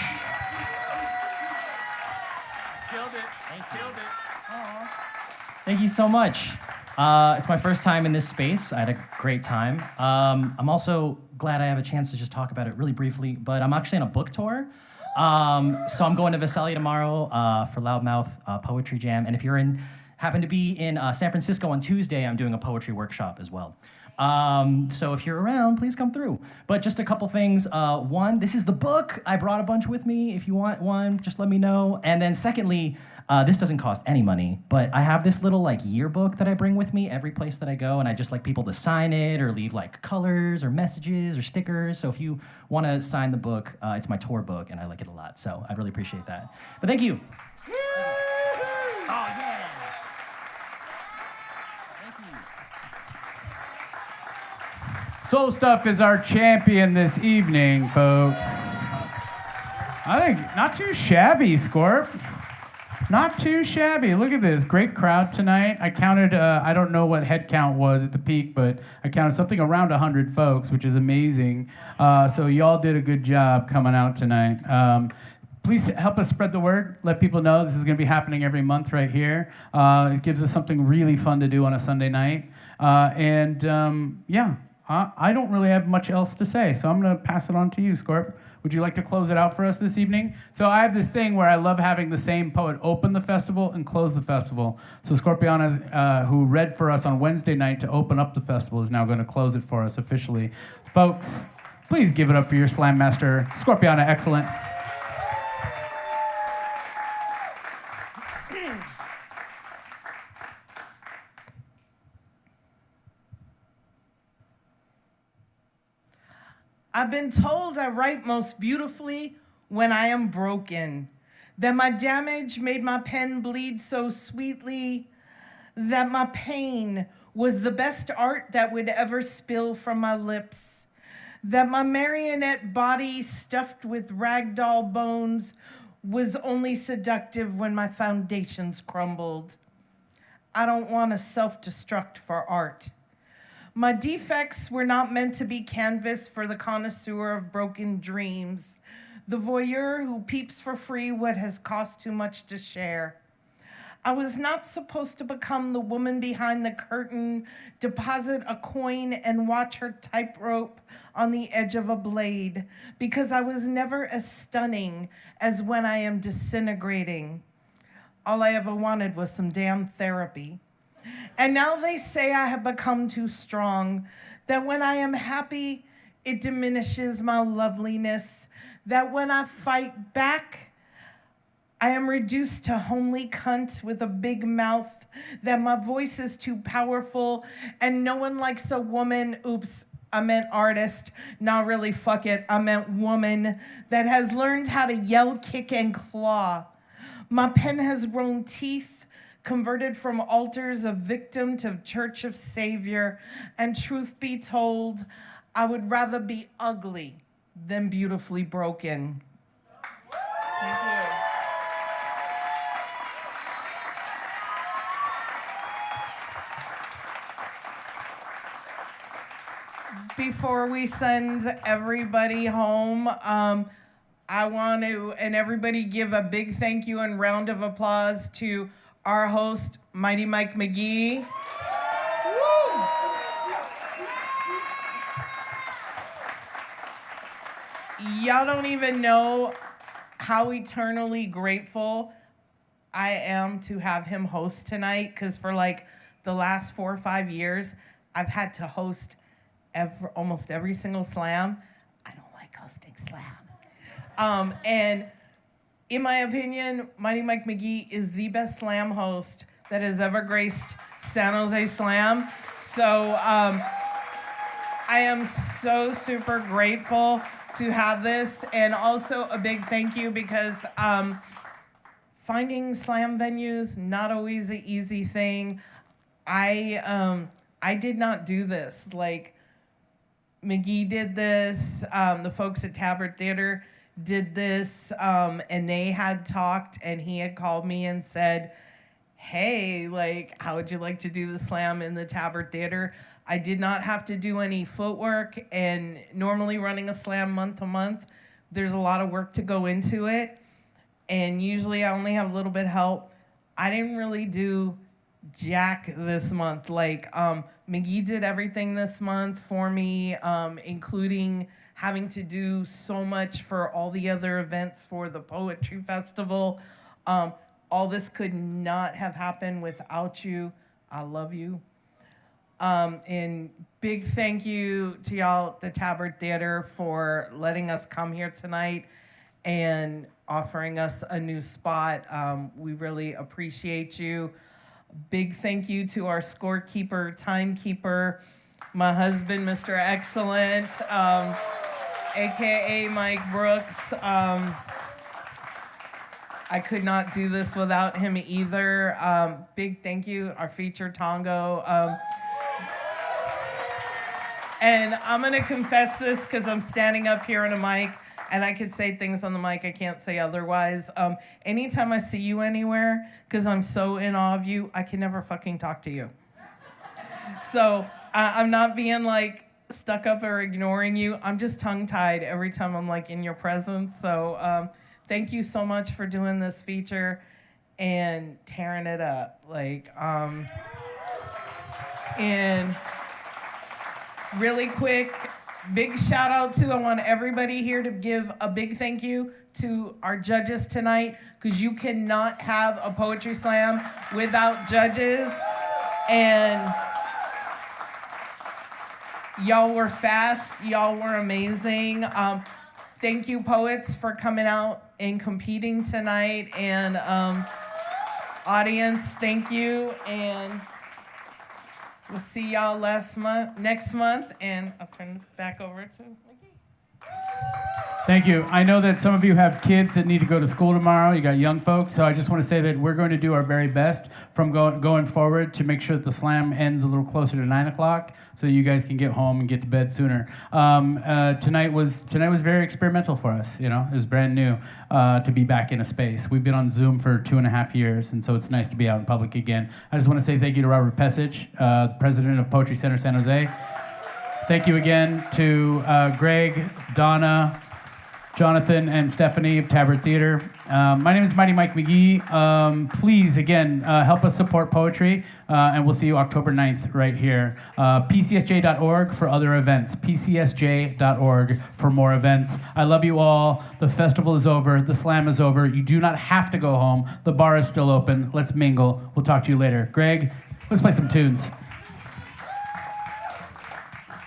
Thank you so much. It's my first time in this space. I had a great time. I'm also glad I have a chance to just talk about it really briefly, but I'm actually on a book tour. So I'm going to Visalia tomorrow for Loudmouth Poetry Jam. And if you're happen to be in San Francisco on Tuesday, I'm doing a poetry workshop as well. So if you're around, please come through. But just a couple things. One, this is the book. I brought a bunch with me. If you want one, just let me know. And then secondly, this doesn't cost any money, but I have this little like yearbook that I bring with me every place that I go, and I just like people to sign it or leave like colors or messages or stickers. So if you want to sign the book, it's my tour book, and I like it a lot. So I'd really appreciate that. But thank you. Soul Stuff is our champion this evening, folks. I think not too shabby, Scorp. Not too shabby. Look at this. Great crowd tonight. I counted, I don't know what head count was at the peak, but I counted something around 100 folks, which is amazing. So y'all did a good job coming out tonight. Please help us spread the word. Let people know this is going to be happening every month right here. It gives us something really fun to do on a Sunday night. I don't really have much else to say, so I'm going to pass it on to you, Scorp. Would you like to close it out for us this evening? So I have this thing where I love having the same poet open the festival and close the festival. So Scorpiana, who read for us on Wednesday night to open up the festival, is now going to close it for us officially. Folks, please give it up for your slam master, Scorpiana. Excellent. I've been told I write most beautifully when I am broken, that my damage made my pen bleed so sweetly, that my pain was the best art that would ever spill from my lips, that my marionette body stuffed with ragdoll bones was only seductive when my foundations crumbled. I don't want to self-destruct for art. My defects were not meant to be canvas for the connoisseur of broken dreams, the voyeur who peeps for free what has cost too much to share. I was not supposed to become the woman behind the curtain, deposit a coin and watch her tightrope on the edge of a blade, because I was never as stunning as when I am disintegrating. All I ever wanted was some damn therapy. And now they say I have become too strong, that when I am happy, it diminishes my loveliness, that when I fight back, I am reduced to homely cunt with a big mouth, that my voice is too powerful, and no one likes a woman, oops, I meant artist, not really, fuck it, I meant woman, that has learned how to yell, kick, and claw. My pen has grown teeth, converted from altars of victim to church of savior, and truth be told, I would rather be ugly than beautifully broken. Thank you. Before we send everybody home, I want to, and everybody give a big thank you and round of applause to our host, Mighty Mike McGee. Woo! Y'all don't even know how eternally grateful I am to have him host tonight, because for like the last 4 or 5 years, I've had to host almost every single slam. I don't like hosting slam. And in my opinion, Mighty Mike McGee is the best slam host that has ever graced San Jose Slam. So I am so super grateful. to have this, and also a big thank you because finding slam venues, not always an easy thing. I did not do this. Like, McGee did this, the folks at Tabard Theater did this, and they had talked, and he had called me and said, hey, like, how would you like to do the slam in the Tabard Theater? I did not have to do any footwork, and normally running a slam month to month, there's a lot of work to go into it, and usually I only have a little bit of help. I didn't really do jack this month. Like, McGee did everything this month for me, including having to do so much for all the other events for the Poetry Festival. All this could not have happened without you. I love you. And big thank you to y'all at the Tabard Theater for letting us come here tonight and offering us a new spot. We really appreciate you. Big thank you to our scorekeeper, timekeeper, my husband, Mr. Excellent, AKA Mike Brooks. I could not do this without him either. Big thank you, our featured Tongo. And I'm gonna confess this because I'm standing up here on a mic and I could say things on the mic I can't say otherwise. Anytime I see you anywhere, because I'm so in awe of you, I can never fucking talk to you. So I'm not being like stuck up or ignoring you. I'm just tongue-tied every time I'm like in your presence. So thank you so much for doing this feature and tearing it up. Like, and really quick, big shout out to, I want everybody here to give a big thank you to our judges tonight, because you cannot have a poetry slam without judges. And y'all were fast, y'all were amazing. Thank you, poets, for coming out and competing tonight. And audience, thank you. And we'll see y'all next month, and I'll turn it back over to McGee. Thank you. I know that some of you have kids that need to go to school tomorrow. You got young folks, so I just want to say that we're going to do our very best from going forward to make sure that the slam ends a little closer to 9 o'clock, so you guys can get home and get to bed sooner. Tonight was very experimental for us. You know, it was brand new to be back in a space. We've been on Zoom for 2.5 years, and so it's nice to be out in public again. I just want to say thank you to Robert Pesich, the president of Poetry Center San Jose. Thank you again to Greg, Donna, Jonathan, and Stephanie of Tabard Theater. My name is Mighty Mike McGee. Please, again, help us support poetry, and we'll see you October 9th right here. PCSJ.org for other events. PCSJ.org for more events. I love you all. The festival is over. The slam is over. You do not have to go home. The bar is still open. Let's mingle. We'll talk to you later. Greg, let's play some tunes.